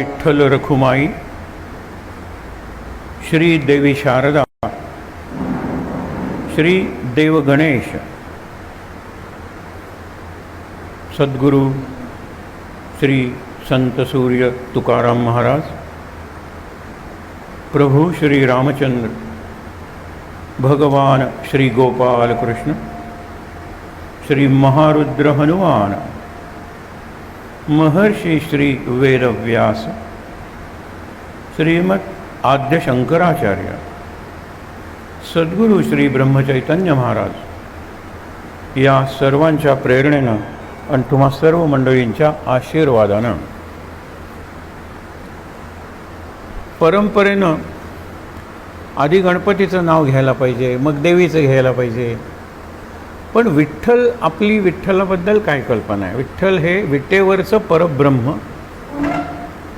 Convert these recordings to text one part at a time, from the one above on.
विठ्ठल रखुमाई, श्री देवी शारदा, श्री देव गणेश, सद्गुरु श्री संत सूर्य तुकाराम महाराज, प्रभु श्री रामचंद्र, भगवान श्री गोपाल कृष्ण, श्री महारुद्र हनुमान, महर्षि श्री वेदव्यास, श्रीमद आद्य शंकराचार्य, सद्गुरु श्री ब्रह्मचैतन्य महाराज या सर्वांच्या प्रेरणेनं आणि तुम्हा सर्व मंडळींच्या आशीर्वादानं परंपरेनं आधी गणपतीचं नाव घ्यायला पाहिजे, मग देवीचं घ्यायला पाहिजे. पण विठ्ठल, आपली विठ्ठलाबद्दल काय कल्पना आहे? विठ्ठल हे विटेवरचं परब्रह्म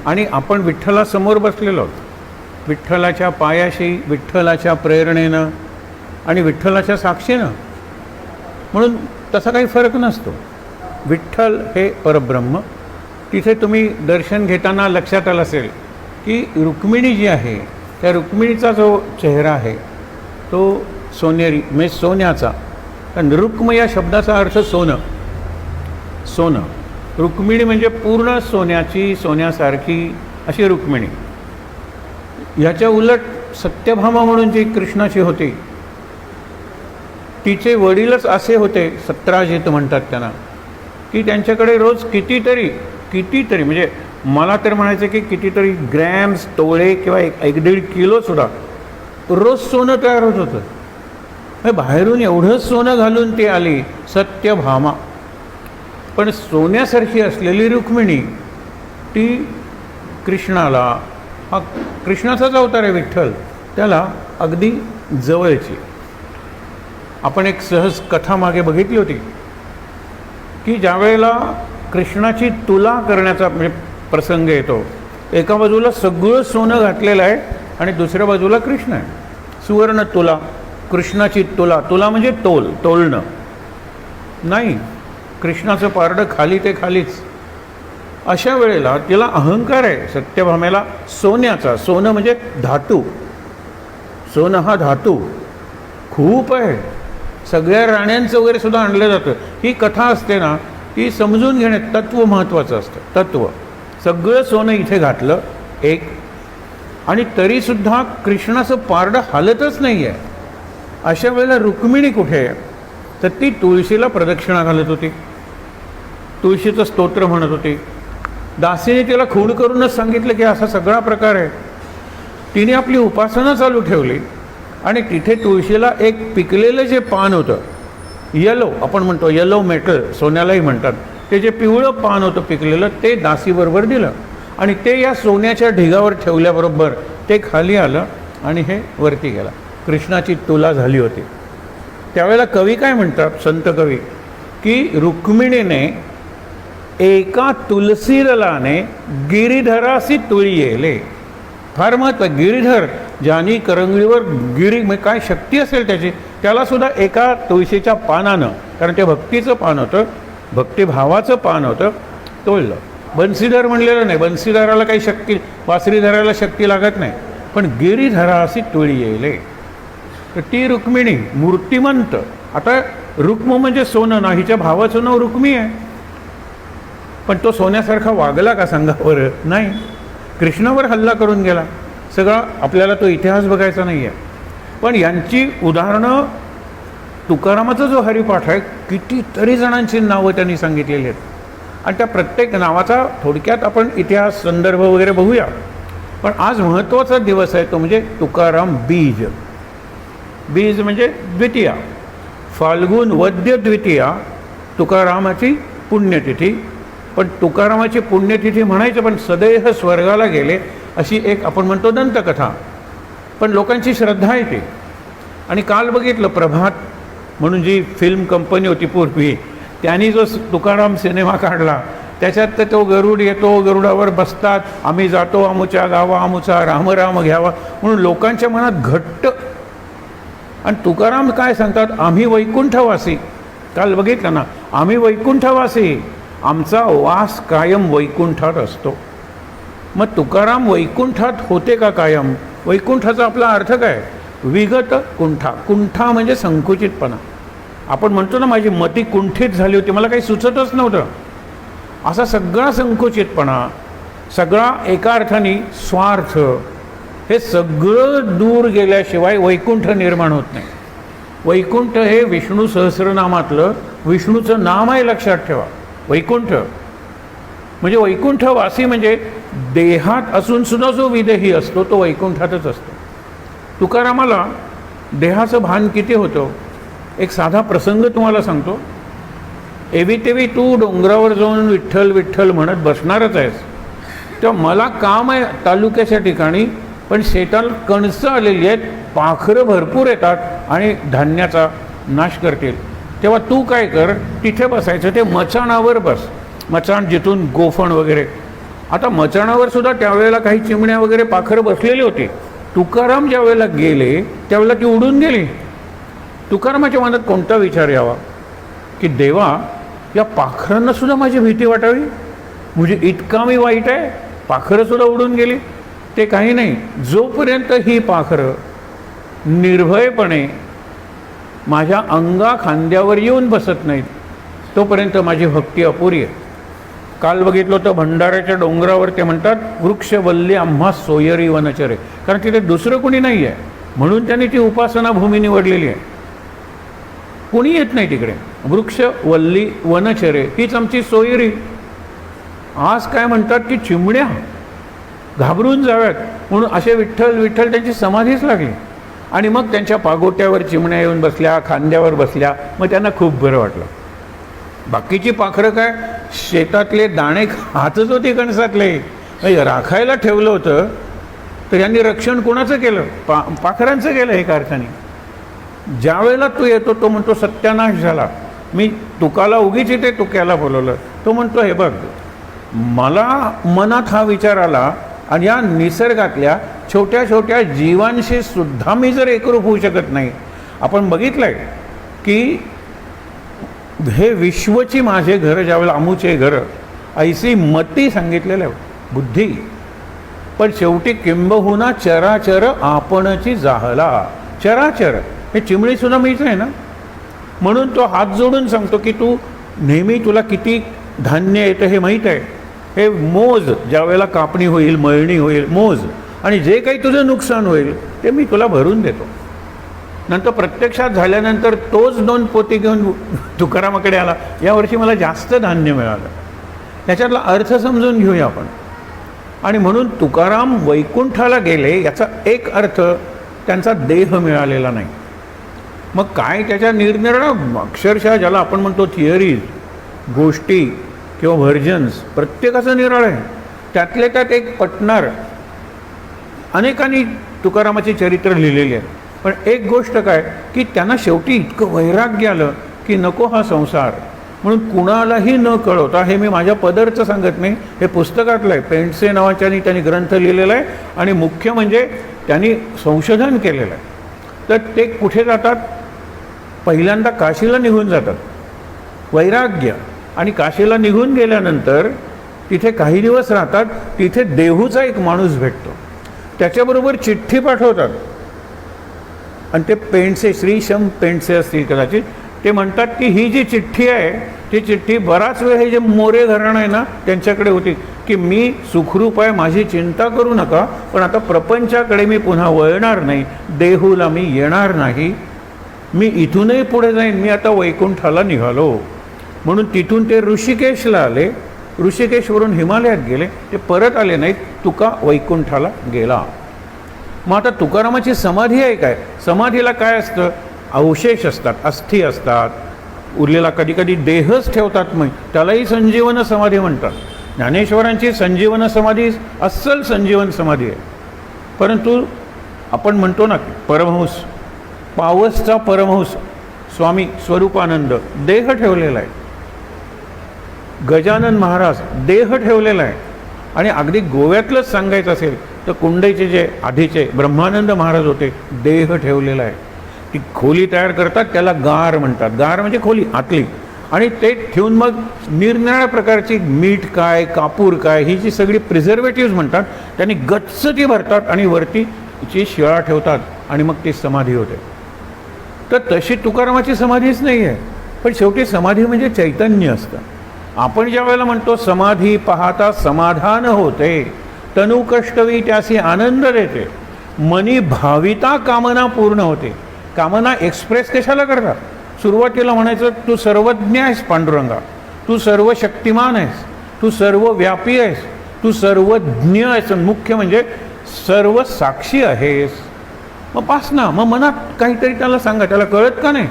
आणि आपण विठ्ठलासमोर बसलेलो आहोत. विठ्ठलाच्या पायाशी, विठ्ठलाच्या प्रेरणेनं आणि विठ्ठलाच्या साक्षीनं, म्हणून तसा काही फरक नसतो. विठ्ठल हे परब्रह्म. तिथे तुम्ही दर्शन घेताना लक्षात आलं असेल की रुक्मिणी जी आहे त्या रुक्मिणीचा जो चेहरा आहे तो सोनेरी, म्हणजे सोन्याचा. कारण रुक्म या शब्दाचा अर्थ सोनं. सोनं, रुक्मिणी म्हणजे पूर्ण सोन्याची, सोन्यासारखी अशी रुक्मिणी. ह्याच्या उलट सत्यभामा म्हणून जी कृष्णाची होती, तिचे वडीलच असे होते, सत्राजित म्हणतात त्यांना, की त्यांच्याकडे रोज कितीतरी म्हणजे मला तर म्हणायचं की कितीतरी ग्रॅम्स, तोळे किंवा 1-1.5 किलोसुद्धा रोज सोनं तयार होत होतं. बाहेरून एवढं सोनं घालून ती आली सत्यभामा. पण सोन्यासारखी असलेली रुक्मिणी ती कृष्णाला, हा कृष्णाचाच अवतार आहे विठ्ठल, त्याला अगदी जवळची. आपण एक सहज कथा मागे बघितली होती की ज्यावेळेला कृष्णाची तुला करण्याचा म्हणजे प्रसंग येतो, एका बाजूला सगळं सोनं घातलेलं आहे आणि दुसऱ्या बाजूला कृष्ण आहे. सुवर्ण तुला, कृष्णाची तुला. तुला म्हणजे तोलणं नाही, कृष्णाचं पारडं खाली ते खालीच. अशा वेळेला तिला अहंकार आहे सत्यभामेला सोन्याचा. सोनं म्हणजे धातू. सोनं हा धातू खूप आहे. सगळ्या राण्यांचं वगैरे सुद्धा आणलं जातं. ही कथा असते ना, ती समजून घेणे तत्व महत्त्वाचं असतं. तत्व. सगळं सोनं इथे घातलं एक, आणि तरीसुद्धा कृष्णाचं पारडं हालतच नाही आहे. अशा वेळेला रुक्मिणी कुठे आहे? तर ती तुळशीला प्रदक्षिणा घालत होती, तुळशीचं स्तोत्र म्हणत होती. दासीने तिला खूण करूनच सांगितलं की असा सगळा प्रकार आहे. तिने आपली उपासना चालू ठेवली आणि तिथे तुळशीला एक पिकलेलं जे पान होतं, येलो आपण म्हणतो, येलो मेटल सोन्यालाही म्हणतात, ते जे पिवळं पान होतं पिकलेलं, ते दासीबरोबर दिलं आणि ते या सोन्याच्या ढिगावर ठेवल्याबरोबर ते खाली आलं आणि हे वरती गेला. कृष्णाची तुला झाली होती. त्यावेळेला कवी काय म्हणतात, संत कवी, की रुक्मिणीने एका तुलसीदलाने गिरिधरासी तुळी येले. फार महत्त्व. गिरिधर, ज्यानी करंगळीवर गिरी, म्हणजे काय शक्ती असेल त्याची, त्यालासुद्धा एका तुळशीच्या पानानं, कारण ते भक्तीचं पान होतं, भक्तिभावाचं पान होतं, तोडलं. बन्सीधर म्हणलेलं नाही, बन्सीधराला काही शक्ती, वासरी धरायला शक्ती लागत नाही, पण गिरिधरासी तुळी येले. तर ती रुक्मिणी मूर्तिमंत. आता रुक्म म्हणजे सोनं ना, हिच्या भावाचं नाव रुक्मी आहे, पण तो सोन्यासारखा वागला का सांगावर? नाही. कृष्णावर हल्ला करून गेला. सगळा आपल्याला तो इतिहास बघायचा नाही आहे. पण यांची उदाहरणं, तुकारामाचा जो हरिपाठ आहे, कितीतरी जणांची नावं त्यांनी सांगितलेली आहेत आणि त्या प्रत्येक नावाचा थोडक्यात आपण इतिहास, संदर्भ वगैरे बघूया. पण आज महत्त्वाचा दिवस आहे तो म्हणजे तुकाराम बीज. बीज म्हणजे द्वितीया, फाल्गुन वद्य द्वितीया, तुकारामाची पुण्यतिथी. पण तुकारामाची पुण्यतिथी म्हणायचं, पण सदैह स्वर्गाला गेले अशी एक आपण म्हणतो दंतकथा. पण लोकांची श्रद्धा आहे ती. आणि काल बघितलं, प्रभात म्हणून जी फिल्म कंपनी होती पूर्वी, त्यांनी जो तुकाराम सिनेमा काढला, त्याच्यात तर तो गरुड येतो, गरुडावर बसतात, आम्ही जातो आमुच्या गावा, आमुचा राम राम घ्यावा म्हणून लोकांच्या मनात घट्ट. आणि तुकाराम काय सांगतात, आम्ही वैकुंठवासी. काल बघितलं ना, आम्ही वैकुंठवासी, आमचा वास कायम वैकुंठात असतो. मग तुकाराम वैकुंठात होते का कायम? वैकुंठाचा आपला अर्थ काय? विगत कुंठा. कुंठा म्हणजे संकुचितपणा. आपण म्हणतो ना, माझी मती कुंठित झाली होती, मला काही सुचतच नव्हतं, असा सगळा संकुचितपणा, सगळा एका अर्थाने स्वार्थ, हे सगळं दूर गेल्याशिवाय वैकुंठ निर्माण होत नाही. वैकुंठ हे विष्णू सहस्रनामातलं विष्णूचं नाम आहे, लक्षात ठेवा. वैकुंठ म्हणजे वैकुंठवासी, म्हणजे देहात असून सुद्धा जो विदेही असतो तो वैकुंठातच असतो. तुकारामाला देहाचं भान किती होतं? एक साधा प्रसंग तुम्हाला सांगतो. एवी तेवी तू डोंगरावर जाऊन विठ्ठल विठ्ठल म्हणत बसणारच आहेस, तेव्हा मला काम आहे तालुक्याच्या ठिकाणी, पण शेताला कणसं आलेली आहेत, पाखरं भरपूर येतात आणि धान्याचा नाश करतील. तेव्हा तू काय कर, तिथे बसायचं, ते मचाणावर बस. मचाण जिथून गोफण वगैरे. आता मचाणावर सुद्धा त्यावेळेला काही चिमण्या वगैरे पाखरं बसलेली होती. तुकाराम ज्या वेळेला गेले त्यावेळेला ती उडून गेली. तुकारामाच्या मनात कोणता विचार यावा की देवा, या पाखरांना सुद्धा माझी भीती वाटावी, म्हणजे इतका मी वाईट आहे, पाखरं सुद्धा उडून गेली. ते काही नाही, जोपर्यंत ही पाखरं निर्भयपणे माझ्या अंगा खांद्यावर येऊन बसत नाहीत तोपर्यंत माझी भक्ती अपुरी आहे. काल बघितलं होतं भंडाऱ्याच्या डोंगरावर ते म्हणतात, वृक्षवल्ली आम्हा सोयरी वनचरे, कारण तिथे दुसरं कुणी नाही आहे म्हणून त्यांनी ती उपासना भूमी निवडलेली आहे. कुणी येत नाही तिकडे. वृक्षवल्ली वनचरे हीच आमची सोयरी. आज काय म्हणतात की चिमण्या घाबरून जाव्यात म्हणून असे विठ्ठल विठ्ठल त्यांची समाधीच लागली, आणि मग त्यांच्या पागोट्यावर चिमण्या येऊन बसल्या, खांद्यावर बसल्या, मग त्यांना खूप बरं वाटलं. बाकीची पाखरं काय शेतातले दाणे खातच होती कणसातले, राखायला ठेवलं होतं, तर यांनी रक्षण कोणाचं केलं? पाखरांचं केलं एका अर्थाने. ज्या वेळेला तू येतो तो म्हणतो सत्यानाश झाला, मी तुकाला उगीच इथे तुक्याला बोलवलं. तो म्हणतो हे बघ, मला मनात हा विचार आला, आणि या निसर्गातल्या छोट्या छोट्या जीवांशी सुद्धा मी जर एकरूप होऊ शकत नाही. आपण बघितलंय की हे विश्वची माझे घर, ज्यावेळेला अमुचे घर, ऐसी मती सांगितलेलं आहे, बुद्धी, पण शेवटी किंबहुना चराचर आपणची जाहला. चराचर हे चिमणीसुद्धा मीच आहे ना. म्हणून तो हात जोडून सांगतो की तू नेहमी, तुला किती धान्य येतं हे माहीत आहे, हे मोज, ज्या वेळेला कापणी होईल, मळणी होईल, मोज, आणि जे काही तुझं नुकसान होईल ते मी तुला भरून देतो. नंतर प्रत्यक्षात झाल्यानंतर तोच 2 पोती घेऊन तुकारामाकडे आला, यावर्षी मला जास्त धान्य मिळालं. त्याच्यातला अर्थ समजून घेऊया आपण. आणि म्हणून तुकाराम वैकुंठाला गेले याचा एक अर्थ, त्यांचा देह मिळालेला नाही. मग काय त्याच्या निरनिराळ्या अक्षरशः ज्याला आपण म्हणतो थिअरीज, गोष्टी किंवा व्हर्जन्स, प्रत्येकाचं निराळं आहे. त्यातले त्यात एक पटणार, अनेकांनी तुकारामाची चरित्र लिहिलेली आहे, पण एक गोष्ट काय की त्यांना शेवटी इतकं वैराग्य आलं की नको हा संसार, म्हणून कुणालाही न कळवता, हे मी माझ्या पदरचं सांगत नाही, हे पुस्तकातलं आहे, पेंडसे नावाच्यानी त्यांनी ग्रंथ लिहिलेला आहे, आणि मुख्य म्हणजे त्यांनी संशोधन केलेलं आहे. तर ते कुठे जातात? पहिल्यांदा काशीला निघून जातात, वैराग्य, आणि काशीला निघून गेल्यानंतर तिथे काही दिवस राहतात. तिथे देहूचा एक माणूस भेटतो, त्याच्याबरोबर चिठ्ठी पाठवतात, आणि ते पेंडसे, श्रीशम पेंडसे असतील कदाचित, ते म्हणतात की ही जी चिठ्ठी आहे ती चिठ्ठी बराच वेळ हे जे मोरे घराणं आहे ना त्यांच्याकडे होती, की मी सुखरूप आहे, माझी चिंता करू नका, पण आता प्रपंचाकडे मी पुन्हा वळणार नाही, देहूला मी येणार नाही, मी इथूनही पुढे जाईन, मी आता वैकुंठाला निघालो. म्हणून तिथून ते ऋषिकेशला आले, ऋषिकेशवरून हिमालयात गेले, ते परत आले नाहीत, तुका वैकुंठाला गेला. मग आता तुकारामाची समाधी आहे काय? समाधीला काय असतं? अवशेष असतात, अस्थी असतात, उरलेला कधी कधी देहच ठेवतात, मग त्यालाही संजीवन समाधी म्हणतात. ज्ञानेश्वरांची संजीवन समाधी अस्सल संजीवन समाधी आहे. परंतु आपण म्हणतो ना परमहंस, पावसचा परमहंस स्वामी स्वरूपानंद देह ठेवलेला आहे, गजानन महाराज देह ठेवलेला आहे, आणि अगदी गोव्यातलंच सांगायचं असेल तर कुंडईचे जे आधीचे ब्रह्मानंद महाराज होते, देह ठेवलेला आहे. ती खोली तयार करतात, त्याला गार म्हणतात. गार म्हणजे खोली आतली, आणि ते ठेवून मग निरनिराळ्या प्रकारची मीठ काय, कापूर काय, ही जी सगळी प्रिझर्वेटिव्ह म्हणतात त्यांनी गच्च ती भरतात आणि वरती ची शिळा ठेवतात आणि मग ती समाधी होते. तर तशी तुकारामाची समाधीच नाही आहे. पण शेवटी समाधी म्हणजे चैतन्य असतं. आपण ज्या वेळेला म्हणतो समाधी पाहता समाधान होते, तनु कष्टवी त्यासी आनंद देते, मनी भाविता कामना पूर्ण होते. कामना एक्सप्रेस कशाला करतात? सुरुवातीला म्हणायचं तू सर्वज्ञ आहेस पांडुरंगा, तू सर्व शक्तिमान आहेस, तू सर्व व्यापी आहेस, तू सर्वज्ञ आहेस, मुख्य म्हणजे सर्व साक्षी आहेस. मग पास ना, मग मनात काहीतरी त्याला सांगा, त्याला कळत का नाही?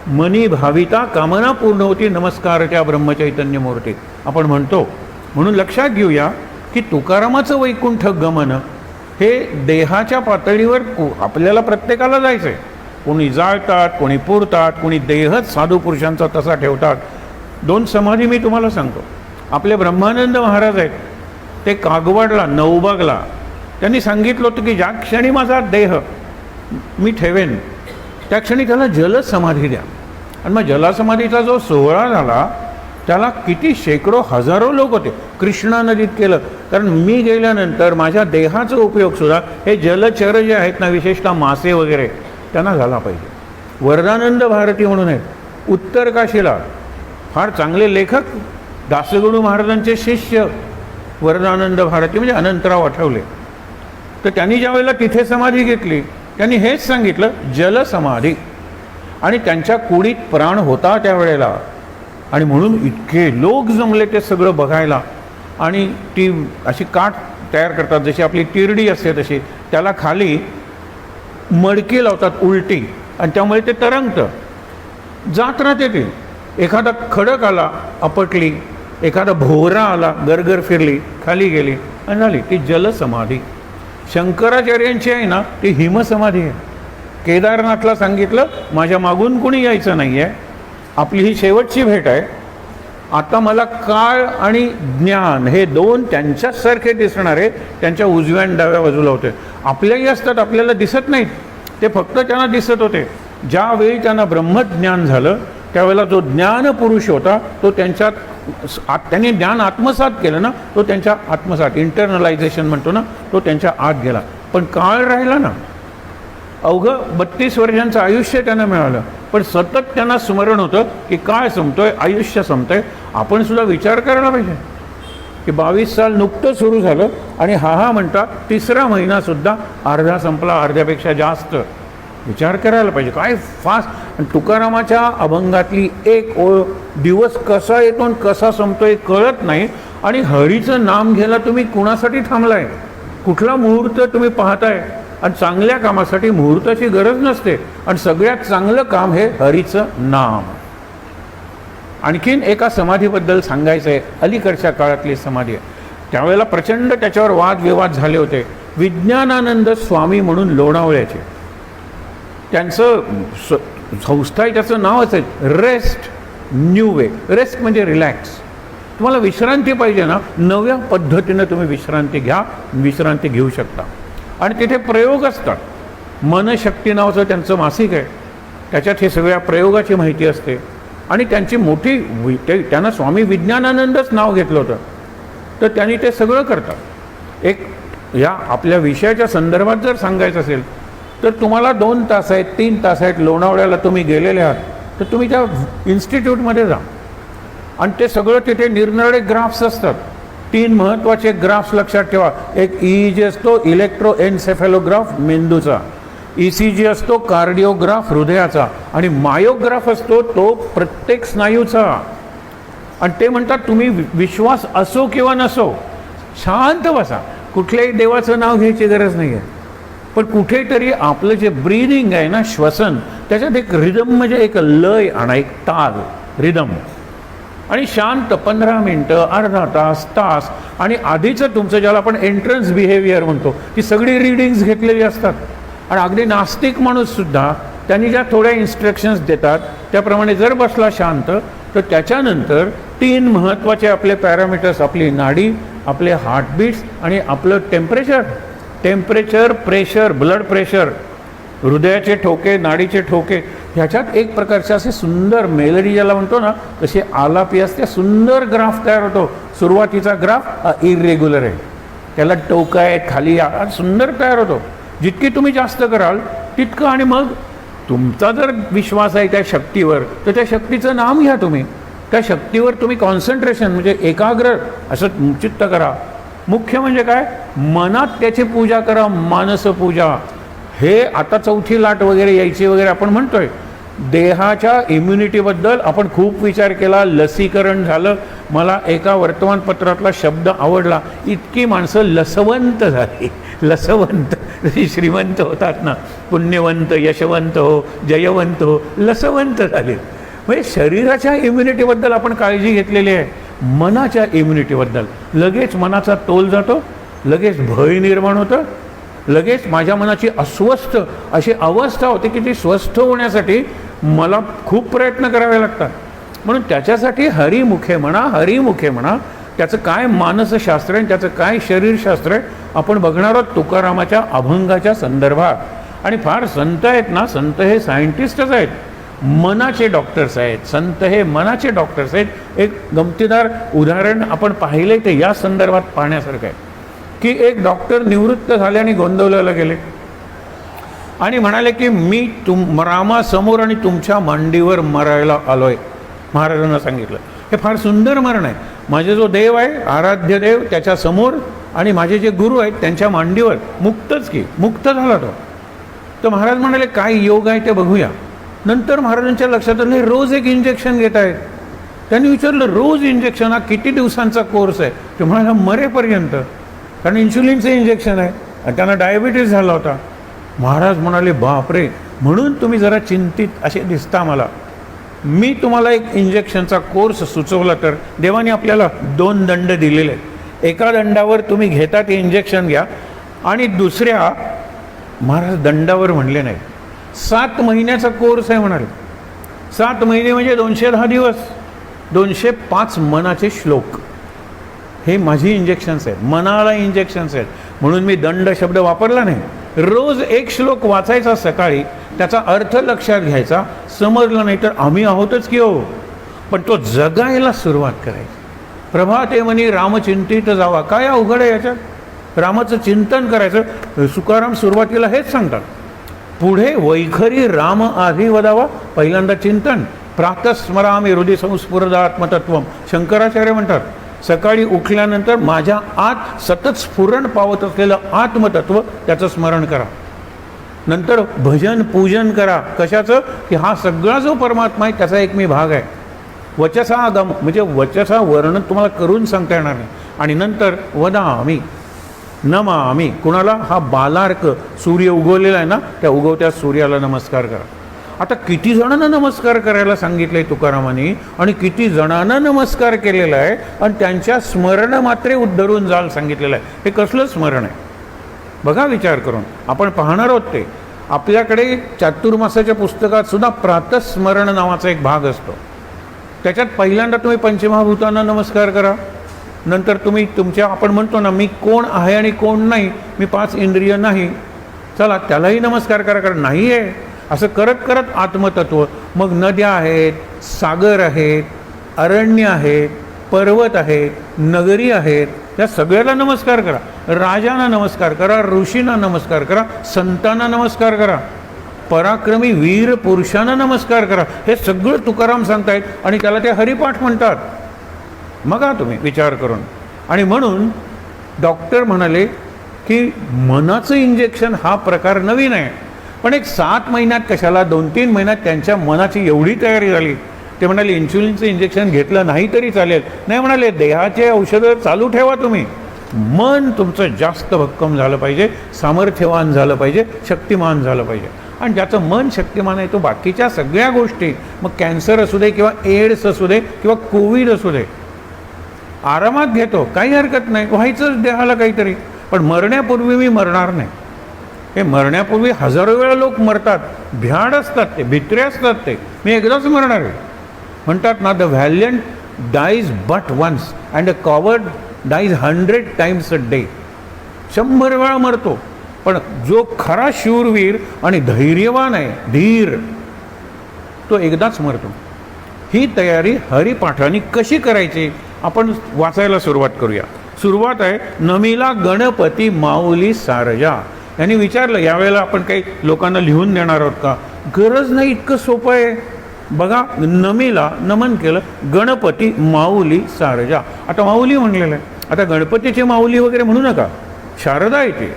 मनी भाविता कामना पूर्ण होती, नमस्कार त्या ब्रह्मचैतन्य मूर्ती आपण म्हणतो. म्हणून लक्षात घेऊया की तुकारामाचं वैकुंठ गमन हे देहाच्या पातळीवर आपल्याला प्रत्येकाला जायचं आहे. कोणी जाळतात, कोणी पुरतात, कोणी देहच साधू पुरुषांचा तसा ठेवतात. 2 समाधी मी तुम्हाला सांगतो. आपले ब्रह्मानंद महाराज आहेत, ते कागवाडला नवबागला त्यांनी सांगितलं होतं की ज्या क्षणी माझा देह मी ठेवेन त्या क्षणी त्याला जलसमाधी द्या. आणि मग जलसमाधीचा जो सोहळा झाला त्याला किती शेकडो हजारो लोक होते. कृष्णा नदीत केलं, कारण मी गेल्यानंतर माझ्या देहाचा उपयोगसुद्धा हे जलचर जे आहेत ना, विशेषतः मासे वगैरे, त्यांना झाला पाहिजे. वरदानंद भारती म्हणून आहेत उत्तर काशीला, फार चांगले लेखक, दासगणू महाराजांचे शिष्य वरदानंद भारती म्हणजे अनंतराव आठवले. तर त्यांनी ज्या वेळेला तिथे समाधी घेतली त्यांनी हेच सांगितलं, जलसमाधी. आणि त्यांच्या कुडीत प्राण होता त्यावेळेला, आणि म्हणून इतके लोक जमले ते सगळं बघायला. आणि ती अशी काठ तयार करतात, जशी आपली तिरडी असते तशी, त्याला खाली मडकी लावतात उलटी, आणि त्यामुळे ते तरंगतं. जात राहते ती. एखादा खडक आला आपटली, एखादा भोवरा आला गरगर फिरली, खाली गेली आणि झाली ती जलसमाधी. शंकराचार्यांची आहे ना ती हिमसमाधी आहे. केदारनाथला सांगितलं माझ्या मागून कोणी यायचं नाही आहे, आपली ही शेवटची भेट आहे, आता मला काळ आणि ज्ञान हे 2 त्यांच्याचसारखे दिसणारे त्यांच्या उजव्या आणि डाव्या बाजूला होते. आपल्याही असतात, आपल्याला दिसत नाहीत, ते फक्त त्यांना दिसत होते. ज्यावेळी त्यांना ब्रह्मज्ञान झालं त्यावेळेला जो ज्ञानपुरुष होता तो त्यांच्यात, त्यांनी ज्ञान आत्मसात केलं ना, तो त्यांच्या आत्मसात, इंटरनलायझेशन म्हणतो ना, तो त्यांच्या आत गेला. पण काळ राहिला ना. अवघं 32 वर्षांचं आयुष्य त्यांना मिळालं, पण सतत त्यांना स्मरण होतं की काळ संपतोय, आयुष्य संपतंय. आपण सुद्धा विचार करायला पाहिजे की 22 साल नुकतं सुरू झालं आणि हा म्हणतात 3रा महिनासुद्धा अर्धा संपला, अर्ध्यापेक्षा जास्त. विचार करायला पाहिजे काय फास्ट. आणि तुकारामाच्या अभंगातली एक ओळ, दिवस कसा येतो आणि कसा संपतोय कळत नाही. आणि हरीचं नाम घ्यायला तुम्ही कुणासाठी थांबलाय, कुठला मुहूर्त तुम्ही पाहताय? आणि चांगल्या कामासाठी मुहूर्ताची गरज नसते, आणि सगळ्यात चांगलं काम हे हरीचं नाम. आणखीन एका समाधीबद्दल सांगायचं आहे, अलीकडच्या काळातली समाधी आहे. त्यावेळेला प्रचंड त्याच्यावर वादविवाद झाले होते. विज्ञानानंद स्वामी म्हणून लोणावळ्याचे, त्यांचं संस्था आहे, त्याचं नावच आहे रेस्ट न्यू वे. रेस्ट म्हणजे रिलॅक्स. तुम्हाला विश्रांती पाहिजे ना, नव्या पद्धतीनं तुम्ही विश्रांती घ्या, विश्रांती घेऊ शकता. आणि तिथे प्रयोग असतात. मनशक्ती नावाचं त्यांचं मासिक आहे, त्याच्यात हे सगळ्या प्रयोगाची माहिती असते. आणि त्यांची मोठी त्यांना स्वामी विज्ञानानंदच नाव घेतलं होतं, तर त्यांनी ते सगळं करतात. एक या आपल्या विषयाच्या संदर्भात जर सांगायचं असेल तर तुम्हाला 2 तास आहेत, 3 तास आहेत, लोणावळ्याला तुम्ही गेलेले आहात, तर तुम्ही त्या इन्स्टिट्यूटमध्ये जा. आणि ते सगळं तिथे निरनिराळे ग्राफ्स असतात. 3 महत्त्वाचे ग्राफ्स लक्षात ठेवा. एक EEG असतो, इलेक्ट्रो एन्सेफॅलोग्राफ मेंदूचा, ECG असतो, कार्डिओग्राफ हृदयाचा, आणि मायोग्राफ असतो तो प्रत्येक स्नायूचा. आणि ते म्हणतात तुम्ही विश्वास असो किंवा नसो, शांत बसा, कुठल्याही देवाचं नाव घ्यायची गरज नाही आहे, पण कुठेतरी आपलं जे ब्रीदिंग आहे ना, श्वसन, त्याच्यात एक रिदम म्हणजे एक लय आणा, एक ताल, रिदम. आणि शांत 15 मिनटं, अर्धा तास, तास. आणि आधीचं तुमचं ज्याला आपण एंट्रन्स बिहेवियर म्हणतो, ती सगळी रीडिंग्स घेतलेली असतात. आणि अगदी नास्तिक माणूससुद्धा त्यांनी ज्या थोड्या इन्स्ट्रक्शन्स देतात त्याप्रमाणे जर बसला शांत, तर त्याच्यानंतर 3 महत्त्वाचे आपले पॅरामीटर्स, आपली नाडी, आपले हार्टबीट्स आणि आपलं टेम्परेचर, प्रेशर, ब्लड प्रेशर, हृदयाचे ठोके, नाडीचे ठोके, ह्याच्यात एक प्रकारचे असे सुंदर मेलडी ज्याला म्हणतो ना, तसे आलापी असते, सुंदर ग्राफ तयार होतो. सुरुवातीचा ग्राफ इरेग्युलर आहे, त्याला टोकं आहेत, खाली सुंदर तयार होतो. जितकी तुम्ही जास्त कराल तितकं, आणि मग तुमचा जर विश्वास आहे त्या शक्तीवर, तर त्या शक्तीचं नाम घ्या तुम्ही. त्या शक्तीवर तुम्ही कॉन्सन्ट्रेशन म्हणजे एकाग्र असं चित्त करा. मुख्य म्हणजे काय, मनात त्याची पूजा करा, मानस पूजा. हे आता चौथी लाट वगैरे यायची वगैरे आपण म्हणतोय. देहाच्या इम्युनिटीबद्दल आपण खूप विचार केला, लसीकरण झालं. मला एका वर्तमानपत्रातला शब्द आवडला, इतकी माणसं लसवंत झाली. लसवंत, जशी श्रीमंत होतात ना, पुण्यवंत, यशवंत हो, जयवंत हो, लसवंत झाले. म्हणजे शरीराच्या इम्युनिटीबद्दल आपण काळजी घेतलेली आहे, मनाच्या इम्युनिटीबद्दल लगेच मनाचा तोल जातो, लगेच भय निर्माण होतं, लगेच माझ्या मनाची अस्वस्थ अशी अवस्था होते की ती स्वस्थ होण्यासाठी मला खूप प्रयत्न करावे लागतात. म्हणून त्याच्यासाठी हरिमुखे म्हणा, हरिमुखे म्हणा. त्याचं काय मानसशास्त्र आहे, त्याचं काय शरीरशास्त्र आहे आपण बघणार आहोत तुकारामाच्या अभंगाच्या संदर्भात. आणि फार संत आहेत ना, संत हे सायंटिस्टच आहेत, मनाचे डॉक्टर्स आहेत. संत हे मनाचे डॉक्टर्स आहेत. एक गमतीदार उदाहरण आपण पाहिलं ते या संदर्भात पाहण्यासारखं आहे की एक डॉक्टर निवृत्त झाले आणि गोंदवल्याला गेले आणि म्हणाले की मी रामासमोर आणि तुमच्या मांडीवर मरायला आलोय. महाराजांना सांगितलं हे फार सुंदर मरण आहे. माझे जो देव आहे, आराध्य देव, त्याच्यासमोर आणि माझे जे गुरु आहेत त्यांच्या मांडीवर. मुक्तच की, मुक्त झाला तो. तर महाराज म्हणाले काय योग आहे ते बघूया. नंतर महाराजांच्या लक्षात आलं रोज एक इंजेक्शन घेत आहेत. त्यांनी विचारलं रोज इंजेक्शन, हा किती दिवसांचा कोर्स आहे? ते म्हणाला मरेपर्यंत, कारण इन्शुलिनचं इंजेक्शन आहे आणि त्यांना डायबिटीस झाला होता. महाराज म्हणाले बापरे, म्हणून तुम्ही जरा चिंतित असे दिसता मला. मी तुम्हाला एक इंजेक्शनचा कोर्स सुचवला तर देवाने आपल्याला 2 दंड दिलेले आहेत. एका दंडावर तुम्ही घेता ते इंजेक्शन घ्या आणि दुसऱ्या, महाराज दंडावर म्हणले नाही, 7 महिन्याचा कोर्स आहे म्हणाले. 7 महिने म्हणजे 210 दिवस, 205 मनाचे श्लोक. हे माझी इंजेक्शन्स आहेत, मनाला इंजेक्शन्स आहेत. म्हणून मी दंड शब्द वापरला नाही. रोज एक श्लोक वाचायचा सकाळी, त्याचा अर्थ लक्षात घ्यायचा. समजलं नाही तर आम्ही आहोतच की हो, पण तो जगायला सुरुवात करायची. प्रभाते म्हणी रामचिंतित जावा. काय अवघड आहे याच्यात? रामाचं चिंतन करायचं. तुकाराम सुरुवातीला हेच सांगतात, पुढे वैखरी राम आधी वदावा. पहिल्यांदा चिंतन, प्रातस्मरामी हृदय संस्फुरद आत्मतत्वम. शंकराचार्य म्हणतात सकाळी उठल्यानंतर माझ्या आत सतत स्फुरण पावत असलेलं आत्मतत्व त्याचं स्मरण करा. नंतर भजन पूजन करा. कशाचं? की हा सगळा जो परमात्मा आहे त्याचा एक मी भाग आहे. वचसा आगम म्हणजे वचसा वर्णन तुम्हाला करून सांगता येणार नाही. आणि नंतर वदामी नमामी. कुणाला? हा बालार्क सूर्य उगवलेला आहे ना, त्या उगवत्या सूर्याला नमस्कार करा. आता किती जणांना नमस्कार करायला सांगितलंय तुकारामांनी आणि किती जणांना नमस्कार केलेला आहे आणि त्यांच्या स्मरण मात्रे उद्धरून जाल सांगितलेलं आहे. हे कसलं स्मरण आहे बघा विचार करून. आपण पाहणार आहोत ते. आपल्याकडे चातुर्मासाच्या पुस्तकात सुद्धा प्रातस्मरण नावाचा एक भाग असतो. त्याच्यात पहिल्यांदा तुम्ही पंचमहाभूतांना नमस्कार करा. नंतर तुम्ही तुमच्या, आपण म्हणतो ना मी कोण आहे आणि कोण नाही, मी 5 इंद्रिय नाही, चला त्यालाही नमस्कार करा, कारण नाही आहे. असं करत करत आत्मतत्व. मग नद्या आहेत, सागर आहेत, अरण्य आहेत, पर्वत आहेत, नगरी आहेत, त्या सगळ्याला नमस्कार करा. राजांना नमस्कार करा, ऋषींना नमस्कार करा, संतांना नमस्कार करा, पराक्रमी वीर पुरुषांना नमस्कार करा. हे सगळं तुकाराम सांगतायत आणि त्याला ते हरिपाठ म्हणतात. बघा तुम्ही विचार करून. आणि म्हणून डॉक्टर म्हणाले की मनाचं इंजेक्शन हा प्रकार नवीन आहे, पण एक 7 महिन्यात कशाला, 2-3 महिन्यात त्यांच्या मनाची एवढी तयारी झाली. ते म्हणाले इन्शुलिनचं इंजेक्शन घेतलं नाही तरी चालेल. नाही म्हणाले, देहाचे औषधं चालू ठेवा तुम्ही. मन तुमचं जास्त भक्कम झालं पाहिजे, सामर्थ्यवान झालं पाहिजे, शक्तिमान झालं पाहिजे. आणि ज्याचं मन शक्तिमान आहे तो बाकीच्या सगळ्या गोष्टी, मग कॅन्सर असू दे किंवा एड्स असू दे किंवा कोविड असू दे, आरामात घेतो, काही हरकत नाही. व्हायचंच देहाला काहीतरी, पण मरण्यापूर्वी मी मरणार नाही. हे मरण्यापूर्वी हजारो वेळा लोक मरतात, भ्याड असतात ते, भित्रे असतात ते. मी एकदाच मरणार आहे. म्हणतात ना, the valiant dies but once and a coward dies 100 times a day. 100 वेळा मरतो. पण जो खरा शूरवीर आणि धैर्यवान आहे, धीर, तो एकदाच मरतो. ही तयारी हरिपाठाने कशी करायची आपण वाचायला सुरुवात करूया. सुरुवात आहे, नमीला गणपती माऊली सारजा. यांनी विचारलं, यावेळेला आपण काही लोकांना लिहून देणार आहोत का? गरज नाही, इतकं सोपं आहे. बघा, नमीला नमन केलं, गणपती माऊली सारजा. आता माऊली म्हणलेलं आहे. आता गणपतीची माऊली वगैरे म्हणू नका, शारदा येते.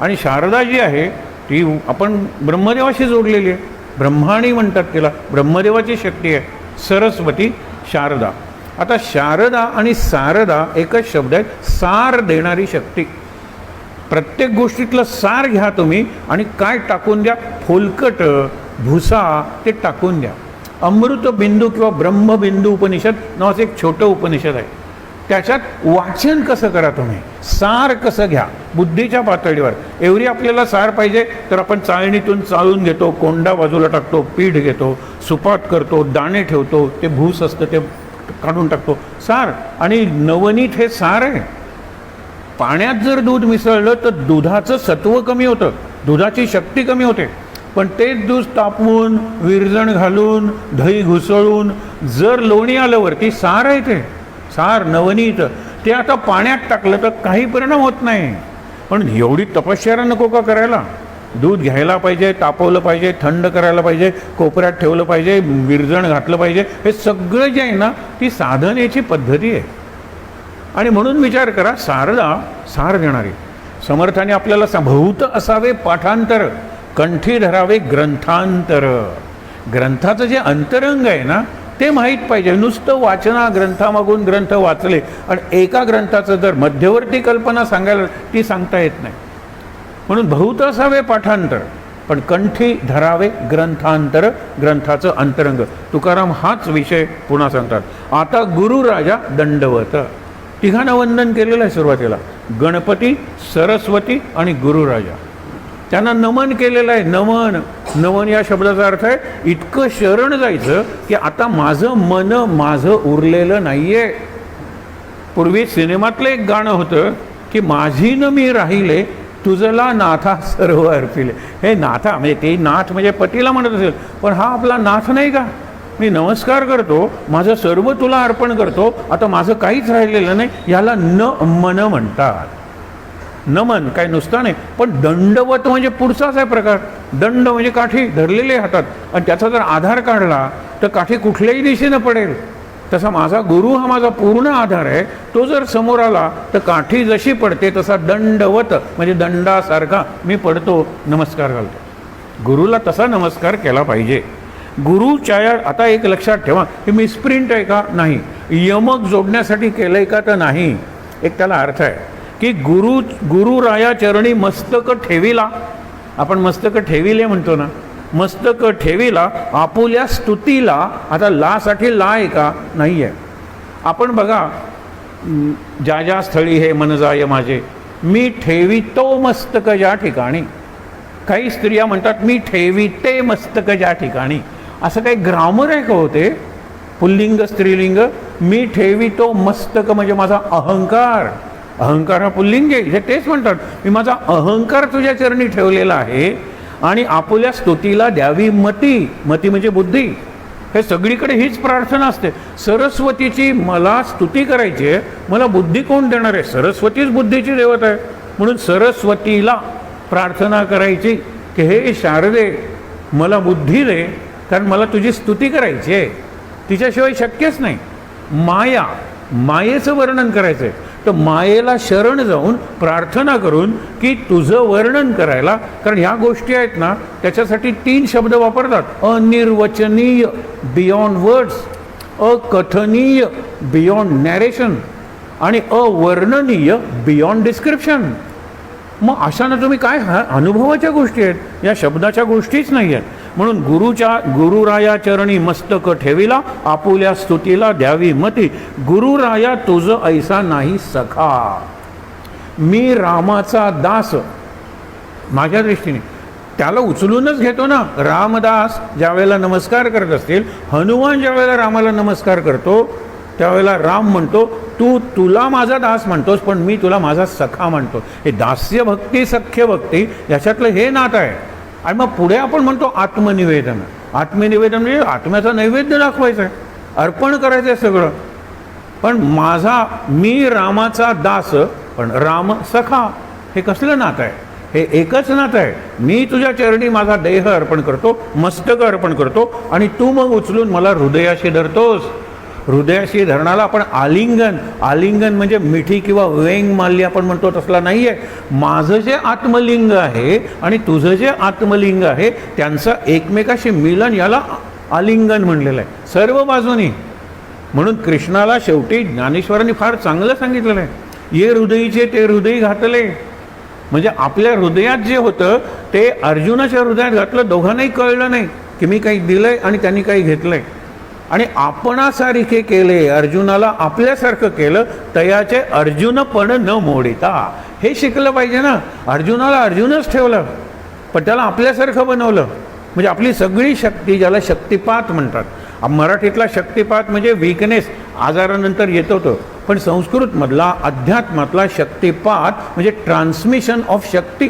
आणि शारदा जी आहे ती आपण ब्रह्मदेवाशी जोडलेली आहे. ब्रह्माणी म्हणतात तिला, ब्रह्मदेवाची शक्ती आहे. सरस्वती, शारदा. आता शारदा आणि सारदा एकच शब्द आहे, सार देणारी शक्ती. प्रत्येक गोष्टीतलं सार घ्या तुम्ही आणि काय टाकून द्या, फोलकट भुसा ते टाकून द्या. अमृतबिंदू किंवा ब्रह्मबिंदू उपनिषद नावाचं एक छोटं उपनिषद आहे. त्याच्यात वाचन कसं करा तुम्ही, सार कसं घ्या बुद्धीच्या पातळीवर. एवढी आपल्याला सार पाहिजे तर आपण चाळणीतून चाळून घेतो, कोंडा बाजूला टाकतो, पीठ घेतो, सुपात करतो, दाणे ठेवतो, ते भूस असतं ते काढून टाकतो, सार. आणि नवनीत हे सार आहे. पाण्यात जर दूध मिसळलं तर दुधाचं सत्व कमी होतं, दुधाची शक्ती कमी होते. पण तेच दूध तापवून, विरजण घालून, दही घुसळून जर लोणी आलं वरती, सार आहे ते सार, नवनीत. ते आता पाण्यात टाकलं तर काही परिणाम होत नाही. पण एवढी तपश्चर्या नको का करायला? दूध घ्यायला पाहिजे, तापवलं पाहिजे, थंड करायला पाहिजे, कोपऱ्यात ठेवलं पाहिजे, विरजण घातलं पाहिजे. हे सगळं जे आहे ना, ती साधनेची पद्धती आहे. आणि म्हणून विचार करा, सारदा सार देणारी. समर्थाने आपल्याला भूत असावे पाठांतर, कंठी धरावे ग्रंथांतर. ग्रंथाचं जे अंतरंग आहे ना, ते माहीत पाहिजे. नुसतं वाचना, ग्रंथामागून ग्रंथ वाचले आणि एका ग्रंथाचं जर मध्यवर्ती कल्पना सांगायला, ती सांगता येत नाही. म्हणून भूत असावे पाठांतर, पण कंठी धरावे ग्रंथांतर, ग्रंथाचं अंतरंग. तुकाराम हाच विषय पुन्हा सांगतात. आता गुरुराजा दंडवत. तिघांना वंदन केलेलं आहे सुरुवातीला, गणपती, सरस्वती आणि गुरुराजा. त्यांना नमन केलेलं आहे. नमन, नमन या शब्दाचा अर्थ आहे इतकं शरण जायचं की आता माझं मन माझं उरलेलं नाहीये. पूर्वी सिनेमातलं एक गाणं होतं की माझी न मी राहिले, तुझला नाथा सर्व अर्पिले. हे नाथा म्हणजे ते नाथ म्हणजे पतीला म्हणत असेल, पण हा आपला नाथ नाही का? मी नमस्कार करतो, माझं सर्व तुला अर्पण करतो, आता माझं काहीच राहिलेलं नाही. याला न मन म्हणतात. नमन काय नुसतं नाही, पण दंडवत म्हणजे पुढचाच आहे प्रकार. दंड म्हणजे काठी धरलेली हातात, आणि त्याचा जर आधार काढला तर काठी कुठल्याही दिशेनं पडेल. तसा माझा गुरु हा माझा पूर्ण आधार आहे. तो जर समोर आला तर काठी जशी पडते तसा दंडवत म्हणजे दंडासारखा मी पडतो, नमस्कार घालतो. गुरुला तसा नमस्कार केला पाहिजे. गुरुच्या आता एक लक्षात ठेवा, हे मिसप्रिंट आहे का? नाही. यमक जोडण्यासाठी केलं आहे का? तर नाही. एक त्याला अर्थ आहे की गुरुराया चरणी मस्तक ठेविला. आपण मस्तक ठेविले म्हणतो ना, मस्तक ठेविला आपुल्या स्तुतीला. आता लासाठी ला आहे का? नाही आहे. आपण बघा, ज्या ज्या स्थळी हे मन जाय माझे, मी ठेवितो मस्तक ज्या ठिकाणी. काही स्त्रिया म्हणतात मी ठेविते मस्तक ज्या ठिकाणी. असं काही ग्रामर आहे का होते? पुल्लिंग स्त्रीलिंग. मी ठेवितो मस्तक म्हणजे माझा अहंकार. अहंकार हा पुल्लिंग आहे. हे तेच म्हणतात, मी माझा अहंकार तुझ्या चरणी ठेवलेला आहे. आणि आपुल्या स्तुतीला द्यावी मती. मती म्हणजे बुद्धी. हे सगळीकडे हीच प्रार्थना असते. सरस्वतीची मला स्तुती करायची आहे, मला बुद्धी कोण देणार आहे? सरस्वतीच बुद्धीची देवता आहे. म्हणून सरस्वतीला प्रार्थना करायची की हे शारदे, मला बुद्धी दे, कारण मला तुझी स्तुती करायची आहे. तिच्याशिवाय शक्यच नाही. माया, मायेचं वर्णन करायचं आहे, तर मायेला शरण जाऊन प्रार्थना करून की तुझं वर्णन करायला. कारण ह्या गोष्टी आहेत ना, त्याच्यासाठी 3 शब्द वापरतात. अनिर्वचनीय बियॉन्ड वर्ड्स, अकथनीय बियॉन्ड नॅरेशन आणि अवर्णनीय बियॉन्ड डिस्क्रिप्शन. मग अशानं तुम्ही काय, अनुभवाच्या गोष्टी आहेत, या शब्दाच्या गोष्टीच नाही आहेत. म्हणून गुरुराया चरणी मस्तक ठेविला, आपुल्या स्तुतीला द्यावी मती. गुरुराया तुझ ऐसा नाही सखा. मी रामाचा दास. माझ्या दृष्टीने त्याला उचलूनच घेतो ना. रामदास ज्या वेळेला नमस्कार करत असतील, हनुमान ज्या वेळेला रामाला नमस्कार करतो, त्यावेळेला राम म्हणतो, तू तुला माझा दास म्हणतोस, पण मी तुला माझा सखा म्हणतो. हे दास्य भक्ती, सख्य भक्ती याच्यातलं हे नातं आहे. आणि मग पुढे आपण म्हणतो आत्मनिवेदन. आत्मनिवेदन म्हणजे आत्म्याचा नैवेद्य दाखवायचं आहे, अर्पण करायचं आहे सगळं. पण माझा, मी रामाचा दास पण राम सखा, हे कसलं नातं आहे? हे एकच नातं आहे. मी तुझ्या चरणी माझा देह अर्पण करतो, मस्तक अर्पण करतो, आणि तू मग उचलून मला हृदयाशी धरतोस. हृदयाशी धरणाला आपण आलिंगन, आलिंगन म्हणजे मिठी किंवा वेंग माल्ली आपण म्हणतो तसला नाही आहे. माझं जे आत्मलिंग आहे आणि तुझं जे आत्मलिंग आहे त्यांचं एकमेकाशी मिलन, याला आलिंगन म्हणलेलं आहे सर्व बाजूनी. म्हणून कृष्णाला शेवटी ज्ञानेश्वरांनी फार चांगलं सांगितलेलं आहे, ये हृदयीचे ते हृदयी घातले. म्हणजे आपल्या हृदयात जे होतं ते अर्जुनाच्या हृदयात घातलं. दोघांनाही कळलं नाही की मी काही दिलंय आणि त्यांनी काही घेतलंय. आणि आपणासारखे केले, अर्जुनाला आपल्यासारखं केलं, तयाचे अर्जुनपण न मोडिता. हे शिकलं पाहिजे ना. अर्जुनाला अर्जुनच ठेवलं, पण त्याला आपल्यासारखं बनवलं. म्हणजे आपली सगळी शक्ती, ज्याला शक्तिपात म्हणतात, मराठीतला शक्तिपात म्हणजे वीकनेस, आजारानंतर येत होतं, पण संस्कृतमधला अध्यात्मातला शक्तिपात म्हणजे ट्रान्समिशन ऑफ शक्ती.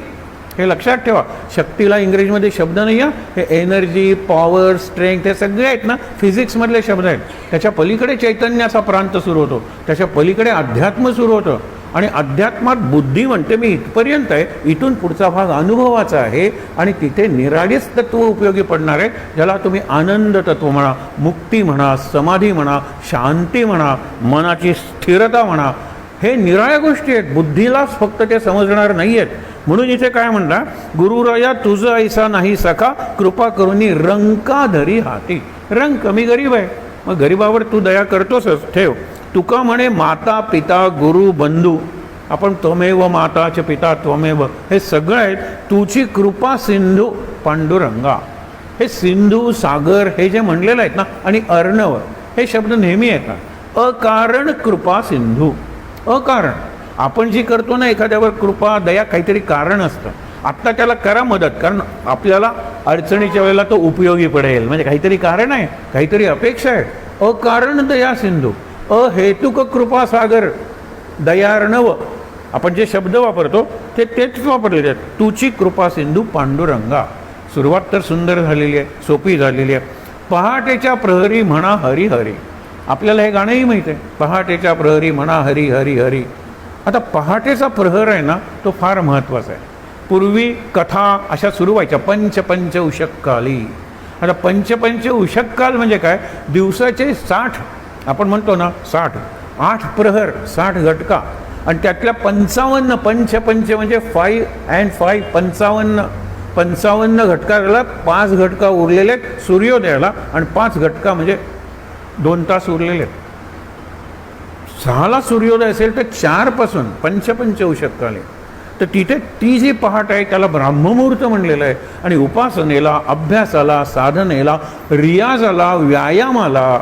हे लक्षात ठेवा. शक्तीला इंग्रजीमध्ये शब्द नाही आहे, हे एनर्जी, पॉवर, स्ट्रेंथ हे सगळे आहेत ना, फिजिक्समधले शब्द आहेत. त्याच्या पलीकडे चैतन्याचा प्रांत सुरू होतो, त्याच्या पलीकडे अध्यात्म सुरू होतं. आणि अध्यात्मात बुद्धी म्हणते मी इथपर्यंत आहे, इथून पुढचा भाग अनुभवाचा आहे, आणि तिथे निराळीच तत्व उपयोगी पडणार आहे, ज्याला तुम्ही आनंद तत्व म्हणा, मुक्ती म्हणा, समाधी म्हणा, शांती म्हणा, मनाची स्थिरता म्हणा. हे निराळ्या गोष्टी आहेत, बुद्धीलाच फक्त ते समजणार नाही आहेत. म्हणून इथे काय म्हणता, गुरुराया तुझं ऐसा नाही सखा, कृपा करुनी रंका धरी हाती. रंक, मी गरीब आहे, मग गरीबावर तू दया करतोसच, ठेव. तुका म्हणे माता पिता गुरु बंधू, आपण त्वमेव माताचे पिता त्वमेव, हे सगळं आहेत. तुझी कृपा सिंधू पांडुरंगा. हे सिंधू, सागर हे जे म्हणलेलं आहेत ना, आणि अर्णव हे शब्द नेहमी येतात. अकारण कृपा सिंधू, अकारण. आपण जी करतो ना एखाद्यावर कृपा, दया, काहीतरी कारण असतं. आत्ता त्याला करा मदत, कारण आपल्याला अडचणीच्या वेळेला तो उपयोगी पडेल. म्हणजे काहीतरी कारण आहे, काहीतरी अपेक्षा आहे. अकारण दया सिंधू, अहेतुक कृपा सागर, दयार्णव. आपण जे शब्द वापरतो ते तेच वापरलेले आहेत. तुझी कृपा सिंधू पांडुरंगा. सुरुवात तर सुंदर झालेली आहे, सोपी झालेली आहे. पहाटेच्या प्रहरी म्हणा हरी हरी. आपल्याला हे गाणंही माहीत आहे, पहाटेच्या प्रहरी म्हणा हरी हरी हरी. आता पहाटेचा प्रहर आहे ना, तो फार महत्त्वाचा आहे. पूर्वी कथा अशा सुरू व्हायच्या, पंच उषक्काली. आता पंच उषक्काल म्हणजे काय, दिवसाचे 60, आपण म्हणतो ना 60, 8 प्रहर, 60 घटका, आणि त्यातल्या 55 पंच म्हणजे 5 and 5, 55 घटकाला 5 घटका उरलेले आहेत सूर्योदयाला, आणि 5 घटका म्हणजे 2 तास उरलेले आहेत. 6ला सूर्योदय असेल तर 4 पासून पंच उषक्काले. तर तिथे ती जी पहाट आहे त्याला ब्राह्ममुहूर्त म्हणलेलं आहे. आणि उपासनेला, अभ्यासाला, साधनेला, रियाजाला, व्यायामाला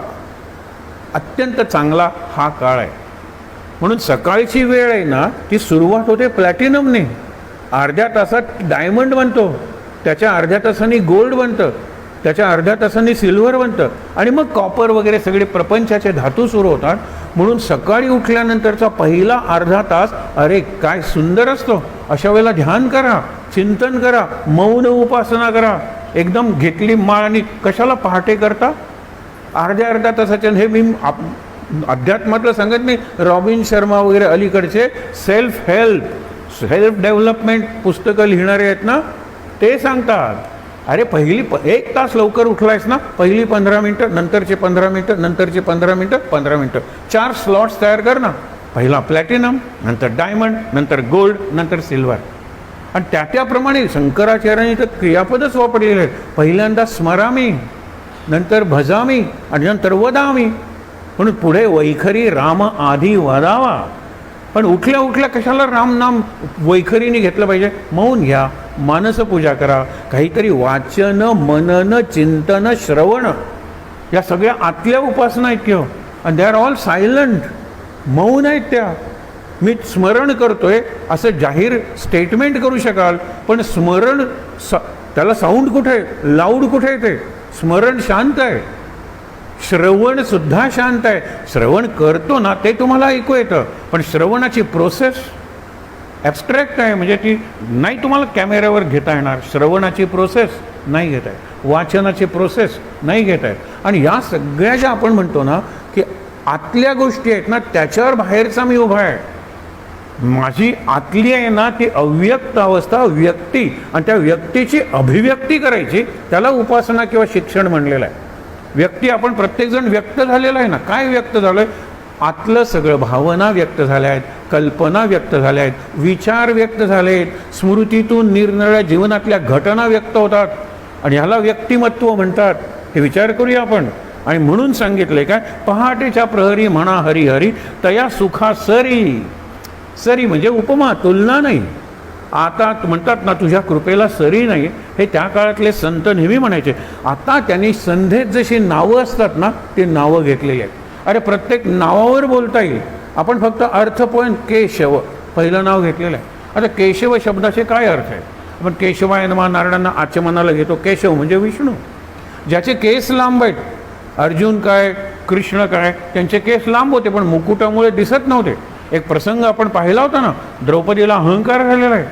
अत्यंत चांगला हा काळ आहे. म्हणून सकाळची वेळ आहे ना, ती सुरुवात होते प्लॅटिनमने. अर्ध्या तासात डायमंड बनतो, त्याच्या अर्ध्या तासांनी गोल्ड बनतं, त्याच्या अर्ध्या तासांनी सिल्वर बनतं, आणि मग कॉपर वगैरे सगळे प्रपंचाचे धातू सुरू होतात. म्हणून सकाळी उठल्यानंतरचा पहिला अर्धा तास अरे काय सुंदर असतो. अशा वेळेला ध्यान करा, चिंतन करा, मौन उपासना करा. एकदम घेतली माळ आणि कशाला पहाटे करता, अर्ध्या तासाच्या. हे मी अध्यात्मातलं सांगत नाही, रॉबिन शर्मा वगैरे अलीकडचे सेल्फ डेव्हलपमेंट पुस्तकं लिहिणारे आहेत ना, ते सांगतात, अरे पहिली 1 तास लवकर उठलायस ना, पहिली 15 मिनटं, नंतरचे 15 मिनटं, नंतरचे 15 मिनटं, 15 मिनटं, 4 स्लॉट्स तयार कर ना. पहिला प्लॅटिनम, नंतर डायमंड, नंतर गोल्ड, नंतर सिल्वर. आणि त्याप्रमाणे शंकराचार्यांनी तर क्रियापदच वापरलेले आहेत. पहिल्यांदा स्मरामी, नंतर भजामी, आणि नंतर वदामी. म्हणून पुढे वैखरी राम आधी वदावा. पण उठल्या उठल्या कशाला राम नाम वैखरीने घेतलं पाहिजे. मौन घ्या, मानसपूजा करा, काहीतरी वाचन, मनन, चिंतन, श्रवण, या सगळ्या आतल्या उपासना आहेत किंवा. आणि दे आर ऑल सायलंट, मौन आहेत त्या. मी स्मरण करतोय असं जाहीर स्टेटमेंट करू शकाल, पण स्मरण त्याला साऊंड कुठे आहे, लाऊड कुठे आहे, ते स्मरण शांत आहे. श्रवण सुद्धा शांत आहे. श्रवण करतो ना ते तुम्हाला ऐकू येतं, पण श्रवणाची प्रोसेस ॲबस्ट्रॅक्ट आहे, म्हणजे ती नाही तुम्हाला कॅमेऱ्यावर घेता येणार. श्रवणाची प्रोसेस नाही घेता येत, वाचनाची प्रोसेस नाही घेता येत. आणि या सगळ्या ज्या आपण म्हणतो ना की आतल्या गोष्टी आहेत ना, त्याच्यावर बाहेरचा मी उभा आहे. माझी आतली आहे ना ती अव्यक्त अवस्था, व्यक्ती, आणि त्या व्यक्तीची अभिव्यक्ती करायची, त्याला उपासना किंवा शिक्षण म्हणलेलं आहे. व्यक्ती आपण प्रत्येकजण व्यक्त झालेला आहे ना. काय व्यक्त झालं आहे? आतलं सगळं, भावना व्यक्त झाल्या आहेत, कल्पना व्यक्त झाल्या आहेत, विचार व्यक्त झाले आहेत, स्मृतीतून निरनिराळ्या जीवनातल्या घटना व्यक्त होतात, आणि ह्याला व्यक्तिमत्व म्हणतात. हे विचार करूया आपण. आणि म्हणून सांगितलंय काय, पहाटेच्या प्रहरी म्हणा हरी हरी, तया सुखा सरी. सरी म्हणजे उपमा, तुलना नाही. आता म्हणतात ना तुझ्या कृपेला सरी नाही, हे त्या काळातले संत नेहमी म्हणायचे. आता त्यांनी संधेत जशी नावं असतात ना, ते नावं घेतलेली आहेत. अरे प्रत्येक नावावर बोलता येईल. आपण फक्त अर्थ पण केशव पहिलं नाव घेतलेलं आहे. आता केशव शब्दाचे काय अर्थ आहे? आपण केशवाय नमः नारायणांना आचमनाला घेतो. केशव म्हणजे विष्णू, ज्याचे केस लांब आहेत. अर्जुन काय, कृष्ण काय, त्यांचे केस लांब होते पण मुकुटामुळे दिसत नव्हते. एक प्रसंग आपण पाहिला होता ना, द्रौपदीला अहंकार झालेला आहे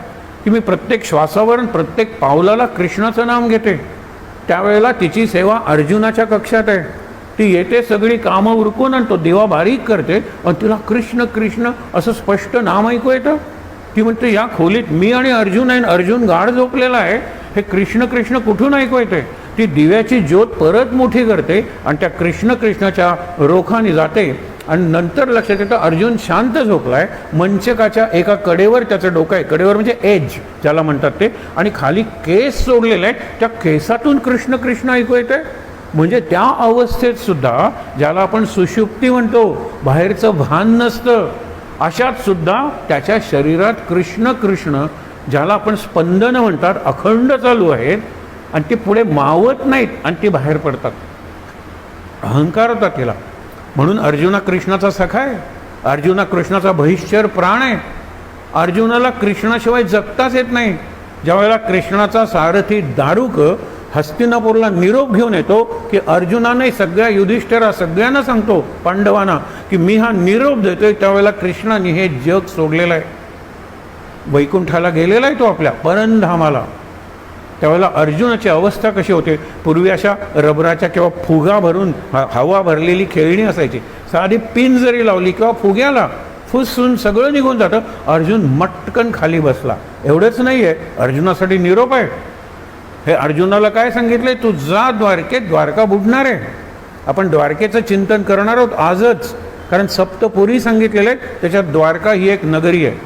की मी प्रत्येक श्वासावर प्रत्येक पावलाला कृष्णाचं नाम घेते. त्यावेळेला तिची सेवा अर्जुनाच्या कक्षात आहे. ती येते सगळी कामं उरकून आणि तो दिवा बारीक करते आणि तिला कृष्ण कृष्ण असं स्पष्ट नाम ऐकू येतं. ती म्हणते या खोलीत मी आणि अर्जुन आहे, अर्जुन गाढ झोपलेला आहे, हे कृष्ण कृष्ण कुठून ऐकू येते? ती दिव्याची ज्योत परत मोठी करते आणि त्या कृष्ण कृष्णाच्या रोखाने जाते. आणि नंतर लक्षात येतं अर्जुन शांत झोपलाय, मंचकाच्या एका कडेवर त्याचं डोकं आहे, कडेवर म्हणजे एज ज्याला म्हणतात ते, आणि खाली केस सोडलेले आहे, त्या केसातून कृष्ण कृष्ण ऐकू येते. म्हणजे त्या अवस्थेत सुद्धा, ज्याला आपण सुषुप्ती म्हणतो, बाहेरचं भान नसतं, अशात सुद्धा त्याच्या शरीरात कृष्ण कृष्ण, ज्याला आपण स्पंदनं म्हणतात, अखंड चालू आहेत आणि ते पुढे मावत नाहीत आणि ते बाहेर पडतात. अहंकार होता तिला. म्हणून अर्जुना कृष्णाचा सखा आहे, अर्जुना कृष्णाचा बहिष्ठर प्राण आहे. अर्जुनाला कृष्णाशिवाय जगताच येत नाही. ज्यावेळेला कृष्णाचा सारथी दारुक हस्तिनापूरला निरोप घेऊन येतो की अर्जुनाने सगळ्या युधिष्ठिरा सगळ्यांना सांगतो पांडवांना की मी हा निरोप देतोय, त्यावेळेला कृष्णाने हे जग सोडलेलं आहे, वैकुंठाला गेलेला आहे तो आपल्या परमधामाला. त्यावेळेला अर्जुनाची अवस्था कशी होते? पूर्वी अशा रबराच्या किंवा फुगा भरून हवा भरलेली खेळणी असायची, साधी पिन जरी लावली किंवा फुग्याला फुसून सगळं निघून जातं. अर्जुन मटकन खाली बसला. एवढंच नाही आहे, अर्जुनासाठी निरोप आहे. हे अर्जुनाला काय सांगितलंय? तू जा द्वारकेत, द्वारका बुडणार आहे. आपण द्वारकेचं चिंतन करणार आहोत आजच, कारण सप्तपुरी सांगितलेलं आहे, त्याच्यात द्वारका ही एक नगरी आहे.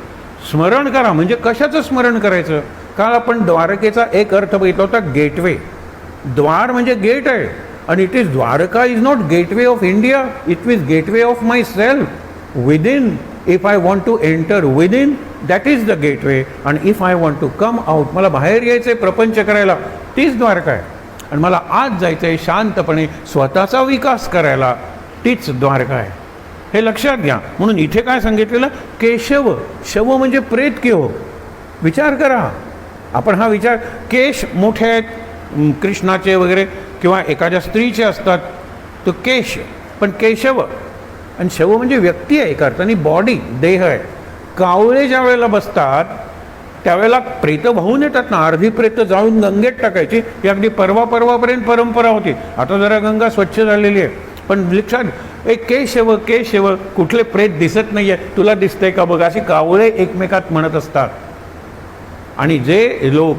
स्मरण करा. म्हणजे कशाचं स्मरण करायचं? काल आपण द्वारकेचा एक अर्थ बघितला होता, गेटवे. द्वार म्हणजे गेट आहे, आणि it is Dwarka is not gateway of India, it is gateway of myself within. If I want to enter within, that is the gateway. आणि if I want to come out, मला बाहेर यायचं आहे प्रपंच करायला, तीच द्वारका आहे. आणि मला आज जायचं आहे शांतपणे स्वतःचा विकास करायला, तीच द्वारका आहे. हे लक्षात घ्या. म्हणून इथे काय सांगितलेलं? केशव. शव म्हणजे प्रेत की हो. विचार करा. आपण हा विचार, केश मोठे आहेत कृष्णाचे वगैरे किंवा एखाद्या स्त्रीचे असतात, तो केश, पण केशव आणि शव म्हणजे व्यक्ती आहे एका अर्थाने, बॉडी, देह आहे. कावळे ज्या वेळेला बसतात त्यावेळेला प्रेत वाहून येतात ना, अर्धी प्रेत जाऊन गंगेत टाकायची. ही अगदी परवापर्यंत परंपरा होती. आता जरा गंगा स्वच्छ झालेली आहे, पण लक्षात एक केशव केशव, कुठले प्रेत दिसत नाही आहे, तुला दिसतंय का बघ, अशी कावळे एकमेकात म्हणत असतात. आणि जे लोक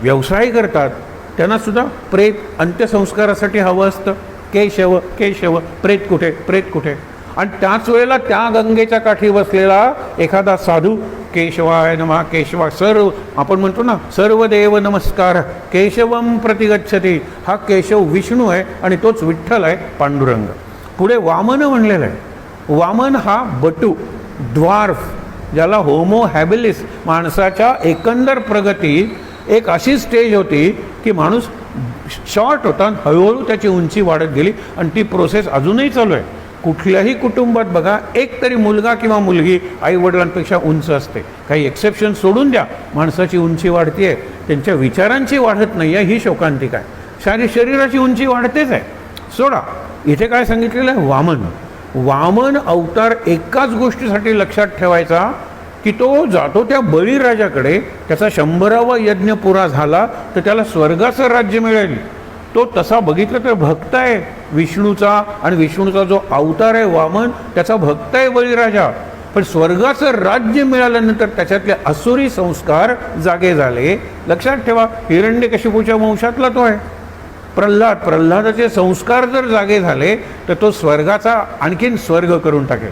व्यवसाय करतात त्यांना सुद्धा प्रेत अंत्यसंस्कारासाठी हवं असतं. केशव केशव, प्रेत कुठे, प्रेत कुठे. आणि त्याच वेळेला त्या गंगेच्या काठी बसलेला एखादा साधू, केशवाय नमः, केशवा, सर्व आपण म्हणतो ना, सर्व देव नमस्कार केशवम प्रतिगच्छति. हा केशव विष्णू आहे आणि तोच विठ्ठल आहे, पांडुरंग. पुढे वामन म्हणलेलं आहे. वामन हा बटू, द्वार्फ, ज्याला होमो हॅबिलिस, माणसाच्या एकंदर प्रगतीत एक अशी स्टेज होती की माणूस शॉर्ट होता, हळूहळू त्याची उंची वाढत गेली आणि ती प्रोसेस अजूनही चालू आहे. कुठल्याही कुटुंबात बघा, एक तरी मुलगा किंवा मुलगी आईवडिलांपेक्षा उंच असते. काही एक्सेप्शन सोडून द्या, माणसाची उंची वाढते आहे, त्यांच्या विचारांची वाढत नाही आहे, ही शोकांतिका आहे. शरीराची उंची वाढतेच आहे, सोडा. इथे काय सांगितलेलं आहे? वामन. वामन अवतार एकाच गोष्टीसाठी लक्षात ठेवायचा की तो जातो त्या बळीराजाकडे, त्याचा 100वा यज्ञ पुरा झाला तर त्याला स्वर्गाचं राज्य मिळेल. तो तसा बघितलं तर भक्त आहे विष्णूचा, आणि विष्णूचा जो अवतार आहे वामन त्याचा भक्त आहे बळीराजा. पण स्वर्गाचं राज्य मिळाल्यानंतर त्याच्यातले असुरी संस्कार जागे झाले. लक्षात ठेवा, हिरण्यकशिपूच्या वंशातला तो आहे प्रल्हादाचे संस्कार जर जागे झाले तर तो स्वर्गाचा आणखीन स्वर्ग करून टाकेल.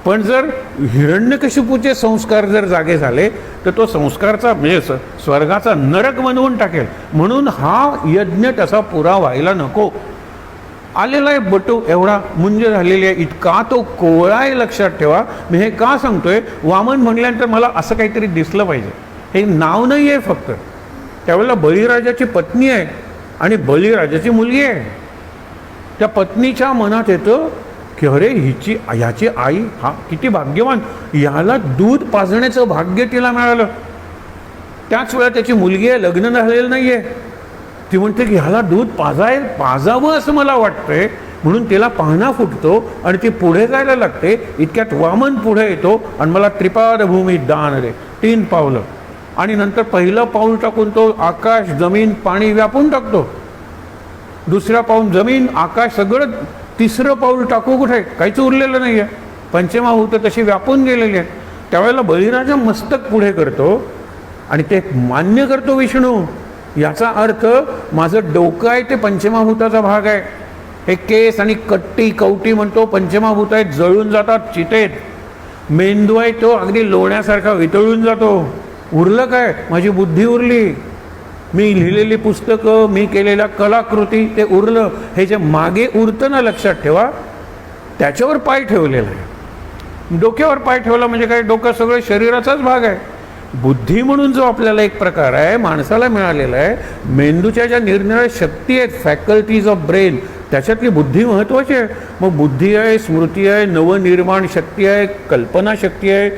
पण जर हिरण्यकशिपूचे संस्कार जर जागे झाले तर तो संस्कारचा म्हणजे स्वर्गाचा नरक बनवून टाकेल. म्हणून हा यज्ञ तसा पुरा व्हायला नको. आलेला आहे बटू एवढा मुंज झालेली आहे, इतका तो कोवळा आहे. लक्षात ठेवा, मी हे का सांगतोय? वामन म्हणल्यानंतर मला असं काहीतरी दिसलं पाहिजे. हे नाव नाही आहे फक्त. त्यावेळेला बळीराजाची पत्नी आहे आणि बळीराजाची मुलगी आहे. त्या पत्नीच्या मनात येतं की अरे ह्याची आई हा किती भाग्यवान, याला दूध पाजण्याचं भाग्य तिला मिळालं. त्याच वेळा त्याची मुलगी आहे, लग्न झालेलं नाही आहे. ती म्हणते की ह्याला दूध पाजावं असं मला वाटतंय. म्हणून तिला पाहणा फुटतो आणि ती पुढे जायला लागते. इतक्यात वामन पुढे येतो आणि मला त्रिपाद भूमी दान दे, 3 पावलं. आणि नंतर पहिलं पाऊल टाकून तो आकाश जमीन पाणी व्यापून टाकतो. दुसरा पाऊल जमीन आकाश सगळं. तिसरं पाऊल टाकू कुठे? काहीच उरलेलं नाही आहे. पंचमहाभूत तशी व्यापून गेलेली आहेत. त्यावेळेला बळीराजा मस्तक पुढे करतो आणि ते मान्य करतो विष्णू. याचा अर्थ माझं डोकं आहे ते पंचमहाभूताचा भाग आहे. हे केस आणि कवटी म्हणतो पंचमहाभूत आहेत, जळून जातात चितेत. मेंदू आहे तो अगदी लोण्यासारखा वितळून जातो. उरलं काय? माझी बुद्धी उरली. मी लिहिलेली पुस्तकं, मी केलेल्या कलाकृती, ते उरलं. हे जे मागे उरतं ना, लक्षात ठेवा, त्याच्यावर पाय ठेवलेला आहे. डोक्यावर पाय ठेवला म्हणजे काय? डोकं सगळं शरीराचाच भाग आहे. बुद्धी म्हणून जो आपल्याला एक प्रकार आहे माणसाला मिळालेला आहे, मेंदूच्या ज्या निरनिराळ्या शक्ती आहेत, फॅकल्टीज ऑफ ब्रेन, त्याच्यातली बुद्धी महत्त्वाची आहे. मग बुद्धी आहे, स्मृती आहे, नवनिर्माण शक्ती आहे, कल्पना शक्ती आहे,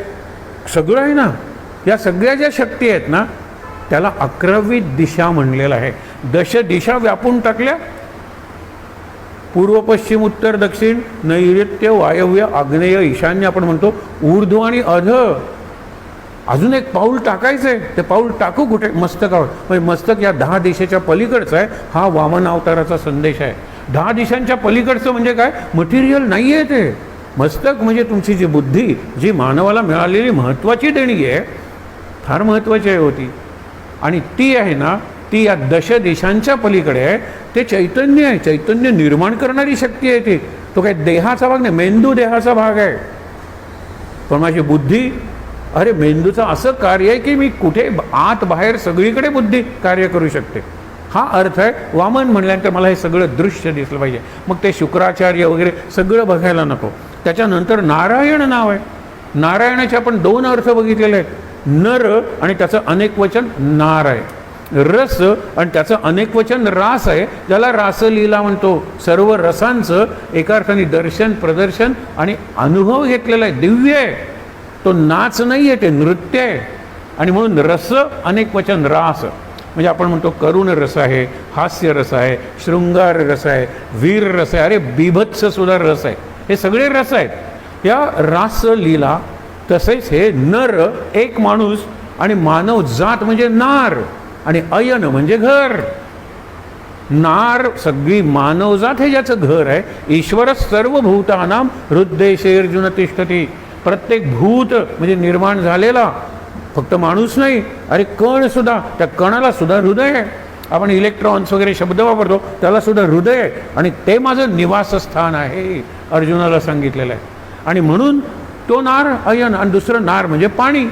सगळं आहे ना. या सगळ्या ज्या शक्ती आहेत ना, त्याला 11वी दिशा म्हणलेलं आहे. 10 दिशा व्यापून टाकल्या. पूर्व पश्चिम उत्तर दक्षिण नैऋत्य वायव्य आग्नेय ईशान्य आपण म्हणतो. ऊर्ध्व आणि अध. अजून एक पाऊल टाकायचं आहे. ते पाऊल टाकू कुठे? मस्तकावर. म्हणजे मस्तक या 10 दिशेच्या पलीकडचं आहे. हा वामन अवताराचा संदेश आहे. 10 दिशांच्या पलीकडचं म्हणजे काय? मटेरियल नाही आहे ते. मस्तक म्हणजे तुमची जी बुद्धी, जी मानवाला मिळालेली महत्त्वाची देणगी आहे, फार महत्त्वाची आहे होती. आणि ती आहे ना, ती या 10 दिशांच्या पलीकडे आहे. ते चैतन्य आहे. चैतन्य निर्माण करणारी शक्ती आहे ती. तो काय देहाचा भाग नाही. मेंदू देहाचा भाग आहे. पण माझी बुद्धी, अरे मेंदूचं असं कार्य आहे की मी कुठे आत बाहेर सगळीकडे बुद्धी कार्य करू शकते. हा अर्थ आहे. वामन म्हणल्यानंतर मला हे सगळं दृश्य दिसलं पाहिजे. मग ते शुक्राचार्य वगैरे सगळं बघायला नको. त्याच्यानंतर नारायण नाव आहे. नारायणाचे आपण 2 अर्थ बघितलेले आहेत. नर आणि त्याचं अनेक वचन नार आहे. रस आणि त्याचं अनेक वचन रास आहे, ज्याला रासलीला म्हणतो. सर्व रसांचं एका अर्थाने दर्शन, प्रदर्शन आणि अनुभव घेतलेला आहे. दिव्य आहे. तो नाच नाही आहे, ते नृत्य आहे. आणि म्हणून रस अनेक वचन रास. म्हणजे आपण म्हणतो करुण रस आहे, हास्य रस आहे, शृंगार रस आहे, वीर रस आहे, अरे बिभत्स सुद्धा रस आहे. हे सगळे रस आहेत या रासलीला. तसेच हे नर एक माणूस आणि मानव जात म्हणजे नार, आणि अयन म्हणजे घर. नार सगळी मानवजात हे ज्याचं घर आहे. ईश्वर सर्व भूतानां हृद्देशे अर्जुन तिष्ठती. प्रत्येक भूत म्हणजे निर्माण झालेला, फक्त माणूस नाही, अरे कण सुद्धा, त्या कणाला सुद्धा हृदय आहे. आपण इलेक्ट्रॉन्स वगैरे शब्द वापरतो, त्याला सुद्धा हृदय आहे. आणि ते माझं निवासस्थान आहे, अर्जुनाला सांगितलेलं आहे. आणि म्हणून तो नार अयन. आणि दुसरं नार म्हणजे पाणी.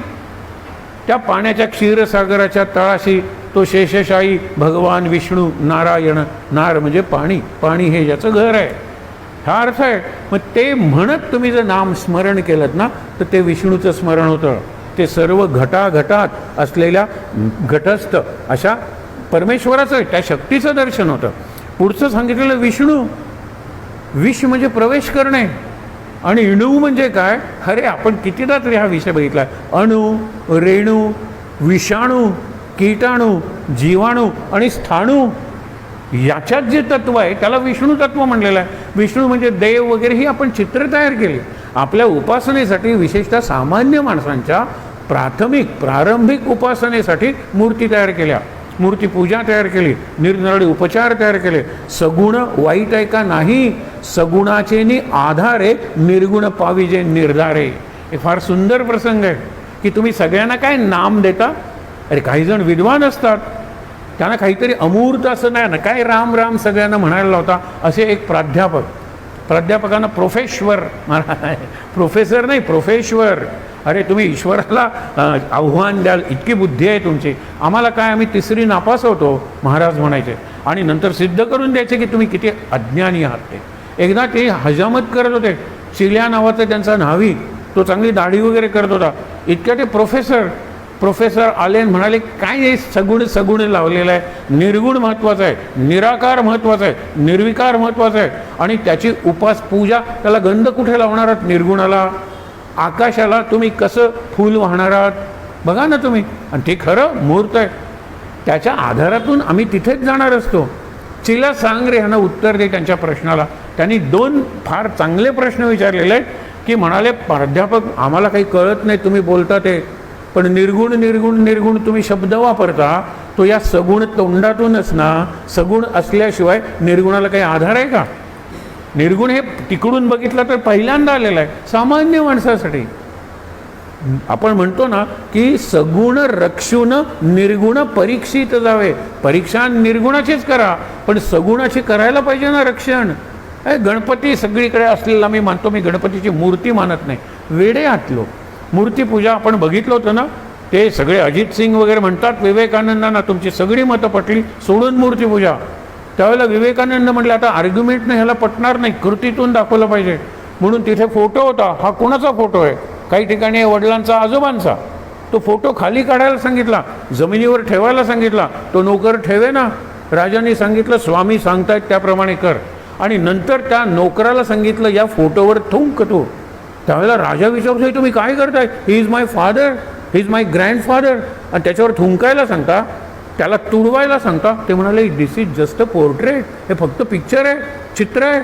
त्या पाण्याच्या क्षीरसागराच्या तळाशी तो शेषशाही भगवान विष्णू नारायण. नार म्हणजे पाणी. पाणी हे ज्याचं घर आहे, हा अर्थ आहे. मग ते म्हणत तुम्ही जर नाम स्मरण केलं ना, तर ते विष्णूचं स्मरण होतं. ते सर्व घटाघटात असलेल्या घटस्थ अशा परमेश्वराचं आहे, त्या शक्तीचं दर्शन होतं. पुढचं सांगितलेलं विष्णू. विष म्हणजे प्रवेश करणे. आणि अणू म्हणजे काय? अरे आपण कितीदा तरी हा विषय बघितला. अणू, रेणू, विषाणू, कीटाणू, जीवाणू आणि स्थाणू. याच्यात जे तत्व आहे त्याला विष्णू तत्व म्हणलेलं आहे. विष्णू म्हणजे देव वगैरे ही आपण चित्र तयार केली. आपल्या उपासनेसाठी विशेषतः सामान्य माणसांच्या प्रारंभिक उपासनेसाठी मूर्ती तयार केल्या, मूर्ती पूजा तयार केली, निरनिराळे उपचार तयार केले. सगुण वाईट आहे का? नाही. सगुणाचे आधारे निर्गुण पाविजे निर्धारे. हे फार सुंदर प्रसंग आहे की तुम्ही सगळ्यांना काय नाम देता. अरे काही जण विद्वान असतात, त्यांना काहीतरी अमूर्त असं नाही ना, काय राम राम सगळ्यांना म्हणायला लावता. असे एक प्राध्यापकांना प्रोफेश्वर, प्रोफेसर नाही प्रोफेश्वर. अरे तुम्ही ईश्वराला आव्हान द्याल, इतकी बुद्धी आहे तुमची. आम्हाला काय, आम्ही तिसरी नापास होतो महाराज म्हणायचे, आणि नंतर सिद्ध करून द्यायचे की तुम्ही किती अज्ञानी आहात. ते एकदा ते हजामत करत होते. चिल्या नावाचा त्यांचा न्हावी, तो चांगली दाढी वगैरे करत होता. इतक्या ते प्रोफेसर आले आणि म्हणाले, काय हे सगुण लावलेलं आहे. निर्गुण महत्त्वाचं आहे, निराकार महत्त्वाचं आहे, निर्विकार महत्त्वाचं आहे. आणि त्याची पूजा, त्याला गंध कुठे लावणार आहात? निर्गुणाला. आकाशाला तुम्ही कसं फूल वाहणार आहात बघा ना तुम्ही. आणि ते खरं मूर्त आहे, त्याच्या आधारातून आम्ही तिथेच जाणार असतो. चिला सांग रे ह्यांना उत्तर दे त्यांच्या प्रश्नाला. त्यांनी 2 फार चांगले प्रश्न विचारलेले आहेत की म्हणाले, प्राध्यापक आम्हाला काही कळत नाही तुम्ही बोलता ते, पण निर्गुण तुम्ही शब्द वापरता तो या सगुण तोंडातूनच ना. सगुण असल्याशिवाय निर्गुणाला काही आधार आहे का? निर्गुण हे तिकडून बघितलं तर पहिल्यांदा आलेलं आहे सामान्य माणसासाठी. आपण म्हणतो ना की सगुण रक्षून निर्गुण परीक्षित जावे. परीक्षा निर्गुणाचीच करा, पण सगुणाची करायला पाहिजे ना रक्षण. गणपती सगळीकडे असलेला मी मानतो, मी गणपतीची मूर्ती मानत नाही. वेडे आतलो मूर्तीपूजा आपण बघितलं होतं ना, ते सगळे अजित सिंग वगैरे म्हणतात विवेकानंदांना तुमची सगळी मतं पटली, सोडून मूर्तीपूजा. त्यावेळेला विवेकानंद म्हटलं आता आर्ग्युमेंटने ह्याला पटणार नाही, कृतीतून दाखवलं पाहिजे. म्हणून तिथे फोटो होता. हा कोणाचा फोटो आहे? काही ठिकाणी वडिलांचा, आजोबांचा. तो फोटो खाली काढायला सांगितला, जमिनीवर ठेवायला सांगितला. तो नोकर ठेवे ना. राजांनी सांगितलं स्वामी सांगतायत त्याप्रमाणे कर. आणि नंतर त्या नोकराला सांगितलं या फोटोवर थुंक तो. त्यावेळेला राजा विचारतोय तुम्ही काय करताय? He is my father, he is my grandfather. आणि त्याच्यावर थुंकायला सांगता, त्याला तुडवायला सांगता. ते म्हणाले दिस इज जस्ट अ पोर्ट्रेट, हे फक्त पिक्चर आहे, चित्र आहे.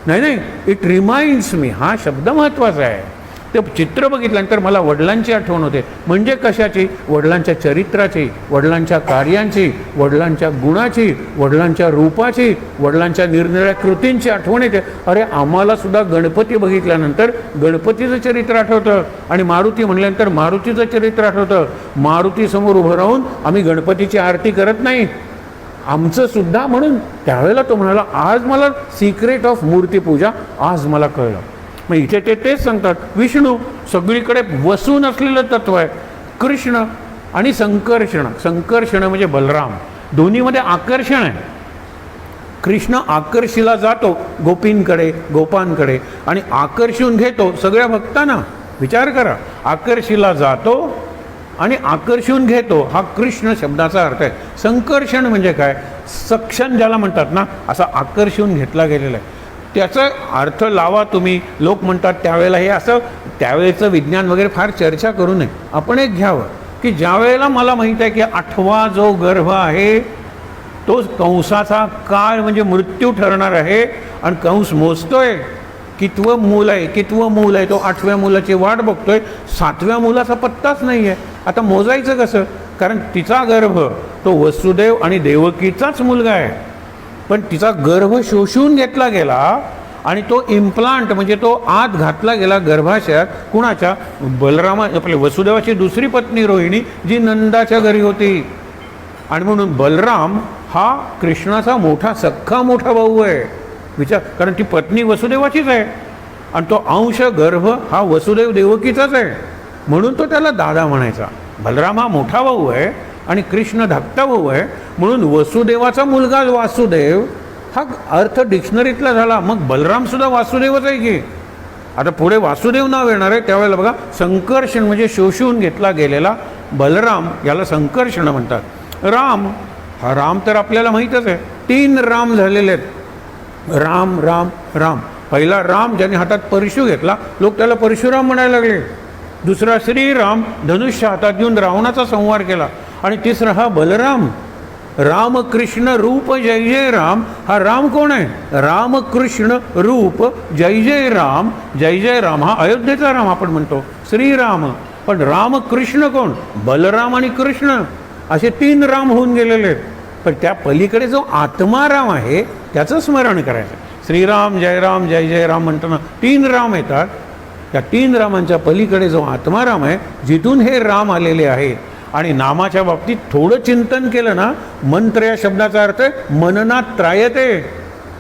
नाही, इट रिमाइंड्स मी. हा शब्द महत्त्वाचा आहे. ते चित्र बघितल्यानंतर मला वडिलांची आठवण होते. म्हणजे कशाची? वडिलांच्या चरित्राची, वडिलांच्या कार्यांची, वडिलांच्या गुणाची, वडिलांच्या रूपाची, वडिलांच्या निरनिराळ्या कृतींची आठवण येते. अरे आम्हाला सुद्धा गणपती बघितल्यानंतर गणपतीचं चरित्र आठवतं, आणि मारुती म्हणल्यानंतर मारुतीचं चरित्र आठवतं. मारुतीसमोर उभं राहून आम्ही गणपतीची आरती करत नाही, आमचं सुद्धा. म्हणून त्यावेळेला तो म्हणाला आज मला सिक्रेट ऑफ मूर्तीपूजा आज मला कळलं. मग इथे तेच सांगतात. विष्णू सगळीकडे वसून असलेलं तत्व आहे. कृष्ण आणि संकर्षण म्हणजे बलराम, दोन्हीमध्ये आकर्षण आहे. कृष्ण आकर्षिला जातो गोपांकडे आणि आकर्षून घेतो सगळ्या भक्तांना. विचार करा, आकर्षिला जातो आणि आकर्षून घेतो, हा कृष्ण शब्दाचा अर्थ आहे. संकर्षण म्हणजे काय? सक्षम ज्याला म्हणतात ना, असा आकर्षून घेतला गेलेला आहे. त्याचा अर्थ लावा तुम्ही. लोक म्हणतात त्यावेळेला हे असं, त्यावेळेचं विज्ञान वगैरे फार चर्चा करू नये. आपण एक घ्यावं की ज्या वेळेला मला माहीत आहे की 8वा जो गर्भ आहे तो कंसाचा काळ म्हणजे मृत्यू ठरणार आहे, आणि कंस मोजतोय कितवं मूल आहे. तो 8व्या मुलाची वाट बघतोय, 7व्या मुलाचा पत्ताच नाही आहे. आता मोजायचं कसं? कारण तिचा गर्भ तो वसुदेव आणि देवकीचाच मुलगा आहे, पण तिचा गर्भ शोषून घेतला गेला आणि तो इम्प्लांट म्हणजे तो आत घातला गेला गर्भाशयात. कुणाच्या? आपल्या वसुदेवाची दुसरी पत्नी रोहिणी, जी नंदाच्या घरी होती. आणि म्हणून बलराम हा कृष्णाचा सख्खा मोठा भाऊ आहे. विचार, कारण ती पत्नी वसुदेवाचीच आहे आणि तो अंश गर्भ हा वसुदेव देवकीचाच आहे. म्हणून तो त्याला दादा म्हणायचा. बलराम हा मोठा भाऊ आहे आणि कृष्ण धाकटा भाऊ आहे. म्हणून वसुदेवाचा मुलगा वासुदेव हा अर्थ डिक्शनरीतला झाला. मग बलराम सुद्धा वासुदेवच आहे की. आता पुढे वासुदेव नाव येणार आहे. त्यावेळेला बघा, संकर्षण म्हणजे शोषून घेतला गेलेला बलराम, याला संकर्षण म्हणतात. राम तर आपल्याला माहीतच आहे. 3 राम झालेले आहेत. राम. पहिला राम ज्याने हातात परशु घेतला, लोक त्याला परशुराम म्हणायला लागले. दुसरा श्रीराम, धनुष्य हातात घेऊन रावणाचा संहार केला. आणि तिसरा हा बलराम, रामकृष्ण रूप जय जय राम, हा राम कोण आहे? रामकृष्ण रूप जय जय राम हा अयोध्येचा राम आपण म्हणतो, श्रीराम. पण रामकृष्ण कोण? बलराम आणि कृष्ण असे 3 राम होऊन गेलेले आहेत. पण त्या पलीकडे जो आत्माराम आहे त्याचं स्मरण करायचं. श्रीराम जय जय राम म्हणताना 3 राम येतात. त्या 3 रामांच्या पलीकडे जो आत्माराम आहे, जिथून हे राम आलेले आहेत. आणि नामाच्या बाबतीत थोडं चिंतन केलं ना, मंत्र या शब्दाचा अर्थ आहे मननात त्रायते,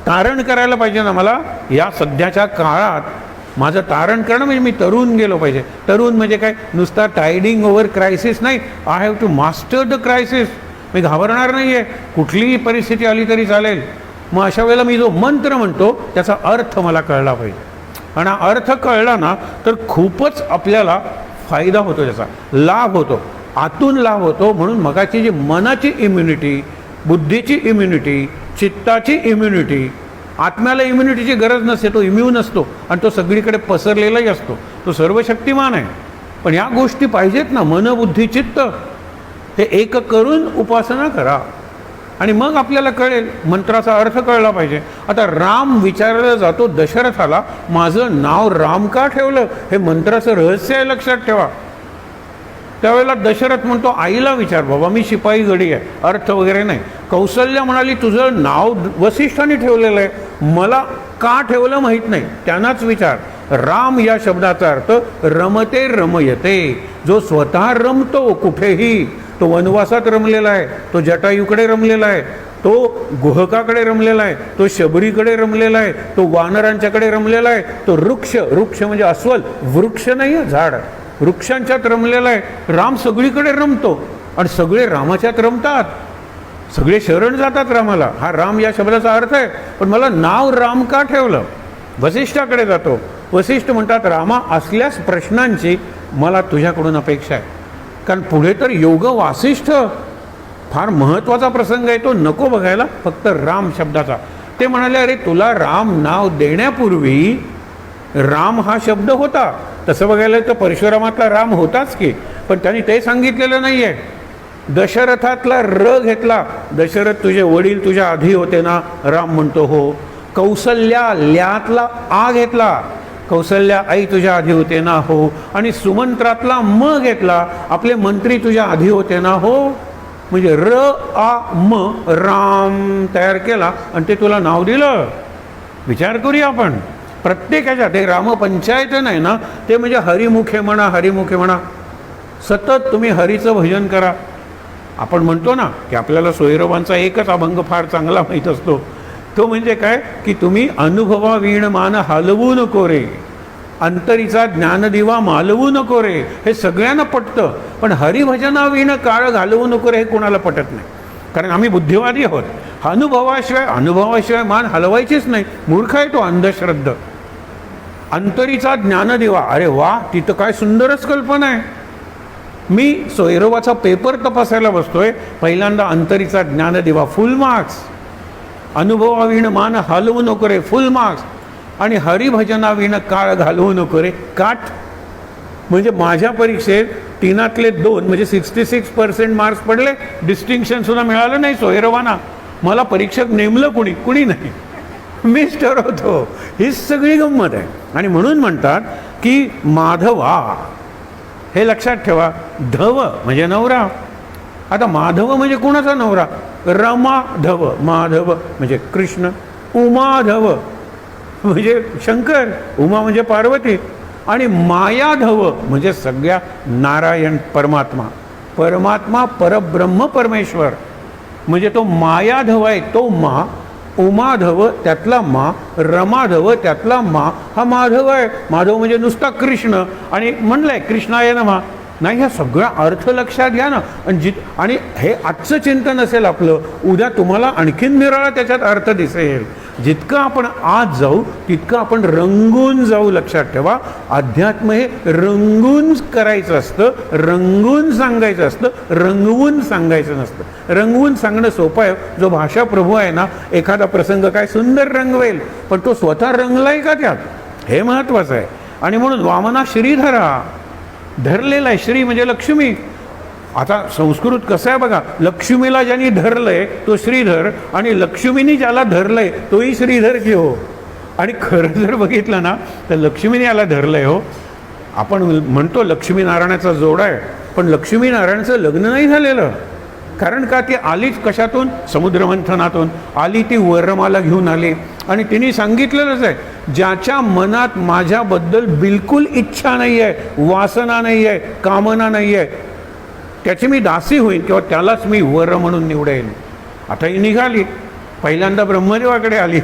तारण करायला पाहिजे ना मला. या सध्याच्या काळात माझं तारण करणं म्हणजे मी तरुण गेलो पाहिजे. तरुण म्हणजे काय? नुसता टायडिंग ओव्हर क्रायसिस नाही, I have to master the crisis. मी घाबरणार नाही आहे, कुठलीही परिस्थिती आली तरी चालेल. मग अशा वेळेला मी जो मंत्र म्हणतो त्याचा अर्थ मला कळला पाहिजे. आणि हा अर्थ कळला ना तर खूपच आपल्याला फायदा होतो, त्याचा लाभ होतो, आतून लाभ होतो. म्हणून मगाची जी मनाची इम्युनिटी, बुद्धीची इम्युनिटी, चित्ताची इम्युनिटी, आत्म्याला इम्युनिटीची गरज नसते, तो इम्यून असतो आणि तो सगळीकडे पसरलेलाही असतो, तो सर्वशक्तिमान आहे. पण या गोष्टी पाहिजेत ना, मन बुद्धी चित्त हे एक करून उपासना करा आणि मग आपल्याला कळेल. मंत्राचा अर्थ कळला पाहिजे. आता राम विचारला जातो दशरथाला, माझं नाव राम का ठेवलं? हे मंत्राचं रहस्य आहे, लक्षात ठेवा. त्यावेळेला दशरथ म्हणतो, आईला विचार बाबा, मी शिपाई गडी आहे, अर्थ वगैरे नाही. कौसल्या म्हणाली, तुझं नाव वसिष्ठाने ठेवलेलं आहे, मला का ठेवलं माहीत नाही, त्यांनाच विचार. राम या शब्दाचा अर्थ रमते रमयते, जो स्वतः रमतो कुठेही. तो वनवासात रमलेला आहे, तो जटायूकडे रमलेला आहे, तो गुहकाकडे रमलेला आहे, तो शबरीकडे रमलेला आहे, तो वानरांच्याकडे रमलेला आहे, तो वृक्ष म्हणजे अस्वल, वृक्ष नाही आहे, झाड, वृक्षांच्यात रमलेला आहे. राम सगळीकडे रमतो आणि सगळे रामाच्यात रमतात, सगळे शरण जातात रामाला. हा राम या शब्दाचा अर्थ आहे. पण मला नाव राम का ठेवलं? वसिष्ठाकडे जातो. वसिष्ठ म्हणतात, रामा, असल्यास प्रश्नांची मला तुझ्याकडून अपेक्षा आहे. कारण पुढे तर योग वासिष्ठ फार महत्त्वाचा प्रसंग आहे, तो नको बघायला, फक्त राम शब्दाचा. ते म्हणाले, अरे तुला राम नाव देण्यापूर्वी राम हा शब्द होता. तसं बघायला तर परशुरामातला राम होताच की, पण त्यांनी ते सांगितलेलं नाही आहे. दशरथातला र घेतला, दशरथ तुझे वडील तुझ्या आधी होते ना, राम म्हणतो हो. कौसल्या ल्यातला आ घेतला, कौसल्या आई तुझ्या आधी होते ना, हो. आणि सुमंत्रातला म घेतला, आपले मंत्री तुझ्या आधी होते ना, हो. म्हणजे र आ म राम तयार केला आणि ते तुला नाव दिलं. विचार करूया आपण प्रत्येकाच्या. ते रामपंचायत नाही ना, ते म्हणजे हरिमुखे म्हणा, हरिमुखे म्हणा. सतत तुम्ही हरीचं भजन करा. आपण म्हणतो ना की आपल्याला सोयरोबांचा एकच अभंग फार चांगला माहीत असतो, तो म्हणजे काय की तुम्ही अनुभवावीण मान हलवू नको रे, अंतरीचा ज्ञानदिवा मालवू नको रे. हे सगळ्यांना पटतं, पण हरिभजनावीण काळ घालवू नको रे हे कोणाला पटत नाही. कारण आम्ही बुद्धिवादी आहोत. अनुभवाशिवाय मान हलवायचीच नाही. मूर्ख आहे तो, अंधश्रद्ध. अंतरीचा ज्ञानदिवा, अरे वा, तिथं काय सुंदरच कल्पना आहे. मी सोयरोबाचा पेपर तपासायला बसतोय, पहिल्यांदा अंतरीचा ज्ञानदिवा फुल मार्क्स, अनुभवावीण मान हलवू नको रे फुल मार्क्स, आणि हरिभजनावीण काळ घालवू नको रे काठ. म्हणजे माझ्या परीक्षेत 3तले 2 म्हणजे 66% मार्क्स पडले. डिस्टिंक्शन सुद्धा मिळालं नाही सोयरोबांना. मला परीक्षक नेमलं कुणी नाही, मीच ठरवतो. ही सगळी गंमत आहे. आणि म्हणून म्हणतात की माधवा, हे लक्षात ठेवा. धव म्हणजे नवरा. आता माधव म्हणजे कोणाचा नवरा? रमाधव. माधव म्हणजे कृष्ण. उमाधव म्हणजे शंकर, उमा म्हणजे पार्वती. आणि मायाधव म्हणजे सगळ्या नारायण परमात्मा. परमात्मा परब्रह्म परमेश्वर म्हणजे तो मायाधव आहे, तो मा. उमाधव त्यातला मा, रमाधव त्यातला मा, हा माधव आहे. माधव म्हणजे नुसता कृष्ण. आणि म्हणलंय कृष्णाय नमः. नाही, ह्या सगळा अर्थ लक्षात घ्या ना. आणि हे आजचं चिंतन असेल आपलं, उद्या तुम्हाला आणखीन निराळा त्याच्यात अर्थ दिसेल. जितकं आपण आज जाऊ तितकं आपण रंगून जाऊ. लक्षात ठेवा, अध्यात्म हे रंगून करायचं असतं, रंगून सांगायचं असतं, रंगवून सांगायचं नसतं. रंगवून सांगणं सोपं आहे. जो भाषा प्रभू आहे ना, एखादा प्रसंग काय सुंदर रंगवेल, पण तो स्वतः रंगलाय का त्यात, हे महत्त्वाचं आहे. आणि म्हणून वामना श्रीधरा, धरलेला आहे. श्री म्हणजे लक्ष्मी. आता संस्कृत कसं आहे बघा, लक्ष्मीला ज्यांनी धरलंय तो श्रीधर, आणि लक्ष्मीनी ज्याला धरलंय तोही श्रीधर की हो. आणि खरं जर बघितलं ना तर लक्ष्मीने याला धरलंय हो. आपण म्हणतो लक्ष्मीनारायणाचा जोडा आहे, पण लक्ष्मीनारायणाचं लग्न नाही झालेलं. कारण का, ती आलीच कशातून, समुद्रमंथनातून आली. ती वरमाला घेऊन आली आणि तिने सांगितलेलंच आहे, ज्याच्या मनात माझ्याबद्दल बिलकुल इच्छा नाही आहे, वासना नाही आहे, कामना नाही आहे, त्याची मी दासी होईन किंवा त्यालाच मी वर म्हणून निवडेन. आता ही निघाली, पहिल्यांदा ब्रह्मदेवाकडे आली.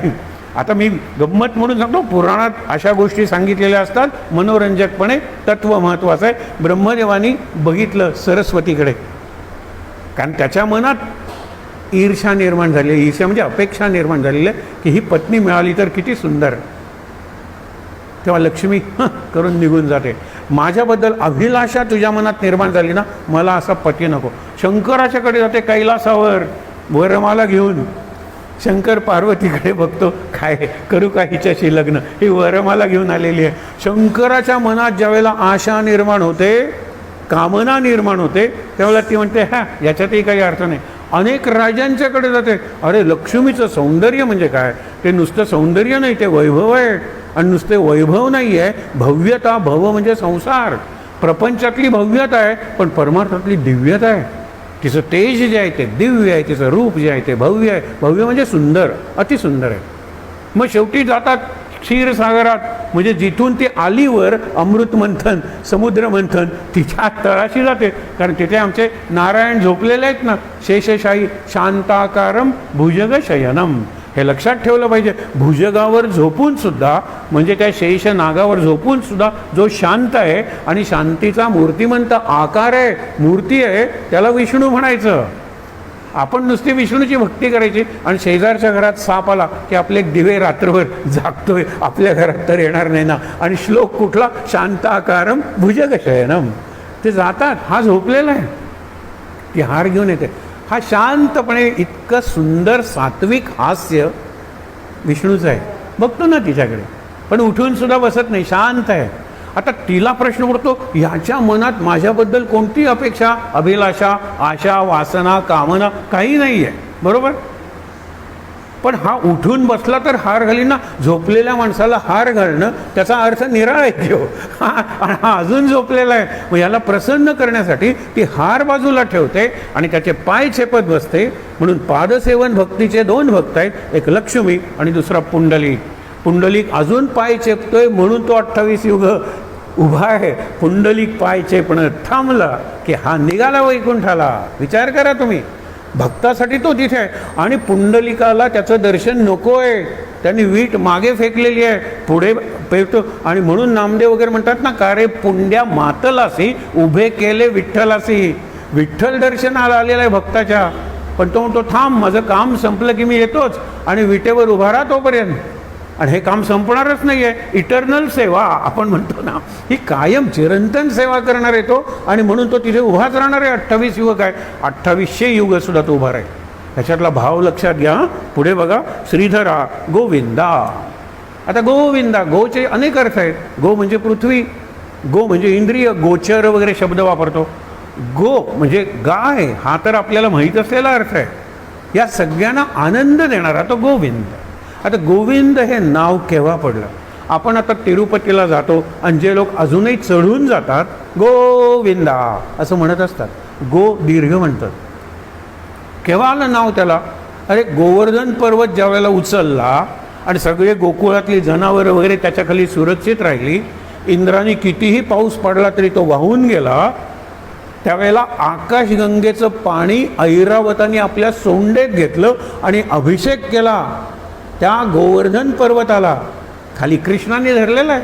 आता मी गंमत म्हणून सांगतो, पुराणात अशा गोष्टी सांगितलेल्या असतात मनोरंजकपणे, तत्व महत्त्वाचं आहे. ब्रह्मदेवानी बघितलं सरस्वतीकडे, कारण त्याच्या मनात ईर्ष्या निर्माण झाली. ईर्ष्या म्हणजे अपेक्षा निर्माण झालेली आहे की ही पत्नी मिळाली तर किती सुंदर. तेव्हा लक्ष्मी करून निघून जाते. माझ्याबद्दल अभिलाषा तुझ्या मनात निर्माण झाली ना, मला असा पती नको. शंकराच्याकडे जाते कैलासावर वरमाला घेऊन. शंकर पार्वतीकडे बघतो, काय करू का हिच्याशी लग्न, ही वरमाला घेऊन आलेली आहे. शंकराच्या मनात ज्यावेळेला आशा निर्माण होते, कामना निर्माण होते, त्यावेळेला ती म्हणते याच्यातही काही अर्थ नाही. अनेक राजांच्याकडे जाते. अरे लक्ष्मीचं सौंदर्य म्हणजे काय, ते नुसतं सौंदर्य नाही, ते वैभव आहे. आणि नुसते वैभव नाही आहे, भव्यता. भव म्हणजे संसार. प्रपंचातली भव्यता आहे, पण परमार्थातली दिव्यता आहे. तिचं तेज जे आहे ते दिव्य आहे, तिचं रूप जे आहे ते भव्य आहे. भव्य म्हणजे सुंदर, अतिसुंदर आहे. मग शेवटी जातात क्षीरसागरात, म्हणजे जिथून ती आलीवर अमृत मंथन, समुद्र मंथन तिच्या तळाशी जाते. कारण तिथे आमचे नारायण झोपलेले आहेत ना, शेषशाही शांताकारम भुजग शयनम. हे लक्षात ठेवलं पाहिजे. भुजगावर झोपून सुद्धा, म्हणजे त्या शेष नागावर झोपून सुद्धा जो शांत आहे आणि शांतीचा मूर्तिमंत आकार आहे, मूर्ती आहे, त्याला विष्णू म्हणायचं. आपण नुसती विष्णूची भक्ती करायची आणि शेजारच्या घरात साप आला की आपले दिवे रात्रभर जागतोय, आपल्या घरात तर येणार नाही ना. आणि श्लोक कुठला, शांताकारम भुजगशयनम. ते जातात, हा झोपलेला आहे, ती हार घेऊन येते. हा शांतपणे, इतकं सुंदर सात्विक हास्य विष्णूचं आहे. बघतो ना तिच्याकडे, पण उठून सुद्धा बसत नाही, शांत आहे. आता तिला प्रश्न पडतो, ह्याच्या मनात माझ्याबद्दल कोणती अपेक्षा, अभिलाषा, आशा, वासना, कामना काही नाही आहे, बरोबर. पण हा उठून बसला तर हार घालीन ना. झोपलेल्या माणसाला हार घालणं त्याचा अर्थ निराळा आहे हो. हा अजून झोपलेला आहे. मग याला प्रसन्न करण्यासाठी ती हार बाजूला ठेवते आणि त्याचे पाय चेपत बसते. म्हणून पादसेवन भक्तीचे दोन भक्त आहेत, एक लक्ष्मी आणि दुसरा पुंडलिक. पुंडलिक अजून पाय चेपतोय म्हणून तो 28 युग उभा आहे. पुंडलिक पाय चेपणं थांबला की हा निघाला वैकुंठाला. विचार करा तुम्ही, भक्तासाठी तो तिथे आहे आणि पुंडलिकाला त्याचं दर्शन नको आहे. त्यांनी वीट मागे फेकलेली आहे, पुढे पेटतो. आणि म्हणून नामदेव वगैरे म्हणतात ना, का रे पुंड्या मातलासी उभे केले विठ्ठलासी. विठ्ठल दर्शनाला आलेला आहे भक्ताच्या, पण तो म्हणतो थांब, माझं काम संपलं की मी येतोच. आणि विटेवर उभा राहा तोपर्यंत. आणि हे काम संपणारच नाही आहे. इटर्नल सेवा आपण म्हणतो ना, ही कायम चिरंतन सेवा करणार आहे तो. आणि म्हणून तो तिथे उभाच राहणार आहे. 28 युग काय, 2800 युग सुद्धा तो उभा राहील. ह्याच्यातला भाव लक्षात घ्या. पुढे बघा, श्रीधरा गोविंदा. आता गोविंदा, गोचे अनेक अर्थ आहेत. गो म्हणजे पृथ्वी, गो म्हणजे इंद्रिय, गोचर वगैरे शब्द वापरतो. गो म्हणजे गाय, हा तर आपल्याला माहीत असलेला अर्थ आहे. या सगळ्यांना आनंद देणारा तो गोविंद. आता गोविंद हे नाव केव्हा पडलं? आपण आता तिरुपतीला जातो आणि जे लोक अजूनही चढून जातात गोविंदा असं म्हणत असतात. गो दीर्घ म्हणतात. केव्हा आलं नाव त्याला? अरे गोवर्धन पर्वत ज्या वेळेला उचलला आणि सगळे गोकुळातली जनावरं वगैरे त्याच्याखाली सुरक्षित राहिली, इंद्राने कितीही पाऊस पडला तरी तो वाहून गेला, त्यावेळेला आकाशगंगेचं पाणी ऐरावताने आपल्या सोंडेत घेतलं आणि अभिषेक केला त्या गोवर्धन पर्वताला. खाली कृष्णाने धरलेला आहे.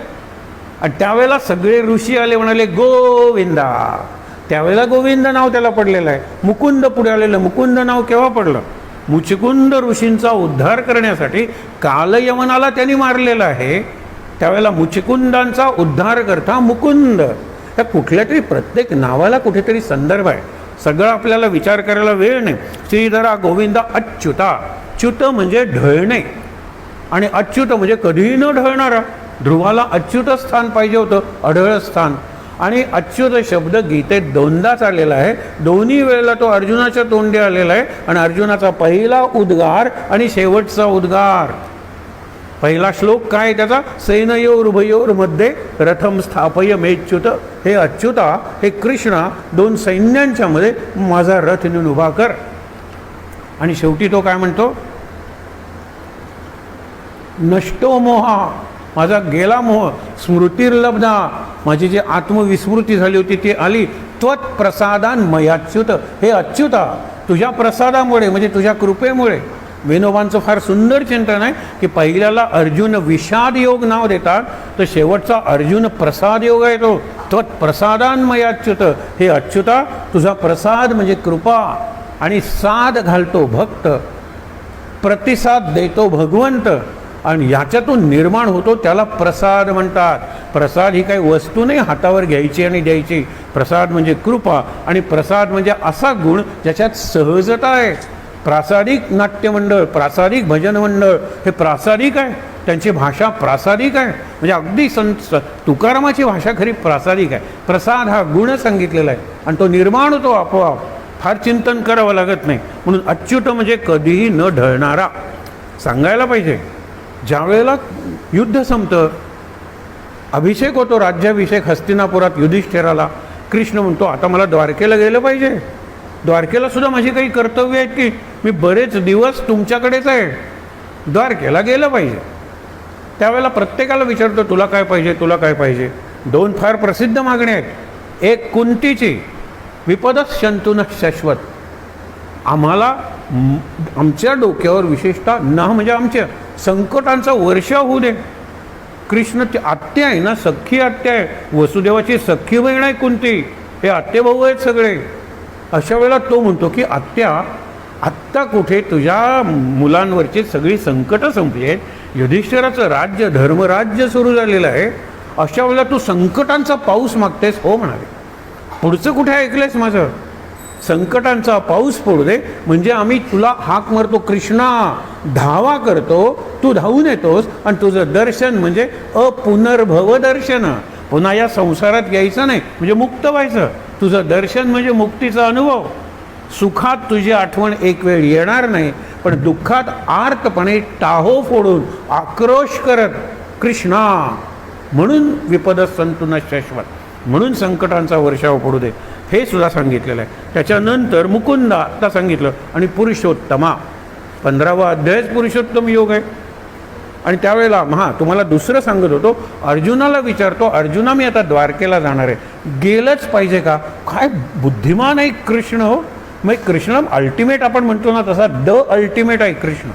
आणि त्यावेळेला सगळे ऋषी आले, म्हणाले गोविंदा. त्यावेळेला गोविंद नाव त्याला पडलेलं आहे. मुकुंद पुढे आलेलं. मुकुंद नाव केव्हा पडलं? मुचकुंद ऋषींचा उद्धार करण्यासाठी कालयवनाला त्यांनी मारलेलं आहे. त्यावेळेला मुचकुंदांचा उद्धार करता मुकुंद. त्या कुठल्या तरी प्रत्येक नावाला कुठेतरी संदर्भ आहे. सगळं आपल्याला विचार करायला वेळ नाही. श्रीधरा गोविंदा अच्युता. च्युत म्हणजे ढळणे आणि अच्युत म्हणजे कधीही न ढळणारा. ध्रुवाला अच्युत स्थान पाहिजे होतं, अढळ स्थान. आणि अच्युत शब्द गीतेत दोनदाच आलेला आहे. दोन्ही वेळेला तो अर्जुनाच्या तोंडी आलेला आहे. आणि अर्जुनाचा पहिला उद्गार आणि शेवटचा उद्गार. पहिला श्लोक काय त्याचा? सेनयोर उभयोर मध्ये रथम स्थापय मेच्युत. हे अच्युता, हे कृष्णा, दोन सैन्यांच्या मध्ये माझा रथ नेऊन उभा कर. आणि शेवटी तो काय म्हणतो? नष्टो मोहा, माझा गेला मोह, स्मृतिर्लब्धा, माझी जी आत्मविस्मृती झाली होती ती आली. त्वत् प्रसादान मयाच्युत, हे अच्युता, तुझ्या प्रसादामुळे म्हणजे तुझ्या कृपेमुळे. विनोबांचं फार सुंदर चिंतन आहे की पहिल्याला अर्जुन विषाद योग नाव देतात, तर शेवटचा अर्जुन प्रसाद योग आहे तो. त्वत् प्रसादान मयाच्युत, हे अच्युता, तुझा प्रसाद म्हणजे कृपा. आणि साध घालतो भक्त, प्रतिसाद देतो भगवंत, आणि याच्यातून निर्माण होतो त्याला प्रसाद म्हणतात. प्रसाद ही काही वस्तू नाही हातावर घ्यायची आणि द्यायची. प्रसाद म्हणजे कृपा, आणि प्रसाद म्हणजे असा गुण ज्याच्यात सहजता आहे. प्रासादिक नाट्यमंडळ, प्रासादिक भजन मंडळ हे प्रासादिक आहे, त्यांची भाषा प्रासादिक आहे. म्हणजे अगदी तुकारामाची भाषा खरी प्रासादिक आहे. प्रसाद हा गुण सांगितलेला आहे आणि तो निर्माण होतो आपोआप, फार चिंतन करावं लागत नाही. म्हणून अच्युत म्हणजे कधीही न ढळणारा. सांगायला पाहिजे, ज्या वेळेला युद्ध संपतं, अभिषेक होतो, राज्याभिषेक हस्तिनापुरात युधिष्ठिराला, कृष्ण म्हणतो आता मला द्वारकेला गेलं पाहिजे. द्वारकेला सुद्धा माझी काही कर्तव्य आहेत की मी बरेच दिवस तुमच्याकडेच आहे, द्वारकेला गेलं पाहिजे. त्यावेळेला प्रत्येकाला विचारतो तुला काय पाहिजे, तुला काय पाहिजे. दोन फार प्रसिद्ध मागण्या आहेत. एक कुंतीची, विपदच शंतून शाश्वत, आम्हाला आमच्या डोक्यावर विशेषतः ना म्हणजे आमच्या संकटांचा वर्षा होऊ दे. कृष्ण आत्या आहे ना, सख्खी आत्या आहे, वसुदेवाची सख्खी बहीण आहे कुंती, हे आत्ते भाऊ आहेत सगळे. अशा वेळेला तो म्हणतो की आत्या, आत्ता कुठे तुझ्या मुलांवरची सगळी संकटं संपली आहेत, युधिष्ठिराचं राज्य धर्मराज्य सुरू झालेलं आहे, अशा वेळेला तू संकटांचा पाऊस मागतेस. हो म्हणाले. पुढचं कुठे ऐकलंयस माझं? संकटांचा पाऊस पडू दे म्हणजे आम्ही तुला हाक मारतो, कृष्णा, धावा करतो, तू धावून येतोस आणि तुझं दर्शन म्हणजे अपुनर्भव दर्शन. पुन्हा या संसारात यायचं नाही म्हणजे मुक्त व्हायचं. तुझं दर्शन म्हणजे मुक्तीचा अनुभव. सुखात तुझी आठवण एक वेळ येणार नाही, पण दुःखात आर्तपणे टाहो फोडून आक्रोश करत कृष्णा, म्हणून विपद संतुन शाश्वत, म्हणून संकटांचा वर्षाव पडू दे, हे सुद्धा सांगितलेलं आहे. त्याच्यानंतर मुकुंदा आता सांगितलं, आणि पुरुषोत्तमा, 15वा अध्यायच पुरुषोत्तम योग आहे. आणि त्यावेळेला तुम्हाला दुसरं सांगत होतो, अर्जुनाला विचारतो, अर्जुना मी आता द्वारकेला जाणार आहे, गेलंच पाहिजे का? काय बुद्धिमान आहे कृष्ण. हो, मग कृष्ण अल्टिमेट आपण म्हणतो ना तसा द अल्टिमेट आहे कृष्ण.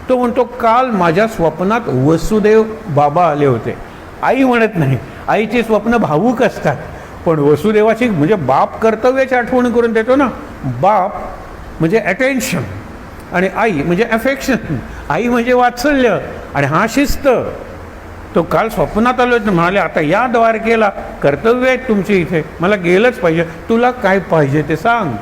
तो म्हणतो काल माझ्या स्वप्नात वसुदेव बाबा आले होते. आई म्हणत नाही, आईची स्वप्न भावूक असतात, पण वसुदेवाची म्हणजे बाप कर्तव्याची आठवण करून देतो ना. बाप म्हणजे अटेन्शन आणि आई म्हणजे अफेक्शन. आई म्हणजे वात्सल्य आणि हा शिस्त. तो काल स्वप्नात आलो तर म्हणाले आता या द्वारकेला, कर्तव्य आहेत तुमची इथे, मला गेलंच पाहिजे, तुला काय पाहिजे ते सांग.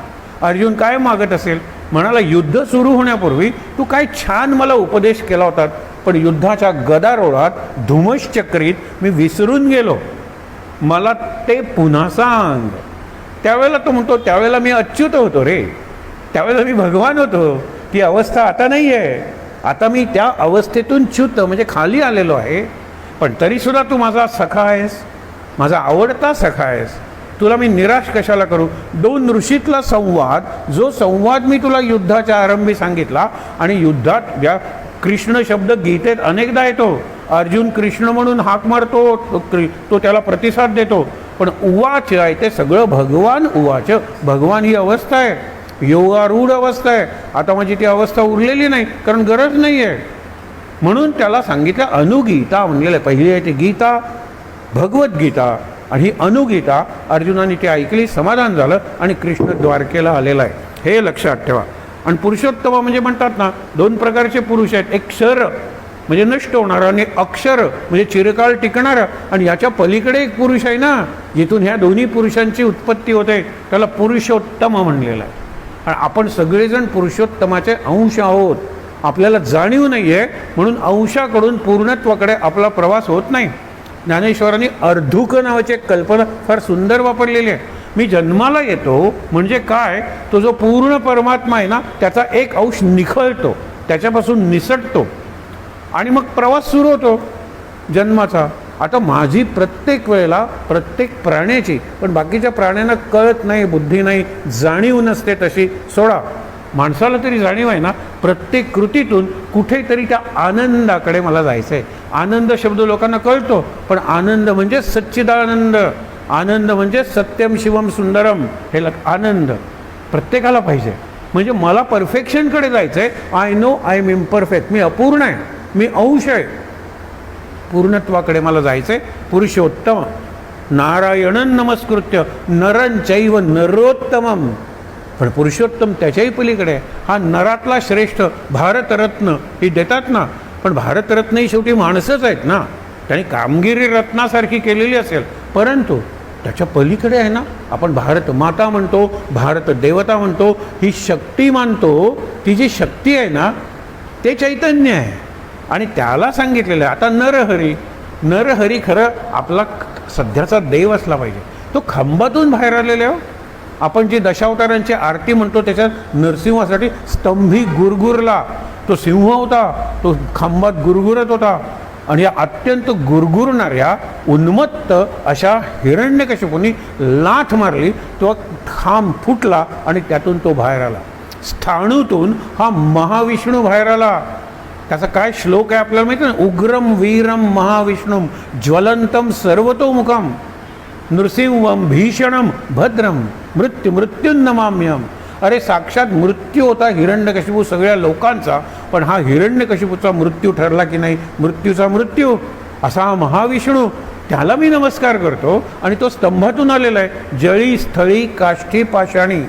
अर्जुन काय मागत असेल? म्हणाला युद्ध सुरू होण्यापूर्वी तू काय छान मला उपदेश केला होता, पण युद्धाच्या गदारोळात धुमश्चक्रीत मी विसरून गेलो, मला ते पुन्हा सांग. त्यावेळेला तो म्हणतो त्यावेळेला मी अच्युत होतो रे, त्यावेळेला मी भगवान होतो, ती अवस्था आता नाही आहे. आता मी त्या अवस्थेतून च्युत म्हणजे खाली आलेलो आहे, पण तरीसुद्धा तू माझा सखा आहेस, माझा आवडता सखा आहेस, तुला मी निराश कशाला करू. दोन ऋषीतला संवाद, जो संवाद मी तुला युद्धाच्या आरंभी सांगितला, आणि युद्धात या कृष्ण शब्द गीतेत अनेकदा येतो. अर्जुन कृष्ण म्हणून हाक मारतो, तो त्याला प्रतिसाद देतो, पण उवाच आहे ते सगळं भगवान उवाच. भगवान ही अवस्था आहे, योगारूढ अवस्था आहे. आता माझी ती अवस्था उरलेली नाही, कारण गरज नाही आहे. म्हणून त्याला सांगितलं अनुगीता म्हणलेलं आहे. पहिली आहे ती गीता, भगवद्गीता, आणि ही अनुगीता. अर्जुनाने ती ऐकली, समाधान झालं, आणि कृष्ण द्वारकेला आलेला आहे, हे लक्षात ठेवा. आणि पुरुषोत्तम म्हणजे म्हणतात ना, दोन प्रकारचे पुरुष आहेत, एक क्षर म्हणजे नष्ट होणारं आणि अक्षर म्हणजे चिरकाळ टिकणारं. आणि याच्या पलीकडे एक पुरुष आहे ना, जिथून ह्या दोन्ही पुरुषांची उत्पत्ती होते, त्याला पुरुषोत्तम म्हणलेलं आहे. आणि आपण सगळेजण पुरुषोत्तमाचे अंश आहोत. आपल्याला जाणीव नाही आहे, म्हणून अंशाकडून पूर्णत्वाकडे आपला प्रवास होत नाही. ज्ञानेश्वरांनी अर्धुक नावाची एक कल्पना फार सुंदर वापरलेली आहे. मी जन्माला येतो म्हणजे काय, तो जो पूर्ण परमात्मा आहे ना त्याचा एक अंश निखळतो, त्याच्यापासून निसटतो आणि मग प्रवास सुरू होतो जन्माचा. आता माझी प्रत्येक वेळेला प्रत्येक प्राण्याची, पण बाकीच्या प्राण्यांना कळत नाही, बुद्धी नाही, जाणीव नसते तशी सोडा, माणसाला तरी जाणीव आहे ना, प्रत्येक कृतीतून कुठेतरी त्या आनंदाकडे मला जायचं आहे. आनंद शब्द लोकांना कळतो, पण आनंद म्हणजे सच्चिदानंद, आनंद म्हणजे सत्यम शिवम सुंदरम, हे आनंद प्रत्येकाला पाहिजे. म्हणजे मला परफेक्शनकडे जायचं आहे. I know I am imperfect, मी अपूर्ण आहे, मी अंश आहे, पूर्णत्वाकडे मला जायचं आहे. पुरुषोत्तम नारायणन नमस्कृत्य नरं चैव नरोत्तमम, पण पुरुषोत्तम त्याच्याही पलीकडे आहे. हा नरातला श्रेष्ठ भारतरत्न ही देतात ना, पण भारतरत्न ही शेवटी माणसंच आहेत ना, त्यांनी कामगिरी रत्नासारखी केलेली असेल, परंतु त्याच्या पलीकडे आहे ना, आपण भारत माता म्हणतो, भारत देवता म्हणतो, ही शक्ती मानतो. ती जी शक्ती आहे ना ते चैतन्य आहे आणि त्याला सांगितलेलं आहे. आता नरहरी, नरहरी खरं आपला सध्याचा देव असला पाहिजे. तो खांबातून बाहेर आलेला आहे. आपण जी दशावतारांची आरती म्हणतो त्याच्यात नरसिंहासाठी स्तंभी गुरगुरला, तो सिंह होता, तो खांबात गुरगुरत होता आणि या अत्यंत गुरगुरणाऱ्या उन्मत्त अशा हिरण्यकशिपूंनी लाथ मारली, तो खांब फुटला आणि त्यातून तो बाहेर आला. स्थाणूतून हा महाविष्णू बाहेर आला. त्याचा काय श्लोक आहे आपल्याला माहिती आहे? उग्रम वीरम महाविष्णुम ज्वलंतम सर्वतोमुखम नृसिंहम भीषणम भद्रम मृत्युंनमाम्यम. अरे साक्षात मृत्यू होता हिरण्यकशिपू सगळ्या लोकांचा, पण हा हिरण्यकशिपूचा मृत्यू ठरला की नाही, मृत्यूचा मृत्यू असा हा महाविष्णू, त्याला मी नमस्कार करतो. आणि तो स्तंभातून आलेला आहे. जळी स्थळी काष्ठी पाषाणी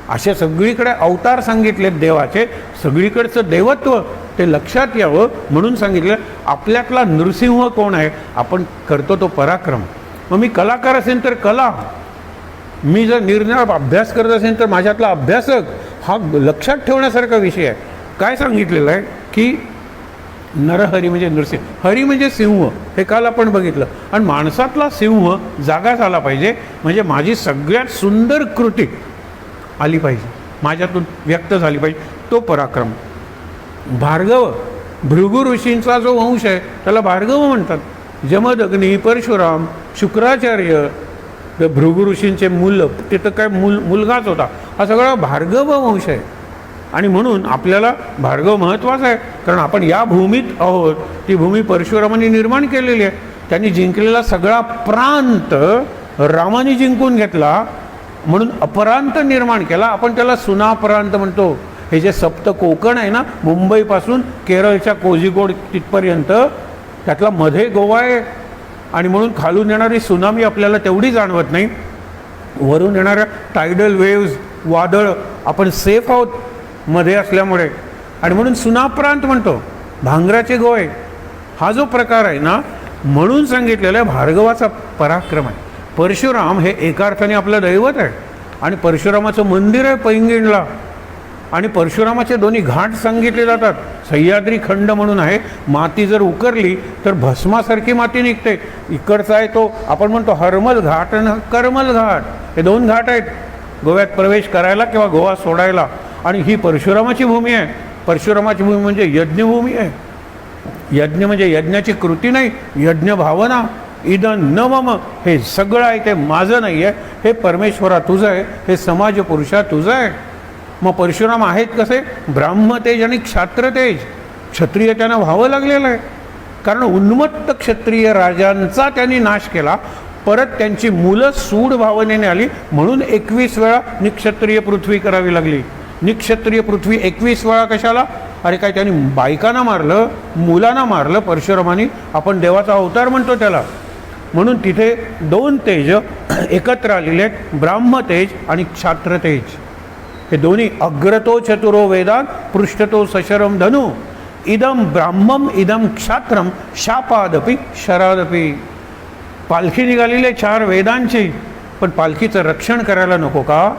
असे सगळीकडे अवतार सांगितले देवाचे, सगळीकडचं देवत्व ते लक्षात यावं म्हणून सांगितलं. आपल्यातला नृसिंह कोण आहे? आपण करतो तो पराक्रम. मग मी कलाकार असेल तर कला, मी जर निरनिराळा अभ्यास करत असेल तर माझ्यातला अभ्यासक, हा लक्षात ठेवण्यासारखा विषय आहे. काय सांगितलेलं आहे की नरहरी म्हणजे नृसिंह, हरी म्हणजे सिंह, हे काल आपण बघितलं. आणि माणसातला सिंह जागा झाला पाहिजे, म्हणजे माझी सगळ्यात सुंदर कृती आली पाहिजे, माझ्यातून व्यक्त झाली पाहिजे, तो पराक्रम. भार्गव भृगु ऋषींचा जो वंश आहे त्याला भार्गव म्हणतात. जमदग्नी, परशुराम, शुक्राचार्य, भृगु ऋषींचे मूल, तिथं काय मुलगाच होता, हा सगळा भार्गव वंश आहे. आणि म्हणून आपल्याला भार्गव महत्त्वाचा आहे, कारण आपण या भूमीत आहोत. ती भूमी परशुरामांनी निर्माण केलेली आहे. त्यांनी जिंकलेला सगळा प्रांत रामाने जिंकून घेतला, म्हणून अपरांत निर्माण केला. आपण त्याला सुनाप्रांत म्हणतो. हे जे सप्त कोकण आहे ना, मुंबईपासून केरळच्या कोझिकोड तिथपर्यंत, त्यातला मध्ये गोवा आहे. आणि म्हणून खालून येणारी सुनामी आपल्याला तेवढी जाणवत नाही, वरून येणाऱ्या टायडल वेव्ज, वादळ, आपण सेफ आहोत मध्ये असल्यामुळे. आणि म्हणून सुनाप्रांत म्हणतो. भांगराचे गोळे हा जो प्रकार आहे ना, म्हणून सांगितलेला आहे भार्गवाचा पराक्रम आहे. परशुराम हे एका अर्थाने आपलं दैवत आहे. आणि परशुरामाचं मंदिर आहे पैंगीणला. आणि परशुरामाचे दोन्ही घाट सांगितले जातात. सह्याद्री खंड म्हणून आहे, माती जर उकरली तर भस्मासारखी माती निघते. इकडचा आहे तो आपण म्हणतो हरमल घाट आणि करमल घाट, हे दोन घाट आहेत गोव्यात प्रवेश करायला किंवा गोवा सोडायला. आणि ही परशुरामाची भूमी आहे. परशुरामाची भूमी म्हणजे यज्ञभूमी आहे. यज्ञ म्हणजे यज्ञाची कृती नाही, यज्ञ भावना. इदं न मम, हे सगळं आहे ते माझं नाही आहे, हे परमेश्वरा तुझं आहे, हे समाज पुरुषा तुझं आहे. मग परशुराम आहेत कसे? ब्राह्मतेज आणि क्षात्रतेज. क्षत्रिय त्यांना व्हावं लागलेलं आहे, कारण उन्मत्त क्षत्रिय राजांचा त्यांनी नाश केला. परत त्यांची मुलं सूड भावनेने आली, म्हणून 21 वेळा निक्षत्रिय पृथ्वी करावी लागली. निक्षत्रिय पृथ्वी 21 वेळा कशाला? अरे काय त्यांनी बायकांना मारलं, मुलांना मारलं परशुरामानी. आपण देवाचा अवतार म्हणतो त्याला. म्हणून तिथे दोन तेज एकत्र आलेले आहेत, ब्राह्मतेज आणि क्षात्रतेज. हे दोन्ही अग्रतो चतुरो वेदान पृष्ठतो सशरम धनु इदम ब्राह्मम इदम क्षात्रम शापादपि शरादपि. पालखी निघालेली आहे 4 वेदांची, पण पालखीचं रक्षण करायला नको का?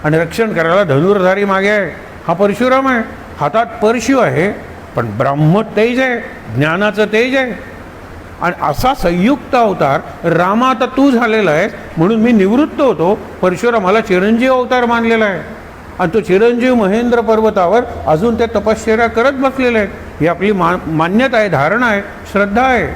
आणि रक्षण करायला धनुर्धारी मागे आहे, हा परशुराम आहे. हातात परशु आहे, पण ब्राह्म तेज आहे, ज्ञानाचं तेज आहे. आणि असा संयुक्त अवतार रामा आता तू झालेला आहे म्हणून मी निवृत्त होतो, परशुरामाला चिरंजीव अवतार मानलेला आहे आणि तो चिरंजीव महेंद्र पर्वतावर अजून ते तपश्चर्या करत बसलेले आहेत. ही आपली मान्यता आहे, धारणा आहे, श्रद्धा आहे.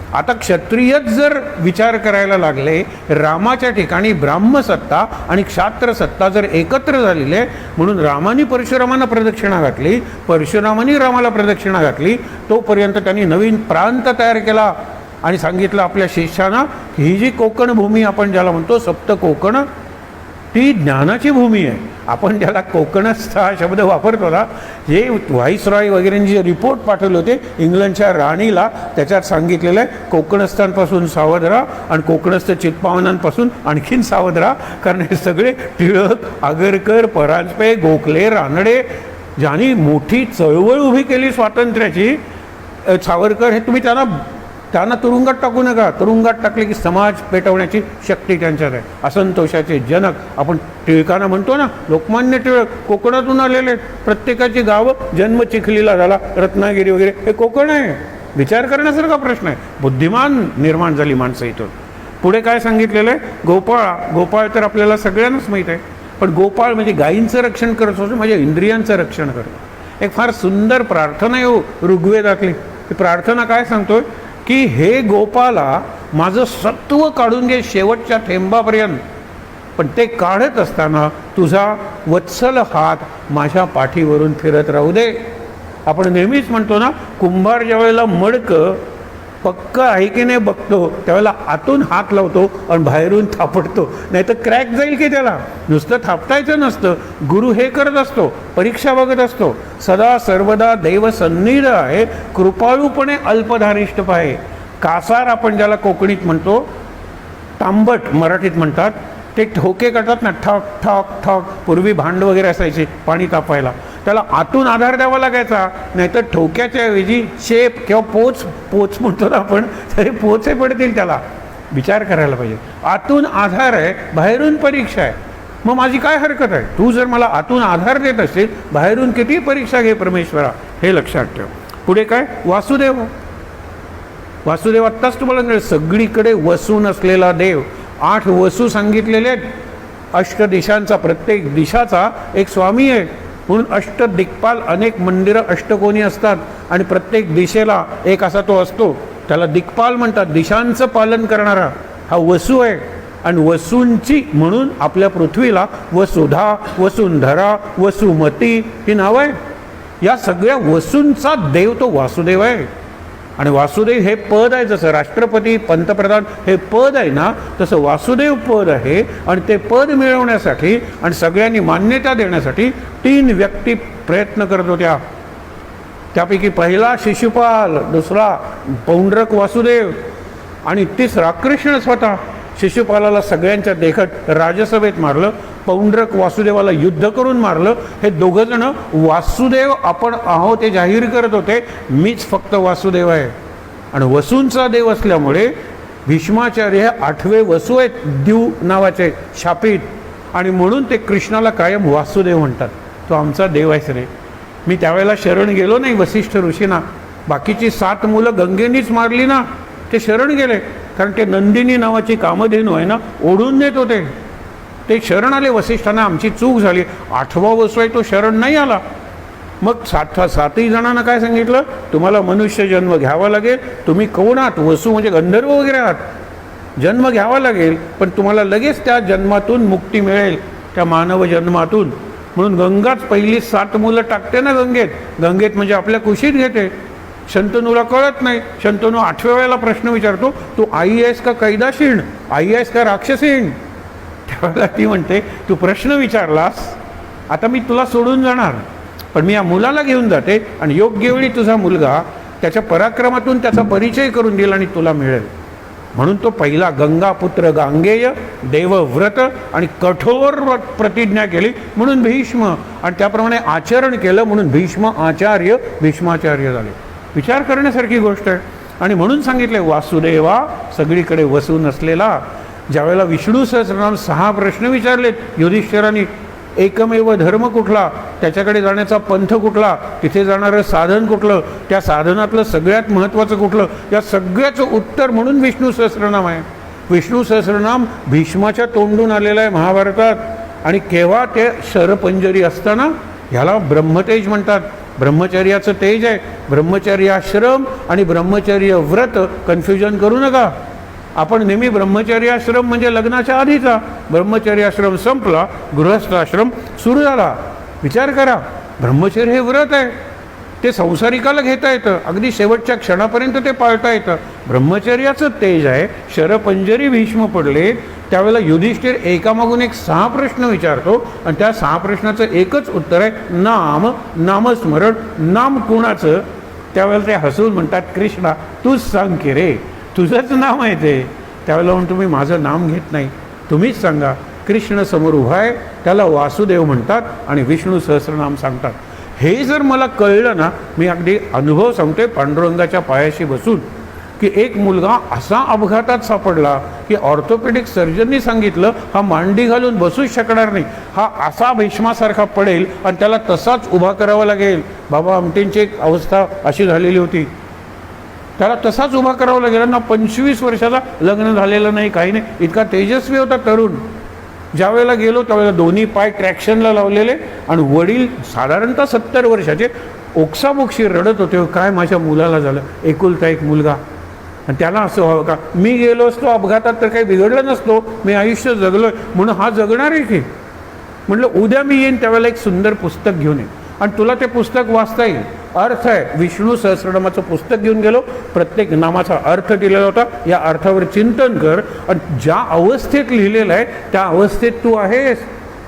आता क्षत्रियच जर विचार करायला लागले, रामाच्या ठिकाणी ब्राह्मसत्ता आणि क्षात्रसत्ता जर एकत्र झालेली आहे म्हणून रामाने परशुरामांना प्रदक्षिणा घातली, परशुरामाने रामाला प्रदक्षिणा घातली, तोपर्यंत त्यांनी नवीन प्रांत तयार केला आणि सांगितलं आपल्या शिष्यांना ही जी कोकण भूमी आपण ज्याला म्हणतो सप्त कोकण, ती ज्ञानाची भूमी आहे. आपण ज्याला कोकणस्थ हा शब्द वापरतो ना, जे व्हाईसरॉय वगैरेंनी जे रिपोर्ट पाठवले होते इंग्लंडच्या राणीला, त्याच्यात सांगितलेलं आहे कोकणस्थांपासून सावध राहा आणि कोकणस्थ चित्पावनांपासून आणखीन सावध राहा, कारण हे सगळे टिळक, आगरकर, परांजपे, गोखले, रानडे ज्यांनी मोठी चळवळ उभी केली स्वातंत्र्याची, सावरकर, हे तुम्ही त्यांना तुरुंगात टाकू नका. तुरुंगात टाकले की समाज पेटवण्याची शक्ती त्यांच्यात आहे. असंतोषाचे जनक आपण टिळकांना म्हणतो ना, लोकमान्य टिळक कोकणातून आलेले, प्रत्येकाची गावं, जन्म चिखलीला झाला, रत्नागिरी वगैरे हे कोकण आहे. विचार करण्यासारखा प्रश्न आहे. बुद्धिमान निर्माण झाली माणसं इथून. पुढे काय सांगितलेलं आहे? गोपाळ तर आपल्याला सगळ्यांनाच माहीत आहे, पण गोपाळ म्हणजे गायींचं रक्षण करत असतो, म्हणजे इंद्रियांचं रक्षण करतो. एक फार सुंदर प्रार्थना आहे ऋग्वेदातली. ती प्रार्थना काय सांगतोय की हे गोपाला माझं सत्व काढून घे शेवटच्या थेंबापर्यंत, पण ते काढत असताना तुझा वत्सल हात माझ्या पाठीवरून फिरत राहू दे. आपण नेहमीच म्हणतो ना, कुंभार ज्या वेळेला मडकं पक्क आहे की नाही बघतो त्यावेळेला आतून हात लावतो आणि बाहेरून थापडतो, नाही तर क्रॅक जाईल की त्याला. नुसतं थापटायचं नसतं, गुरु हे करत असतो, परीक्षा बघत असतो. सदा सर्वदा देव सन्निध आहे, कृपाळूपणे अल्पधारिष्ठ पाहे. कासार आपण ज्याला कोकणीत म्हणतो, तांबट मराठीत म्हणतात, ते ठोके काढतात ना, ठक ठक ठक. पूर्वी भांड वगैरे असायचे पाणी तापायला, त्याला आतून आधार द्यावा लागायचा, नाहीतर ठोक्याच्या ऐवजी शेप किंवा पोच म्हणतो ना आपण, तरी पोचे पडतील त्याला. विचार करायला पाहिजे. आतून आधार आहे, बाहेरून परीक्षा आहे. मग माझी काय हरकत आहे? तू जर मला आतून आधार देत असेल, बाहेरून किती परीक्षा घे परमेश्वरा, हे लक्षात ठेव. पुढे काय? वासुदेव. वासुदेव आत्ताच तुम्हाला मिळेल, सगळीकडे वसून असलेला देव. 8 वसू सांगितलेले आहेत. 8 दिशांचा, प्रत्येक दिशाचा एक स्वामी आहे. म्हणून दिक्पाल, अनेक मंदिरं अष्टकोनी असतात आणि प्रत्येक दिशेला एक असा तो असतो, त्याला दिक्पाल म्हणतात. दिशांचं पालन करणारा हा वसू आहे. आणि वसूंची म्हणून आपल्या पृथ्वीला वसुधा, वसुंधरा, वसुमती ही नावं आहे. या सगळ्या वसूंचा देव तो वासुदेव आहे. आणि वासुदेव हे पद आहे, जसं राष्ट्रपती, पंतप्रधान हे पद आहे ना, तसं वासुदेव पद आहे. आणि ते पद मिळवण्यासाठी आणि सगळ्यांनी मान्यता देण्यासाठी 3 व्यक्ती प्रयत्न करत होत्या. त्यापैकी पहिला शिशुपाल, दुसरा पौंड्रक वासुदेव आणि तिसरा कृष्ण स्वतः. शिशुपालाला सगळ्यांच्या देखत राजसभेत मारलं, पौंड्रक वासुदेवाला युद्ध करून मारलं. हे दोघंजण वासुदेव आपण आहोत ते जाहीर करत होते, मीच फक्त वासुदेव आहे. आणि वसूंचा देव असल्यामुळे भीष्माचार्य हे 8वे वसू आहेत, द्यू नावाचे शापित. आणि म्हणून ते कृष्णाला कायम वासुदेव म्हणतात, तो आमचा देव आहेस रे. मी त्यावेळेला शरण गेलो नाही वसिष्ठ ऋषींना. बाकीची 7 मुलं गंगेनीच मारली ना, ते शरण गेले, कारण ते नंदिनी नावाची कामधेनू आहे ना, ओढून नेत होते. ते शरण आले वसिष्ठांना, आमची चूक झाली. 8वा वसू आहे तो शरण नाही आला. मग 7ही जणांना काय सांगितलं? तुम्हाला मनुष्य जन्म घ्यावा लागेल. तुम्ही कोण आहात? वसू म्हणजे गंधर्व वगैरे आहात. जन्म घ्यावा लागेल, पण तुम्हाला लगेच त्या जन्मातून मुक्ती मिळेल, त्या मानव जन्मातून. म्हणून गंगाच पहिली 7 मुलं टाकते ना गंगेत. गंगेत म्हणजे आपल्या कुशीत घेते. शंतनूला कळत नाही. शंतनू 8व्या वेळेला प्रश्न विचारतो, तू आई आहेस का कैदाशीण? आई आहेस का राक्षसीण? त्यावेळेला ती म्हणते, तू प्रश्न विचारलास, आता मी तुला सोडून जाणार, पण मी या मुलाला घेऊन जाते आणि योग्य वेळी तुझा मुलगा त्याच्या पराक्रमातून त्याचा परिचय करून देईल आणि तुला मिळेल. म्हणून तो पहिला गंगापुत्र गांगेय, देवव्रत आणि कठोर प्रतिज्ञा केली म्हणून भीष्म, आणि त्याप्रमाणे आचरण केलं म्हणून भीष्म आचार्य, भीष्माचार्य झाले. विचार करण्यासारखी गोष्ट आहे. आणि म्हणून सांगितले वासुदेवा, सगळीकडे वसून असलेला. ज्यावेळेला विष्णू सहस्रनाम 6 प्रश्न विचारलेत युधिष्ठिरांनी, एकमेव धर्म कुठला, त्याच्याकडे जाण्याचा पंथ कुठला, तिथे जाणारं साधन कुठलं, त्या साधनातलं सगळ्यात महत्त्वाचं कुठलं, या सगळ्याचं उत्तर म्हणून विष्णू सहस्रनाम आहे. विष्णू सहस्रनाम भीष्माच्या तोंडून आलेलं आहे महाभारतात. आणि केव्हा ते शरपंजरी असताना, ह्याला ब्रह्मतेज म्हणतात. ब्रह्मचर्याचं तेज आहे. ब्रह्मचर्याश्रम आणि ब्रह्मचर्य व्रत कन्फ्युजन करू नका. आपण नेहमी ब्रह्मचर्याश्रम म्हणजे लग्नाच्या आधीचा, ब्रह्मचर्याश्रम संपला, गृहस्थाश्रम सुरू झाला. विचार करा, ब्रह्मचर्य हे व्रत आहे, ते संसारिकाला घेता येतं, अगदी शेवटच्या क्षणापर्यंत ते पाळता येतं. ब्रह्मचर्याचं तेज आहे. शरपंजरी भीष्म पडले त्यावेळेला युधिष्ठिर एकामागून एक 6 प्रश्न विचारतो आणि त्या 6 प्रश्नाचं एकच उत्तर आहे नाम, नामस्मरण. नाम कुणाचं? त्यावेळेला ते हसून म्हणतात, कृष्णा तूच सांग की रे, तुझंच नाम आहे ते. त्यावेळेला म्हणून तुम्ही माझं नाम घेत नाही, तुम्हीच सांगा. कृष्ण समोर उभा आहे, त्याला वासुदेव म्हणतात आणि विष्णू सहस्रनाम सांगतात. हे जर मला कळलं ना, मी अगदी अनुभव सांगतोय पांडुरंगाच्या पायाशी बसून, की एक मुलगा असा अपघातात सापडला की ऑर्थोपेडिक सर्जननी सांगितलं हा मांडी घालून बसूच शकणार नाही, हा असा भीष्मासारखा पडेल आणि त्याला तसाच उभा करावा लागेल. बाबा आमटेंची एक अवस्था अशी झालेली होती, त्याला तसाच उभा करावा लागेल ना. 25 वर्षाचा, लग्न झालेलं नाही, काही नाही, इतका तेजस्वी होता तरुण. ज्या वेळेला गेलो त्यावेळेला दोन्ही पाय ट्रॅक्शनला लावलेले आणि वडील साधारणतः 70 वर्षाचे ओक्साबोक्षी रडत होते, काय माझ्या मुलाला झालं, एकुलता एक मुलगा, आणि त्याला असं व्हावं का. मी गेलो असतो अपघातात तर काही बिघडलं नसतो, मी आयुष्य जगलोय म्हणून हा जगणार आहे की. म्हटलं उद्या मी येईन त्यावेळेला एक सुंदर पुस्तक घेऊन येईन आणि तुला ते पुस्तक वाचता येईल. अर्थ आहे, विष्णू सहस्रनामाचं पुस्तक घेऊन गेलो, प्रत्येक नामाचा अर्थ दिलेला होता, या अर्थावर चिंतन कर आणि ज्या अवस्थेत लिहिलेलं आहे त्या अवस्थेत तू आहेस.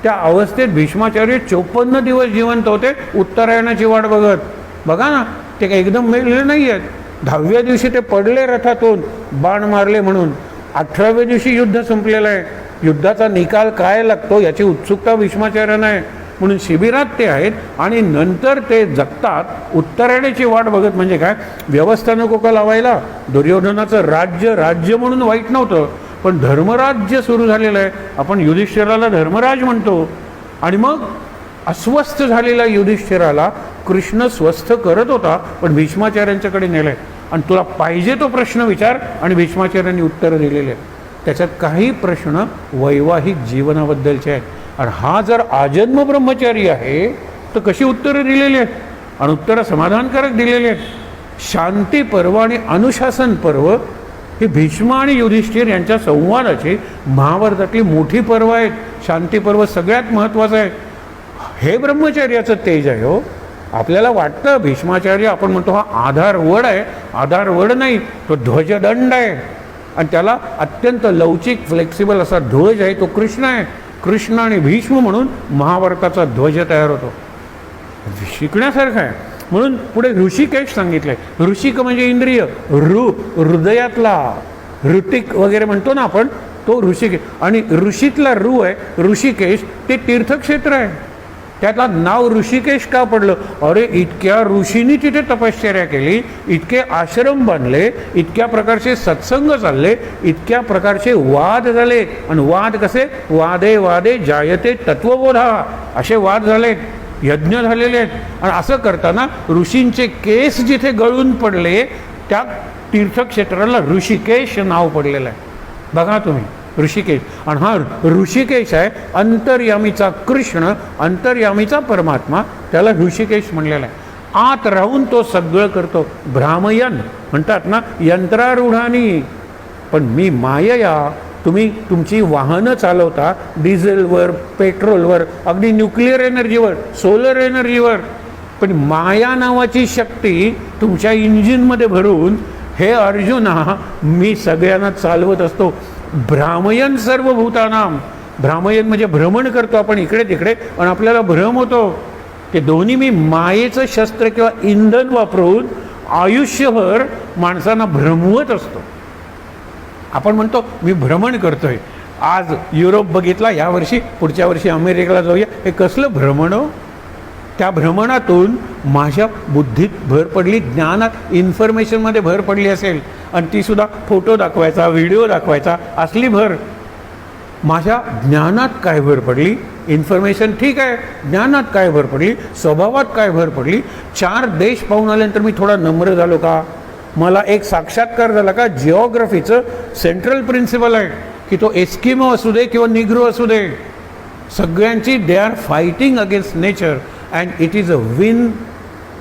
त्या अवस्थेत भीष्माचार्य 54 दिवस जिवंत होते उत्तरायणाची वाट बघत. बघा ना, ते काही एकदम मेलेले नाही आहेत. 10व्या दिवशी ते पडले रथातून, बाण मारले म्हणून. 18व्या दिवशी युद्ध संपलेलं आहे. युद्धाचा निकाल काय लागतो याची उत्सुकता भीष्माचार्यांना आहे म्हणून शिबिरात ते आहेत आणि नंतर ते जगतात उत्तरायणाची वाट बघत. म्हणजे काय, व्यवस्था नको का लावायला. दुर्योधनाचं राज्य राज्य म्हणून वाईट नव्हतं, पण धर्मराज्य सुरू झालेलं आहे. आपण युधिष्ठिराला धर्मराज म्हणतो. आणि मग अस्वस्थ झालेल्या युधिष्ठिराला कृष्ण स्वस्थ करत होता, पण भीष्माचार्यांच्याकडे नेलंय आणि तुला पाहिजे तो प्रश्न विचार, आणि भीष्माचार्यांनी उत्तरं दिलेले आहेत. त्याच्यात काही प्रश्न वैवाहिक जीवनाबद्दलचे आहेत. आणि हा जर आजन्म ब्रह्मचारी आहे तर कशी उत्तरं दिलेली आहेत, आणि उत्तरं समाधानकारक दिलेली आहेत. शांती पर्व आणि अनुशासन पर्व हे भीष्म आणि युधिष्ठिर यांच्या संवादाची महाभारतातली मोठी पर्व आहेत. शांती पर्व सगळ्यात महत्त्वाचं आहे. हे ब्रह्मचर्याचं तेज आहे. हो, आपल्याला वाटतं भीष्माचार्य, आपण म्हणतो हा आधारवड आहे, आधारवड नाही, तो ध्वजदंड आहे आणि त्याला अत्यंत लवचिक फ्लेक्सिबल असा ध्वज आहे, तो कृष्ण आहे. कृष्ण आणि भीष्म म्हणून महाभारताचा ध्वज तयार होतो. शिकण्यासारखं आहे. म्हणून पुढे ऋषिकेश सांगितलंय. ऋषिक म्हणजे इंद्रिय, हृदयातला, ऋतिक वगैरे म्हणतो ना आपण, तो ऋषिकेश. आणि ऋषीतला ऋ आहे ऋषिकेश, ते तीर्थक्षेत्र आहे. त्यातला नाव ऋषिकेश का पडलं? अरे इतक्या ऋषींनी तिथे तपश्चर्या केली, इतके आश्रम बांधले, इतक्या प्रकारचे सत्संग चालले, इतक्या प्रकारचे वाद झाले. आणि वाद कसे? वादे वादे जायते तत्वबोधा, असे वाद झालेत, यज्ञ झालेले आहेत. आणि असं करताना ऋषींचे केस जिथे गळून पडले त्या तीर्थक्षेत्राला ऋषिकेश नाव पडलेलं आहे. बघा तुम्ही, ऋषिकेश. आणि हा ऋषिकेश आहे अंतर्यामीचा कृष्ण, अंतर्यामीचा परमात्मा, त्याला ऋषिकेश म्हणलेला आहे. आत राहून तो सगळं करतो. भ्रामयन म्हणतात ना, यंत्रारूढानी. पण मी मायया, तुम्ही तुमची वाहनं चालवता डिझेलवर, पेट्रोलवर, अगदी न्यूक्लिअर एनर्जीवर, सोलर एनर्जीवर, पण माया नावाची शक्ती तुमच्या इंजिनमध्ये भरून, हे अर्जुना मी सगळ्यांना चालवत असतो. भ्रामयन सर्वभूतानाम. भ्रामयन म्हणजे भ्रमण करतो आपण इकडे तिकडे आणि आपल्याला भ्रम होतो. ते दोन्ही मी मायेचं शस्त्र किंवा इंधन वापरून आयुष्यभर माणसांना भ्रमवत असतो. आपण म्हणतो मी भ्रमण करतोय, आज युरोप बघितला, यावर्षी पुढच्या वर्षी अमेरिकेला जाऊया. हे कसलं भ्रमण हो? त्या भ्रमणातून माझ्या बुद्धीत भर पडली, ज्ञानात, इन्फॉर्मेशनमध्ये भर पडली असेल, आणि तीसुद्धा फोटो दाखवायचा, व्हिडिओ दाखवायचा, असली भर. माझ्या ज्ञानात काय भर पडली, इन्फॉर्मेशन ठीक आहे, ज्ञानात काय भर पडली, स्वभावात काय भर पडली. 4 देश पाहून आल्यानंतर मी थोडा नम्र झालो का? मला एक साक्षात्कार झाला का? जिओग्राफीचं सेंट्रल प्रिन्सिपल आहे की तो एस्किमो असू दे किंवा निग्रो असू दे, सगळ्यांची they are fighting against nature and it is a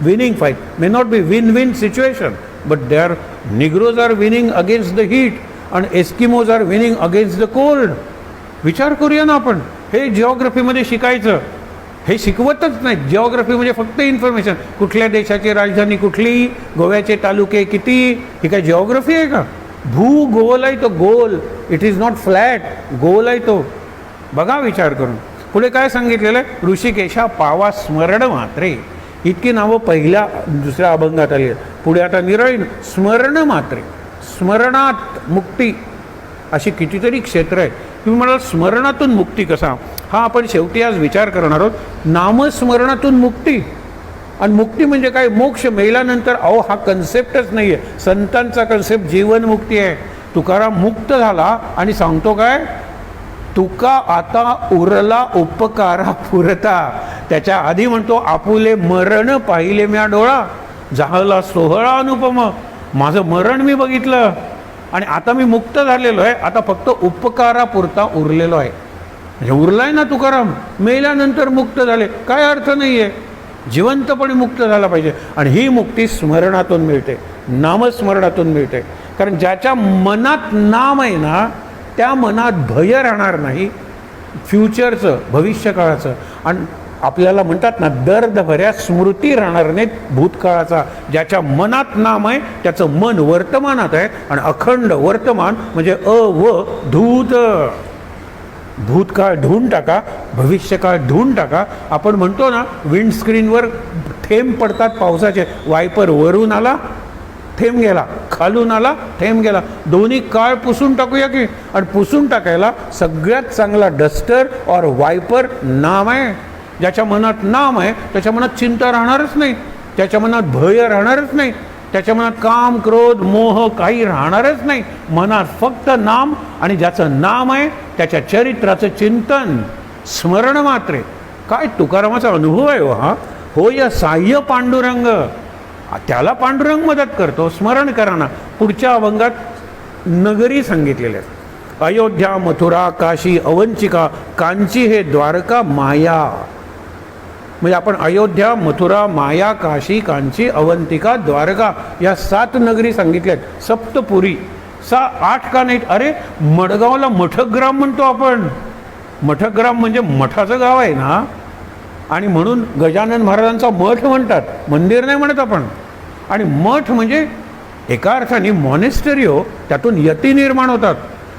winning fight. May not be win situation, but they are negroes are winning against the heat आणि eskimos are winning against the cold. विचार करूया ना आपण, हे जिओग्राफीमध्ये शिकायचं. हे शिकवतच नाही. Geography म्हणजे फक्त इन्फॉर्मेशन. कुठल्या देशाची राजधानी कुठली, गोव्याचे तालुके किती, ही काय जिओग्राफी आहे का? भूगोल आहे तो, गोल. इट इज नॉट फ्लॅट, गोल आहे तो. बघा विचार करून. पुढे काय सांगितलेलं आहे? ऋषिकेशा पावा स्मरण मात्रे. इतकी नावं पहिल्या दुसऱ्या अभंगात आली आहेत. पुढे आता निरळी स्मरण मात्रे, स्मरणात मुक्ती, अशी कितीतरी क्षेत्र आहे. तुम्ही म्हणाल स्मरणातून मुक्ती कसा? हा आपण शेवटी आज विचार करणार आहोत. नामस्मरणातून मुक्ती. आणि मुक्ती म्हणजे काय? मोक्ष मेल्यानंतर. अहो हा कन्सेप्टच नाही आहे. संतांचा कन्सेप्ट जीवनमुक्ती आहे. तुकाराम मुक्त झाला आणि सांगतो काय? तुका आता उरला उपकारा पुरता. त्याच्या आधी म्हणतो आपुले मरण पाहिले म्या डोळा, झाला सोहळा अनुपम. माझं मरण मी बघितलं आणि आता मी मुक्त झालेलो आहे. आता फक्त उपकारापुरता उरलेलो आहे. म्हणजे उरलाय ना तुकाराम, मेल्यानंतर मुक्त झाले, काय अर्थ नाही आहे. जिवंतपणे मुक्त झाला पाहिजे. आणि ही मुक्ती स्मरणातून मिळते, नामस्मरणातून मिळते. कारण ज्याच्या मनात नाम आहे ना, त्या मनात भय राहणार नाही फ्युचरचं, भविष्यकाळाचं. आणि आपल्याला म्हणतात ना, दर्द भऱ्या स्मृती राहणार नाहीत भूतकाळाचा. ज्याच्या मनात नाम आहे त्याचं मन वर्तमानात आहे. आणि अखंड वर्तमान म्हणजे अवधूत. भूतकाळ धुवून टाका, भविष्यकाळ धुवून टाका. आपण म्हणतो ना, विंडस्क्रीनवर थेंब पडतात पावसाचे, वायपर वरून आला थेंब गेला, खालून आला थेंब गेला, दोन्ही काळ पुसून टाकूया की. आणि पुसून टाकायला सगळ्यात चांगला डस्टर और वायपर नाम आहे. ज्याच्या मनात नाम आहे त्याच्या मनात चिंता राहणारच नाही, त्याच्या मनात भय राहणारच नाही, त्याच्या मनात काम क्रोध मोह काही राहणारच नाही. मनात फक्त नाम. आणि ज्याचं नाम आहे त्याच्या चरित्राचं चिंतन, स्मरण मात्रे. काय तुकारामाचा अनुभव आहे हा. हो या साह्य पांडुरंग, त्याला पांडुरंग मदत करतो. स्मरण करा ना. पुढच्या अभंगात नगरी सांगितलेल्या आहेत. अयोध्या मथुरा काशी अवंचिका कांची हे द्वारका माया. म्हणजे आपण अयोध्या मथुरा माया काशी कांची अवंतिका द्वारका या 7 नगरी सांगितल्यात. सप्तपुरी 8 का नाहीत? अरे मडगावला मठग्राम म्हणतो आपण. मठग्राम म्हणजे मठाचं गाव आहे ना. आणि म्हणून गजानन महाराजांचा मठ म्हणतात, मंदिर नाही म्हणत आपण. आणि मठ म्हणजे एका अर्थाने मॉनेस्टरी हो, त्यातून यती निर्माण होतात.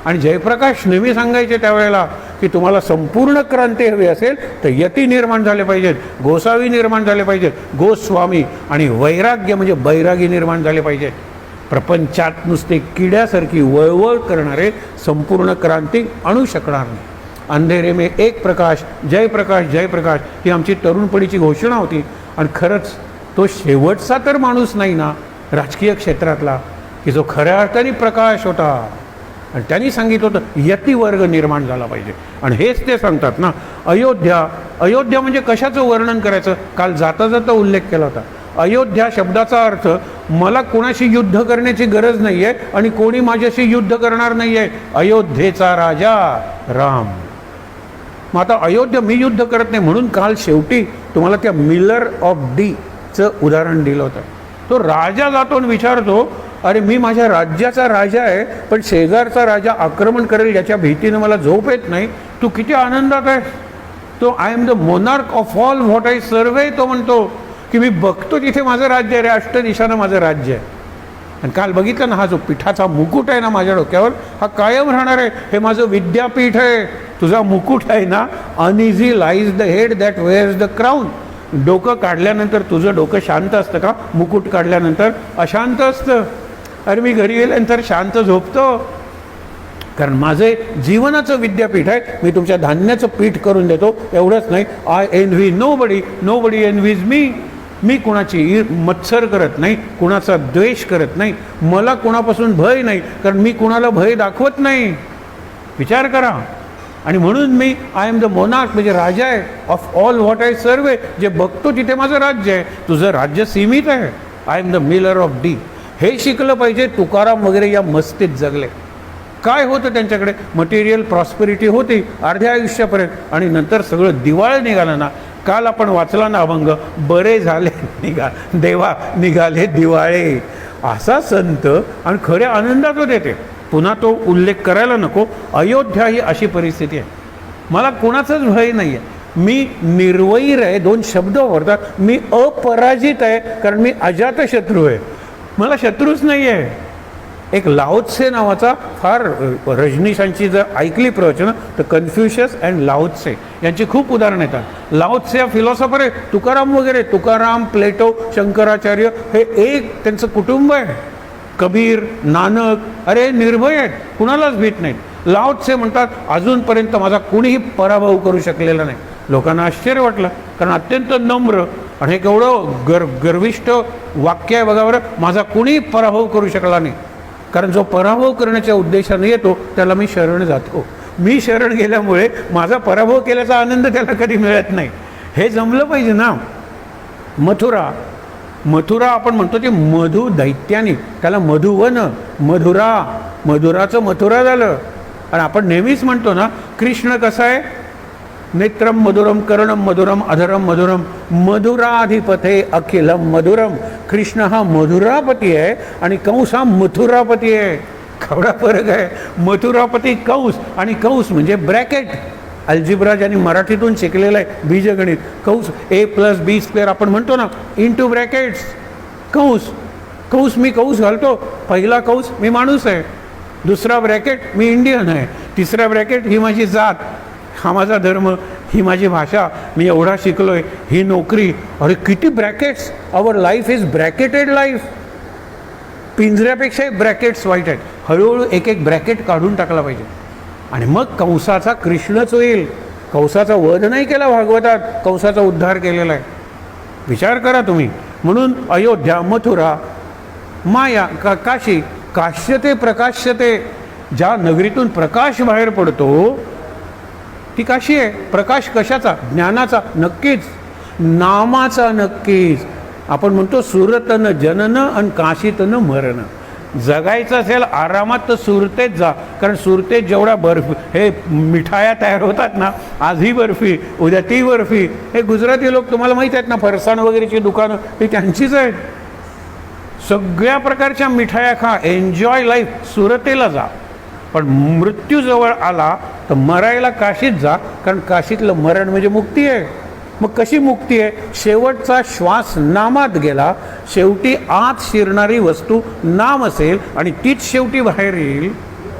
आणि जयप्रकाश नेहमी सांगायचे त्यावेळेला की तुम्हाला संपूर्ण क्रांती हवी असेल तर यती निर्माण झाले पाहिजेत, गोसावी निर्माण झाले पाहिजेत, गोस्वामी. आणि वैराग्य म्हणजे बैरागी निर्माण झाले पाहिजेत. प्रपंचात नुसते किड्यासारखी वळवळ करणारे संपूर्ण क्रांती आणू शकणार नाही. अंधेरे में एक प्रकाश, जयप्रकाश जयप्रकाश, ही आमची तरुणपणीची घोषणा होती. आणि खरंच तो शेवटचा तर माणूस नाही ना राजकीय क्षेत्रातला की जो खऱ्या अर्थाने प्रकाश होता. आणि त्यांनी सांगितलं होतं यतिवर्ग निर्माण झाला पाहिजे. आणि हेच ते सांगतात ना. अयोध्या म्हणजे कशाचं वर्णन करायचं? काल जाता जाता उल्लेख केला होता. अयोध्या शब्दाचा अर्थ मला कोणाशी युद्ध करण्याची गरज नाही आहे आणि कोणी माझ्याशी युद्ध करणार नाही आहे. अयोध्येचा राजा राम. मग आता अयोध्या मी युद्ध करत नाही म्हणून काल शेवटी तुम्हाला त्या मिलर ऑफ डीचं उदाहरण दिलं होतं. तो राजा जातो आणि विचारतो, अरे मी माझ्या राज्याचा राजा आहे पण शेजारचा राजा आक्रमण करेल याच्या भीतीनं मला झोप येत नाही. तू किती आनंदात आहे. तो I am the monarch of all what I survey. तो म्हणतो की मी बघतो तिथे माझं राज्य आहे रे, अष्टदिशानं माझं राज्य आहे. आणि काल बघितलं ना, हा जो पिठाचा मुकुट आहे ना माझ्या डोक्यावर, हा कायम राहणार आहे. हे माझं विद्यापीठ आहे. तुझा मुकुट आहे ना, uneasy lies the head that wears the crown. डोकं काढल्यानंतर तुझं डोकं शांत असतं का? मुकुट काढल्यानंतर अशांत असतं. अरे मी घरी गेल्यानंतर शांत झोपतो कारण माझे जीवनाचं विद्यापीठ आहे. मी तुमच्या धान्याचं पीठ करून देतो एवढंच नाही. आय एनव्ही नोबडी, नोबडी एनव्हीज मी. मी कुणाची मत्सर करत नाही, कुणाचा द्वेष करत नाही, मला कुणापासून भय नाही कारण मी कुणाला भय दाखवत नाही. विचार करा. आणि म्हणून मी आय एम द मोनार्क, म्हणजे राजा आहे ऑफ ऑल व्हॉट आय सर्व आहे. जे बघतो तिथे माझं राज्य आहे. तुझं राज्य सीमित आहे. I am the Miller of D. हे शिकलं पाहिजे. तुकाराम वगैरे या मस्तीत जगले. काय होतं त्यांच्याकडे? मटेरियल प्रॉस्पेरिटी होती अर्ध्या आयुष्यापर्यंत, आणि नंतर सगळं दिवाळ निघालं ना. काल आपण वाचला ना अभंग, बरे झाले देवा निघाले दिवाळे. असा संत आणि खऱ्या आनंदात होते ते. पुन्हा तो उल्लेख करायला नको. अयोध्या ही अशी परिस्थिती आहे. मला कोणाचाच भय नाही आहे. मी निर्वैर आहे. 2 शब्द वापरतात. मी अपराजित आहे, कारण मी अजातशत्रू आहे. मला शत्रूच नाही आहे. एक लाओत्से नावाचा, फार रजनीशांची जर ऐकली प्रवचनं तर कन्फ्युशियस अँड लाओत्से यांची खूप उदाहरणं येतात. लाओत्से हा फिलॉसॉफर आहे. तुकाराम वगैरे, तुकाराम, प्लेटो, शंकराचार्य हे एक त्यांचं कुटुंब आहे. कबीर, नानक, अरे निर्भय आहेत, कुणालाच भीत नाहीत. लाओत्से म्हणतात अजूनपर्यंत माझा कुणीही पराभव करू शकलेला नाही. लोकांना आश्चर्य वाटलं, कारण अत्यंत नम्र आणि हे केवढं गर्विष्ठ वाक्य आहे बघा बरं. माझा कुणीही पराभव करू शकला नाही, कारण जो पराभव करण्याच्या उद्देशाने येतो त्याला मी शरण जातो. मी शरण गेल्यामुळे माझा पराभव केल्याचा आनंद त्याला कधी मिळत नाही. हे जमलं पाहिजे ना. मथुरा आपण म्हणतो ते मधु दैत्यानी, त्याला मधुवन, मधुराचं मथुरा झालं. आणि आपण नेहमीच म्हणतो ना, कृष्ण कसा आहे? नेत्रम मधुरम, कर्णम मधुरम, अधरम मधुरम, मधुराधिपते अखिलम मधुरम. कृष्ण हा मधुरापती आहे आणि कंस हा मथुरापती आहे. केवढा फरक आहे. मथुरापती कंस, आणि कंस म्हणजे ब्रॅकेट. अल्जिब्रा ज्यांनी मराठीतून शिकलेलं आहे, बीजगणित, कंस A+B² आपण म्हणतो ना, इंटू ब्रॅकेट्स. कंस मी कंस घालतो. पहिला कंस मी माणूस आहे, दुसरा ब्रॅकेट मी इंडियन आहे, तिसरा ब्रॅकेट ही माझी जात, हा माझा धर्म, ही माझी भाषा, मी एवढा शिकलो आहे, ही नोकरी. अरे किती brackets. Our life is bracketed life. पिंजऱ्यापेक्षाही ब्रॅकेट्स वाईट आहेत. हळूहळू एक एक ब्रॅकेट काढून टाकला पाहिजे. आणि मग कंसाचा कृष्णच होईल. कंसाचा वध नाही केला भागवतात, कंसाचा उद्धार केलेला आहे. विचार करा तुम्ही. म्हणून अयोध्या, मथुरा, माया, काशी, काश्यते प्रकाश्यते, ज्या नगरीतून प्रकाश बाहेर पडतो ती काशी आहे. प्रकाश कशाचा? ज्ञानाचा नक्कीच, नामाचा नक्कीच. आपण म्हणतो सुरतन जनन आणि काशीतन मरण. जगायचं असेल आरामात तर सुरतेत जा, कारण सुरतेत जेवढा बर्फी, हे मिठाया तयार होतात ना, आज ही बर्फी, उद्या ती बर्फी. हे गुजराती लोक तुम्हाला माहीत आहेत ना, फरसाण वगैरेची दुकानं ही त्यांचीच आहेत. सगळ्या प्रकारच्या मिठाया खा, एन्जॉय लाईफ, सुरतेला जा. पण मृत्यू जवळ आला तर मरायला काशीत जा, कारण काशीतलं मरण म्हणजे मुक्ती आहे. मग कशी मुक्ती आहे? शेवटचा श्वास नामात गेला, शेवटी आत शिरणारी वस्तू नाम असेल आणि तीच शेवटी बाहेर येईल,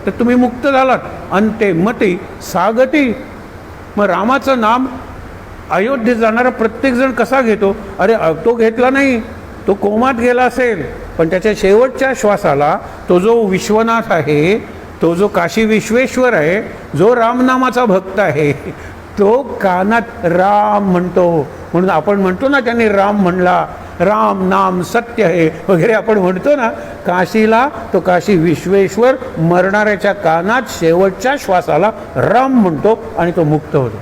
तर तुम्ही मुक्त झालात. अंते मती सागती. मग रामाचं नाम अयोध्येत जाणारा प्रत्येकजण कसा घेतो? अरे तो घेतला नाही, तो कोमात गेला असेल, पण त्याच्या शेवटच्या श्वासाला तो जो विश्वनाथ आहे, तो जो काशी विश्वेश्वर आहे, जो रामनामाचा भक्त आहे, तो कानात राम म्हणतो. म्हणून आपण म्हणतो ना, त्यांनी राम म्हणला, राम नाम सत्य आहे वगैरे आपण म्हणतो ना. काशीला तो काशी विश्वेश्वर मरणाऱ्याच्या कानात शेवटच्या श्वासाला राम म्हणतो आणि तो मुक्त होतो.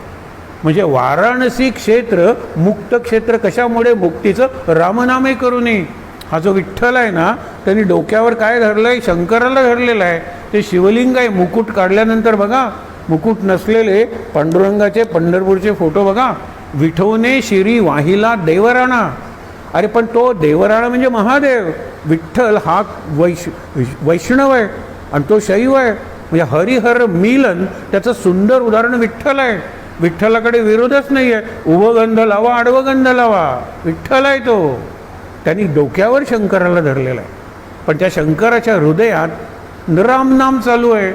म्हणजे वाराणसी क्षेत्र मुक्त क्षेत्र. कशामुळे? मुक्तीचं रामनामे करूनही. हा जो विठ्ठल आहे ना, त्यांनी डोक्यावर काय धरलं आहे? शंकराला धरलेलं आहे. ते शिवलिंग आहे. मुकुट काढल्यानंतर बघा, मुकुट नसलेले पांडुरंगाचे पंढरपूरचे फोटो बघा. विठवणे शिरी वाहिला देवराणा. अरे पण तो देवराणा म्हणजे महादेव. विठ्ठल हा वैष्णव आहे आणि तो शैव आहे. म्हणजे हरिहर मिलन त्याचं सुंदर उदाहरण विठ्ठल आहे. विठ्ठलाकडे विरोधच नाही आहे. उभं गंध लावा, आडवं गंध लावा, विठ्ठल आहे तो. त्यांनी डोक्यावर शंकराला धरलेला आहे, पण त्या शंकराच्या हृदयात रामनाम चालू आहे.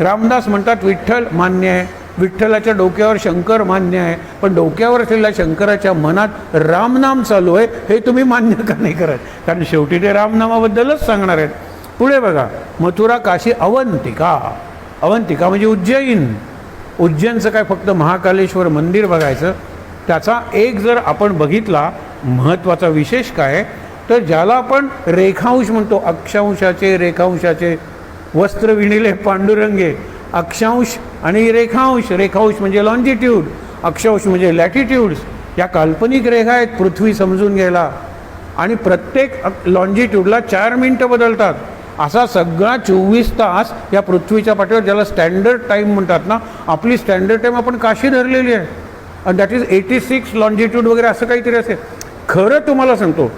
रामदास म्हणतात विठ्ठल मान्य आहे, विठ्ठलाच्या डोक्यावर शंकर मान्य आहे, पण डोक्यावर असलेल्या शंकराच्या मनात रामनाम चालू आहे. हे तुम्ही मान्य का नाही करत? कारण शेवटी ते रामनामाबद्दलच सांगणार आहेत. पुढे बघा, मथुरा, काशी, अवंतिका. अवंतिका म्हणजे उज्जैन. उज्जैनचं काय फक्त महाकालेश्वर मंदिर बघायचं? त्याचा एक जर आपण बघितला महत्त्वाचा विशेष काय, तर ज्याला आपण रेखांश म्हणतो, अक्षांशाचे रेखांशाचे वस्त्र विणिले पांडुरंगे, अक्षांश आणि रेखांश. रेखांश म्हणजे लॉन्जिट्यूड, अक्षांश म्हणजे लॅटिट्यूड्स. या काल्पनिक रेखा आहेत पृथ्वी समजून घ्यायला. आणि प्रत्येक लॉन्जिट्यूडला 4 मिनिटं बदलतात. असा सगळा 24 तास या पृथ्वीच्या पाठीवर, ज्याला स्टँडर्ड टाईम म्हणतात ना, आपली स्टँडर्ड टाईम आपण काशी धरलेली आहे. आणि दॅट इज 86 लॉन्जिट्यूड वगैरे असं काहीतरी असेल. खरं तुम्हाला सांगतो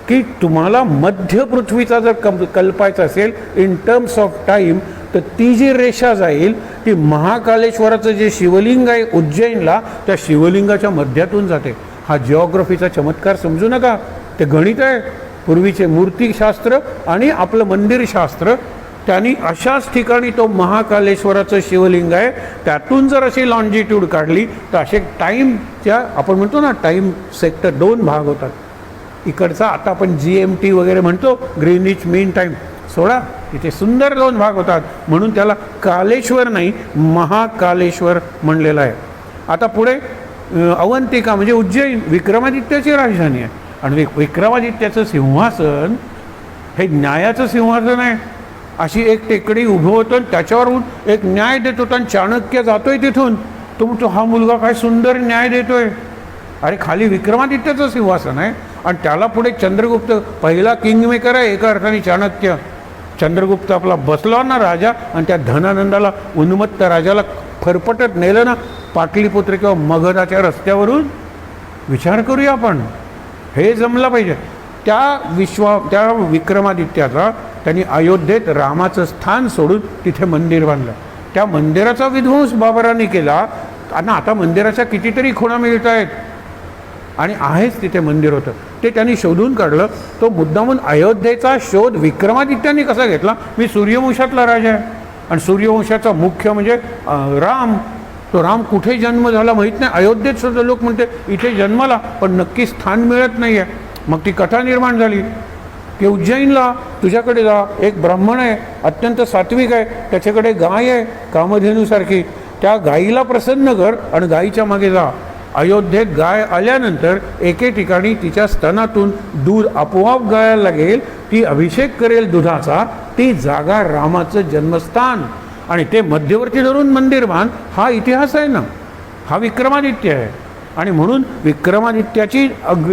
की तुम्हाला मध्य पृथ्वीचा जर कल्पायचा असेल इन टर्म्स ऑफ टाईम, तर ती जी रेषा जाईल ती महाकालेश्वराचं जे शिवलिंग आहे उज्जैनला, त्या शिवलिंगाच्या मध्यातून जाते. हा जिओग्राफीचा चमत्कार समजू नका, ते गणित आहे. पूर्वीचे मूर्तिशास्त्र आणि आपलं मंदिरशास्त्र, त्यांनी अशाच ठिकाणी तो महाकालेश्वराचं शिवलिंग आहे, त्यातून जर अशी लॉन्जिट्यूड काढली तर असे टाईमच्या, आपण म्हणतो ना टाईम सेक्टर 2 भाग होतात. इकडचा आता आपण GMT वगैरे म्हणतो, ग्रीनिच मीन टाईम, सोडा, तिथे सुंदर 2 भाग होतात. म्हणून त्याला कालेश्वर नाही, महाकालेश्वर म्हणलेलं आहे. आता पुढे अवंतिका म्हणजे उज्जैन, विक्रमादित्याची राजधानी आहे. आणि विक्रमादित्याचं सिंहासन हे न्यायाचं सिंहासन आहे. अशी एक टेकडी उभं होतं आणि त्याच्यावरून एक न्याय देत होता. आणि चाणक्य जातोय तिथून, तो म्हणतो हा मुलगा काय सुंदर न्याय देतोय. अरे खाली विक्रमादित्याचं सिंहासन आहे आणि त्याला पुढे चंद्रगुप्त पहिला किंगमेकर आहे एका अर्थाने चाणक्य. चंद्रगुप्त आपला बसला ना राजा, आणि त्या धनानंदाला, उन्मत्त राजाला फरफटत नेलं ना पाटलीपुत्र किंवा मगधाच्या रस्त्यावरून. विचार करूया आपण, हे जमलं पाहिजे. त्या विक्रमादित्याचा त्यांनी अयोध्येत रामाचं स्थान सोडून तिथे मंदिर बांधलं. त्या मंदिराचा विध्वंस बाबराने केला. आणि आता मंदिराच्या कितीतरी खुणा मिळत आहेत आणि आहेच तिथे मंदिर होतं, ते त्यांनी शोधून काढलं. तो मुद्दामून अयोध्येचा शोध विक्रमादित्याने कसा घेतला? मी सूर्यवंशातला राजा आहे आणि सूर्यवंशाचा मुख्य म्हणजे राम. तो राम कुठे जन्म झाला माहीत नाही. अयोध्येत सुद्धा लोक म्हणते इथे जन्माला, पण नक्की स्थान मिळत नाही आहे. मग ती कथा निर्माण झाली की उज्जैनला तुझ्याकडे जा, एक ब्राह्मण आहे, अत्यंत सात्विक आहे, त्याच्याकडे गाय आहे कामधेनूसारखी, त्या गायीला प्रसन्न कर आणि गायीच्या मागे जा. अयोध्येत गाय आल्यानंतर एके ठिकाणी तिच्या स्तनातून दूध आपोआप गायला लागेल, ती अभिषेक करेल दुधाचा, ती जागा रामाचं जन्मस्थान. आणि ते मध्यवर्ती धरून मंदिर बांध. हा इतिहास आहे ना, हा विक्रमादित्य आहे. आणि म्हणून विक्रमादित्याची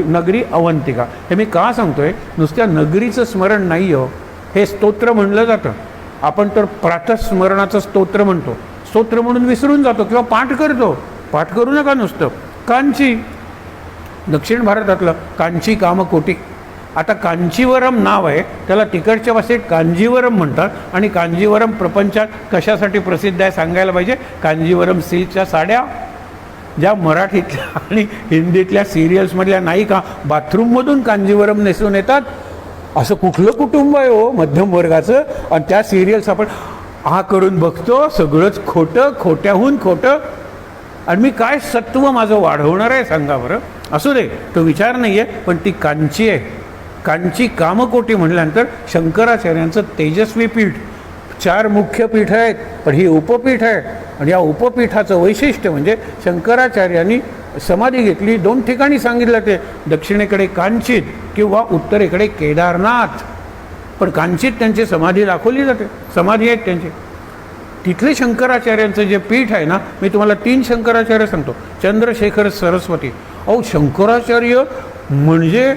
नगरी अवंतिका. हे मी का सांगतोय? नुसत्या नगरीचं स्मरण नाही हो, हे स्तोत्र म्हणलं जातं. आपण तर प्रातस्मरणाचं स्तोत्र म्हणतो, स्तोत्र म्हणून विसरून जातो किंवा पाठ करतो. पाठ करू नका नुसतं. कांची, दक्षिण भारतातलं कांची कामकोटी. आता कांचीवरम नाव आहे, त्याला तिकडच्या भाषेत कांजीवरम म्हणतात. आणि कांजीवरम प्रपंचात कशासाठी प्रसिद्ध आहे सांगायला पाहिजे. कांजीवरम सिल्कच्या साड्या, ज्या मराठीतल्या आणि हिंदीतल्या सिरियल्समधल्या नायिका बाथरूममधून कांजीवरम नेसून येतात. असं कुठलं कुटुंब आहे हो मध्यम वर्गाचं? आणि त्या सिरियल्स आपण करून बघतो, सगळंच खोटं, खोट्याहून खोटं. आणि मी काय सत्व माझं वाढवणार आहे सांगा बरं. असू दे, तो विचार नाही आहे, पण ती कांची आहे. कांची कामकोटी म्हटल्यानंतर शंकराचार्यांचं तेजस्वी पीठ. 4 मुख्य पीठ आहेत, पण ही उपपीठ आहे. आणि या उपपीठाचं वैशिष्ट्य म्हणजे शंकराचार्यांनी समाधी घेतली 2 ठिकाणी सांगितलं, ते दक्षिणेकडे कांचित किंवा उत्तरेकडे केदारनाथ. पण कांचित त्यांची समाधी दाखवली जाते, समाधी आहेत त्यांची. तिथले शंकराचार्यांचं जे पीठ आहे ना, मी तुम्हाला 3 शंकराचार्य सांगतो. चंद्रशेखर सरस्वती. अहो, शंकराचार्य म्हणजे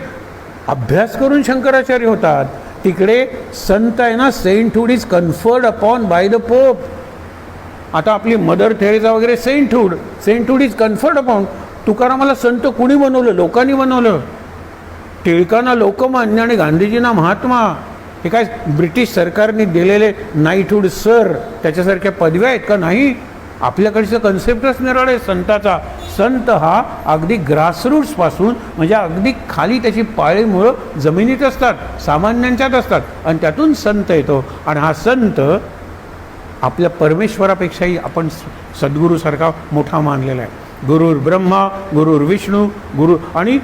अभ्यास करून शंकराचार्य होतात. तिकडे संत आहे ना, sainthood is conferred upon by the pope. आता आपली मदर थेरेसा वगैरे सेंटहुड इज कन्फर्ड अपॉन. तुकारामाला संत कुणी बनवलं? लोकांनी बनवलं. टिळकांना लोकमान्य आणि गांधीजींना महात्मा. हे काय ब्रिटिश सरकारने दिलेले नाईटहुड सर त्याच्यासारख्या पदव्या आहेत का? नाही. आपल्याकडचं कन्सेप्टच निराळ आहे संताचा. संत हा अगदी ग्रासरूट्सपासून, म्हणजे अगदी खाली त्याची पाळी मुळं जमिनीत असतात, सामान्यांच्यात असतात, आणि त्यातून संत येतो. आणि हा संत आपल्या परमेश्वरापेक्षाही आपण सद्गुरूसारखा मोठा मानलेला आहे. गुरुर ब्रह्मा, गुरुर विष्णू, गुरु. आणि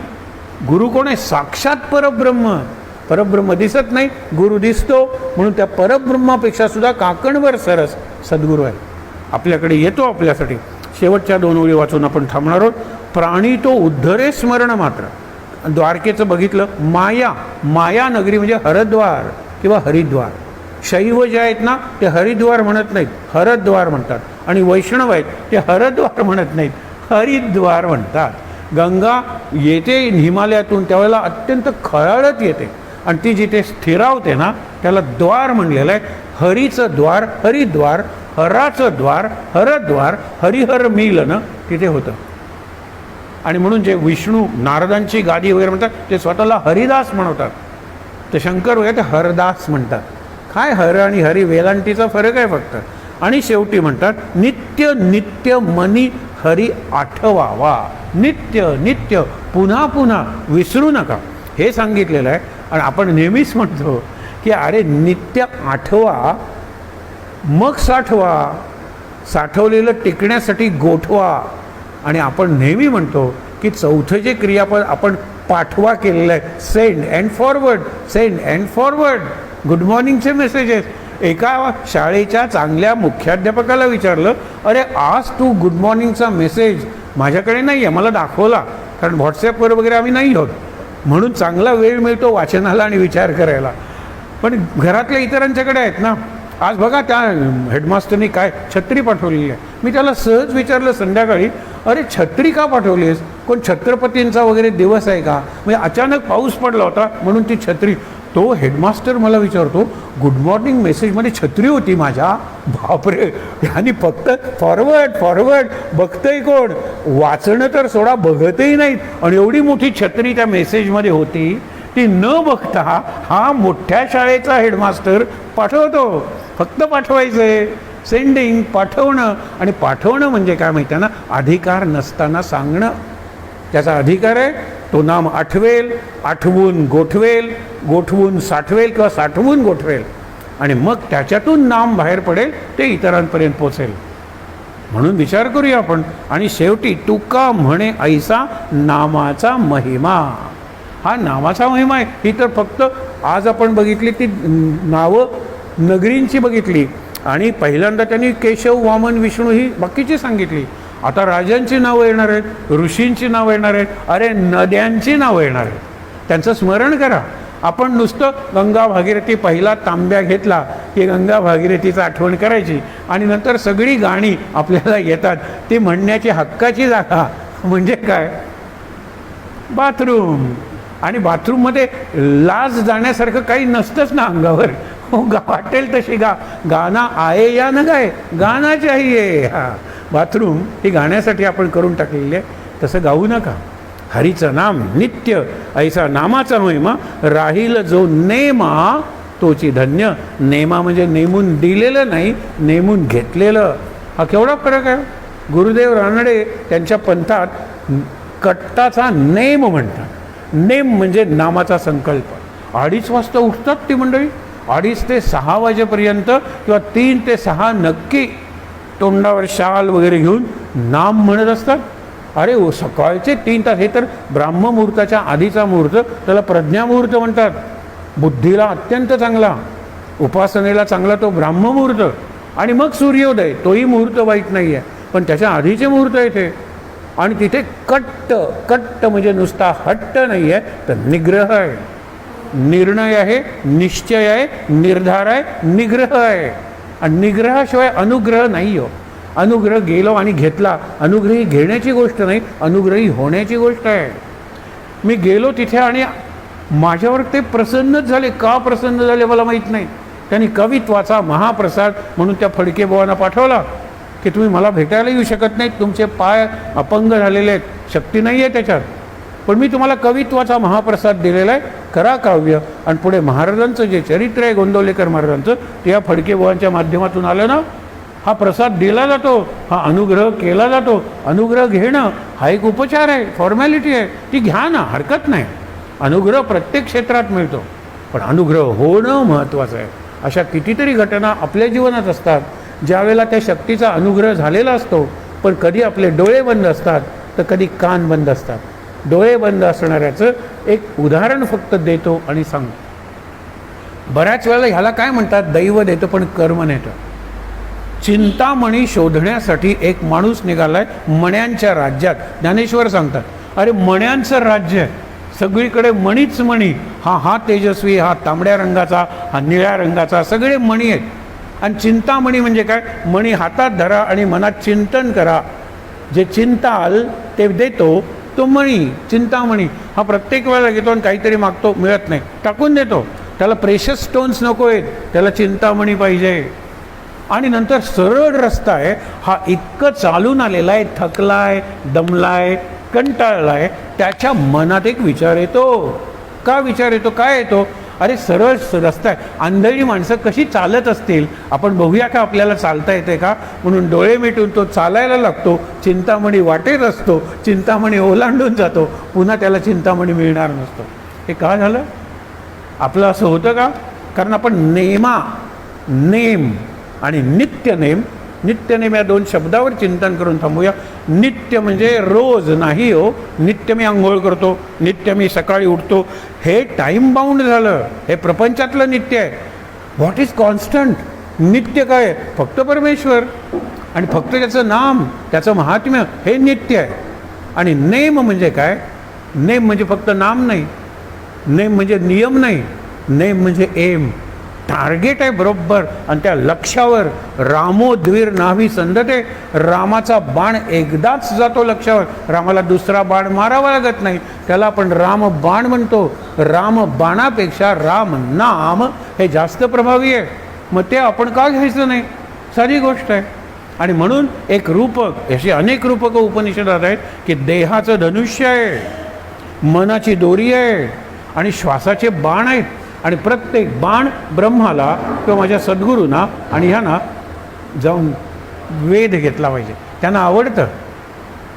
गुरु कोण आहे? साक्षात परब्रह्म. परब्रह्म दिसत नाही, गुरु दिसतो. म्हणून त्या परब्रह्मापेक्षा सुद्धा काकणवर सरस सद्गुरू आहे. आपल्याकडे येतो आपल्यासाठी. शेवटच्या 2 ओळी वाचून आपण थांबणार आहोत. प्राणी तो उद्धरे स्मरण मात्र. द्वारकेचं बघितलं, माया नगरी म्हणजे हरद्वार किंवा हरिद्वार. शैव जे आहेत ना ते हरिद्वार म्हणत नाहीत, हरद्वार म्हणतात. आणि वैष्णव आहेत ते हरद्वार म्हणत नाहीत, हरिद्वार म्हणतात. गंगा येते हिमालयातून त्यावेळेला अत्यंत खळाळत येते आणि ती जिथे स्थिरावते ना त्याला द्वार म्हणलेलं आहे. हरीचं द्वार हरिद्वार, हराचं द्वार हरद्वार, हरिहर मिलन तिथे होतं. आणि म्हणून जे विष्णू नारदांची गादी वगैरे म्हणतात ते स्वतःला हरिदास म्हणतात, तर शंकर वगैरे ते हरदास म्हणतात. काय हर आणि हरी वेलांटीचा फरक आहे फक्त. आणि शेवटी म्हणतात नित्य नित्य मनी हरी आठवावा. नित्य नित्य पुन्हा पुन्हा विसरू नका हे सांगितलेलं आहे. आणि आपण नेहमीच म्हणतो की अरे नित्य आठवा मग साठवा, साठवलेलं टिकण्यासाठी गोठवा. आणि आपण नेहमी म्हणतो की चौथं जे क्रियापद आपण पाठवा केलेलं आहे, send and forward, send and forward. Good मॉर्निंगचे मेसेजेस. एका शाळेच्या चांगल्या मुख्याध्यापकाला विचारलं, अरे आज तू गुड मॉर्निंगचा मेसेज माझ्याकडे नाही आहे, मला दाखवला, कारण व्हॉट्सॲपवर वगैरे आम्ही नाही आहोत, म्हणून चांगला वेळ मिळतो वाचनाला आणि विचार करायला, पण घरातल्या इतरांच्याकडे आहेत ना. आज बघा त्या हेडमास्टरनी काय छत्री पाठवलेली आहे. मी त्याला सहज विचारलं संध्याकाळी, अरे छत्री का पाठवलीस, कोण छत्रपतींचा वगैरे दिवस आहे का, म्हणजे अचानक पाऊस पडला होता म्हणून ती छत्री. तो हेडमास्टर मला विचारतो, गुड मॉर्निंग मेसेजमध्ये छत्री होती माझ्या. बापरे, आणि फक्त फॉरवर्ड फॉरवर्ड बघतंय कोण, वाचणं तर सोडा बघतही नाहीत. आणि एवढी मोठी छत्री त्या मेसेजमध्ये होती, ती न बघता हा मोठ्या शाळेचा हेडमास्टर पाठवतो. फक्त पाठवायचं आहे, सेंडिंग, पाठवणं. आणि पाठवणं म्हणजे काय माहिती आहे ना, अधिकार नसताना सांगणं. त्याचा अधिकार आहे, तो नाम आठवेल, आठवून गोठवेल, गोठवून साठवेल किंवा साठवून गोठवेल, आणि मग त्याच्यातून नाम बाहेर पडेल, ते इतरांपर्यंत पोचेल. म्हणून विचार करूया आपण. आणि शेवटी तुका म्हणे ऐसा नामाचा महिमा. हा नामाचा महिमा आहे. ही तर फक्त आज आपण बघितली ती नावं नगरींची बघितली, आणि पहिल्यांदा त्यांनी केशव वामन विष्णू ही बाकीची सांगितली. आता राजांची नावं येणार आहेत, ऋषींची नावं येणार आहेत, अरे नद्यांची नावं येणार आहेत. त्यांचं स्मरण करा. आपण नुसतं गंगा भागीरथी पहिला तांब्या घेतला की गंगा भागीरथीचं आठवण करायची, आणि नंतर सगळी गाणी आपल्याला येतात. ती म्हणण्याची हक्काची जागा म्हणजे काय, बाथरूम. आणि बाथरूममध्ये लाज जाण्यासारखं काही नसतंच ना अंगावर. हो, वाटेल तशी गाना आहे या न गाय, गाना चाहिए. हा, बाथरूम ही गाण्यासाठी आपण करून टाकलेली आहे. तसं गाऊ नका. हरीचं नाम नित्य ऐसा नामाचा महिमा, राहील जो नेमा तोची धन्य. नेमा म्हणजे नेमून दिलेलं नाही, नेमून घेतलेलं. हा केवढा फरक आहे. गुरुदेव रानडे त्यांच्या पंथात कट्टाचा नेम म्हणतात. नेम म्हणजे नामाचा संकल्प. 2:30 वाजता उठतात ती मंडळी, 2:30 ते 6 वाजेपर्यंत किंवा 3 ते 6 नक्की तोंडावर शाल वगैरे घेऊन नाम म्हणत असतात. अरे सकाळचे 3 तास, हे तर ब्राह्ममुहूर्ताच्या आधीचा मुहूर्त, त्याला प्रज्ञामुहूर्त म्हणतात. बुद्धीला अत्यंत चांगला, उपासनेला चांगला तो ब्राह्ममुहूर्त. आणि मग सूर्योदय, तोही मुहूर्त वाईट नाही आहे, पण त्याच्या आधीचे मुहूर्त येते. आणि तिथे कट्ट, कट्ट म्हणजे नुसता हट्ट नाही आहे, तर निग्रह आहे, निर्णय आहे, निश्चय आहे, निर्धार आहे, निग्रह आहे. आणि निग्रहाशिवाय अनुग्रह नाही हो. अनुग्रह गेलो आणि घेतला, अनुग्रही घेण्याची गोष्ट नाही, अनुग्रही होण्याची गोष्ट आहे. मी गेलो तिथे आणि माझ्यावर ते प्रसन्नच झाले. का प्रसन्न झाले मला माहीत नाही. त्यांनी कवित्वाचा महाप्रसाद म्हणून त्या फडके बुवांना पाठवला की तुम्ही मला भेटायला येऊ शकत नाहीत, तुमचे पाय अपंग झालेले आहेत, शक्ती नाही आहे त्याच्यात, पण मी तुम्हाला कवित्वाचा महाप्रसाद दिलेला आहे, करा काव्य. आणि पुढे महाराजांचं जे चरित्र आहे गोंदवलेकर महाराजांचं, ते या फडके बुवांच्या माध्यमातून आलं ना. हा प्रसाद दिला जातो, हा अनुग्रह केला जातो. अनुग्रह घेणं हा एक उपचार आहे, फॉर्मॅलिटी आहे, ती घ्या ना, हरकत नाही. अनुग्रह प्रत्येक क्षेत्रात मिळतो, पण अनुग्रह होणं महत्त्वाचं आहे. अशा कितीतरी घटना आपल्या जीवनात असतात ज्यावेळेला त्या शक्तीचा अनुग्रह झालेला असतो, पण कधी आपले डोळे बंद असतात तर कधी कान बंद असतात. डोळे बंद असणाऱ्याचं एक उदाहरण फक्त देतो आणि सांगतो. बऱ्याच वेळेला ह्याला काय म्हणतात, दैव देतं पण कर्म नेतं. चिंतामणी शोधण्यासाठी एक माणूस निघालाय मण्यांच्या राज्यात. ज्ञानेश्वर सांगतात, अरे मण्यांचं राज्य आहे, सगळीकडे मणीच मणी, हा तेजस्वी, हा तांबड्या रंगाचा, हा निळ्या रंगाचा, सगळे मणी आहेत. आणि चिंतामणी म्हणजे काय? मणी हातात धरा आणि मनात चिंतन करा, जे चिंताल ते देतो तो मणी, चिंतामणी. हा प्रत्येक वेळेला घेतो आणि काहीतरी मागतो, मिळत नाही, टाकून देतो. त्याला प्रेशस स्टोन्स नको आहेत, त्याला चिंतामणी पाहिजे. आणि नंतर सरळ रस्ता आहे, हा इतकं चालून आलेला आहे, थकलाय, दमलाय, कंटाळलाय, त्याच्या मनात एक विचार येतो. का विचार येतो? काय येतो? अरे सरळ रस्ता आहे, आंधळी माणसं कशी चालत असतील, आपण बघूया का आपल्याला चालता येते का? म्हणून डोळे मिटून तो चालायला लागतो. चिंतामणी वाटेत असतो, चिंतामणी ओलांडून जातो, पुन्हा त्याला चिंतामणी मिळणार नसतो. हे का झालं? आपलं असं होतं का? कारण आपण नेम आणि नित्यनेम, नित्यनेम या दोन शब्दावर चिंतन करून थांबूया. नित्य म्हणजे रोज नाही हो. नित्य मी आंघोळ करतो, नित्य मी सकाळी उठतो, हे टाईम बाउंड झालं, हे प्रपंचातलं नित्य आहे. What is constant? नित्य काय? फक्त परमेश्वर आणि फक्त त्याचं नाम, त्याचं महात्म्य, हे नित्य आहे. आणि नेम म्हणजे काय? नेम म्हणजे फक्त नाम नाही, नेम म्हणजे नियम नाही, नेम म्हणजे एम, टार्गेट आहे बरोबर. आणि त्या लक्ष्यावर रामोद्वीर नाभी संधते, रामाचा बाण एकदाच जातो लक्ष्यावर, रामाला दुसरा बाण मारावा लागत नाही, त्याला आपण रामबाण म्हणतो. रामबाणापेक्षा राम नाम हे जास्त प्रभावी आहे. मग ते आपण का घ्यायचं नाही? साधी गोष्ट आहे. आणि म्हणून एक रूपक, अशी अनेक रूपकं उपनिषदात आहेत की देहाचं धनुष्य आहे, मनाची दोरी आहे आणि श्वासाचे बाण आहेत. आणि प्रत्येक बाण ब्रह्माला किंवा माझ्या सद्गुरूंना आणि ह्यांना जाऊन वेध घेतला पाहिजे, त्यांना आवडतं.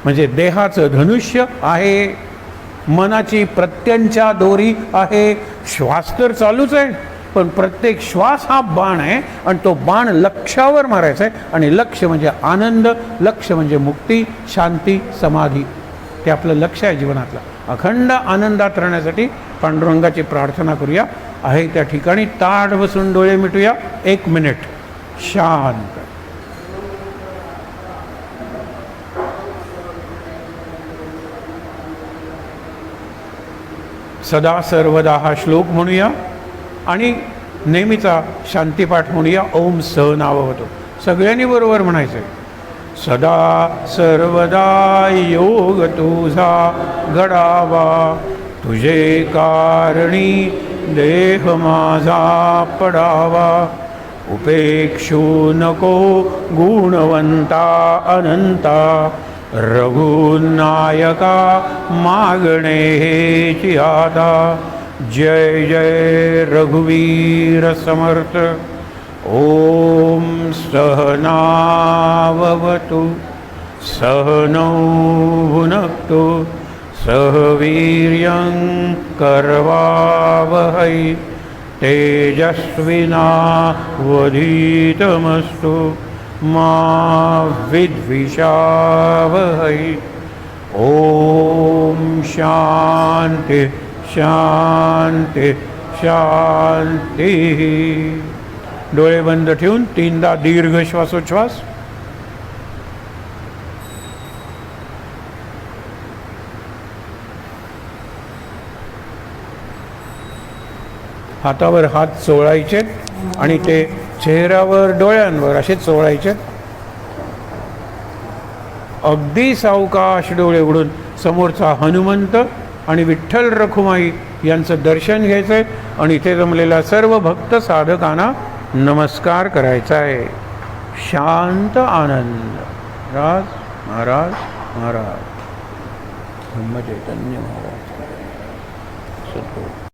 म्हणजे देहाचं धनुष्य आहे, मनाची प्रत्यंच्या दोरी आहे, श्वास तर चालूच आहे, पण प्रत्येक श्वास हा बाण आहे आणि तो बाण लक्ष्यावर मारायचा आहे. आणि लक्ष्य म्हणजे आनंद, लक्ष्य म्हणजे मुक्ती, शांती, समाधी. ते आपलं लक्ष्य आहे जीवनातलं. अखंड आनंदात राहण्यासाठी पांडुरंगाची प्रार्थना करूया. आहे त्या ठिकाणी ताठ बसून डोळे मिटूया. 1 मिनिट शांत. सदा सर्वदा हा श्लोक म्हणूया आणि नेहमीचा शांतीपाठ म्हणूया. ओम सहनाववतु. सगळ्यांनी बरोबर म्हणायचं. सदा सर्वदा योग तुझा घडावा, तुझे कारणी देह माझा पडावा. उपेक्षू नको गुणवंता अनंता, रघुनायका मागणे हेची आता. जय जय रघुवीर समर्थ. ओम सहनाववतु सहनौ भुनक्तु सह वीर्यं करवावहै तेजस्विनावधीतमस्तु मा विद्विषावहै. ओम शांति शांति शांति. डोळे बंद ठेवून 3दा दीर्घ श्वासोच्छ्वास. हातावर हात चोळायचे आणि ते चेहऱ्यावर, डोळ्यांवर असे चोळायचे. अगदी सावकाश डोळे उघडून समोरचा हनुमंत आणि विठ्ठल रखुमाई यांचं दर्शन घ्यायचं आहे. आणि इथे जमलेल्या सर्व भक्त साधकांना नमस्कार करायचा आहे. शांत आनंद. महाराज महाराज महाराज ब्रह्मचैतन्य महाराज सद्गुरू.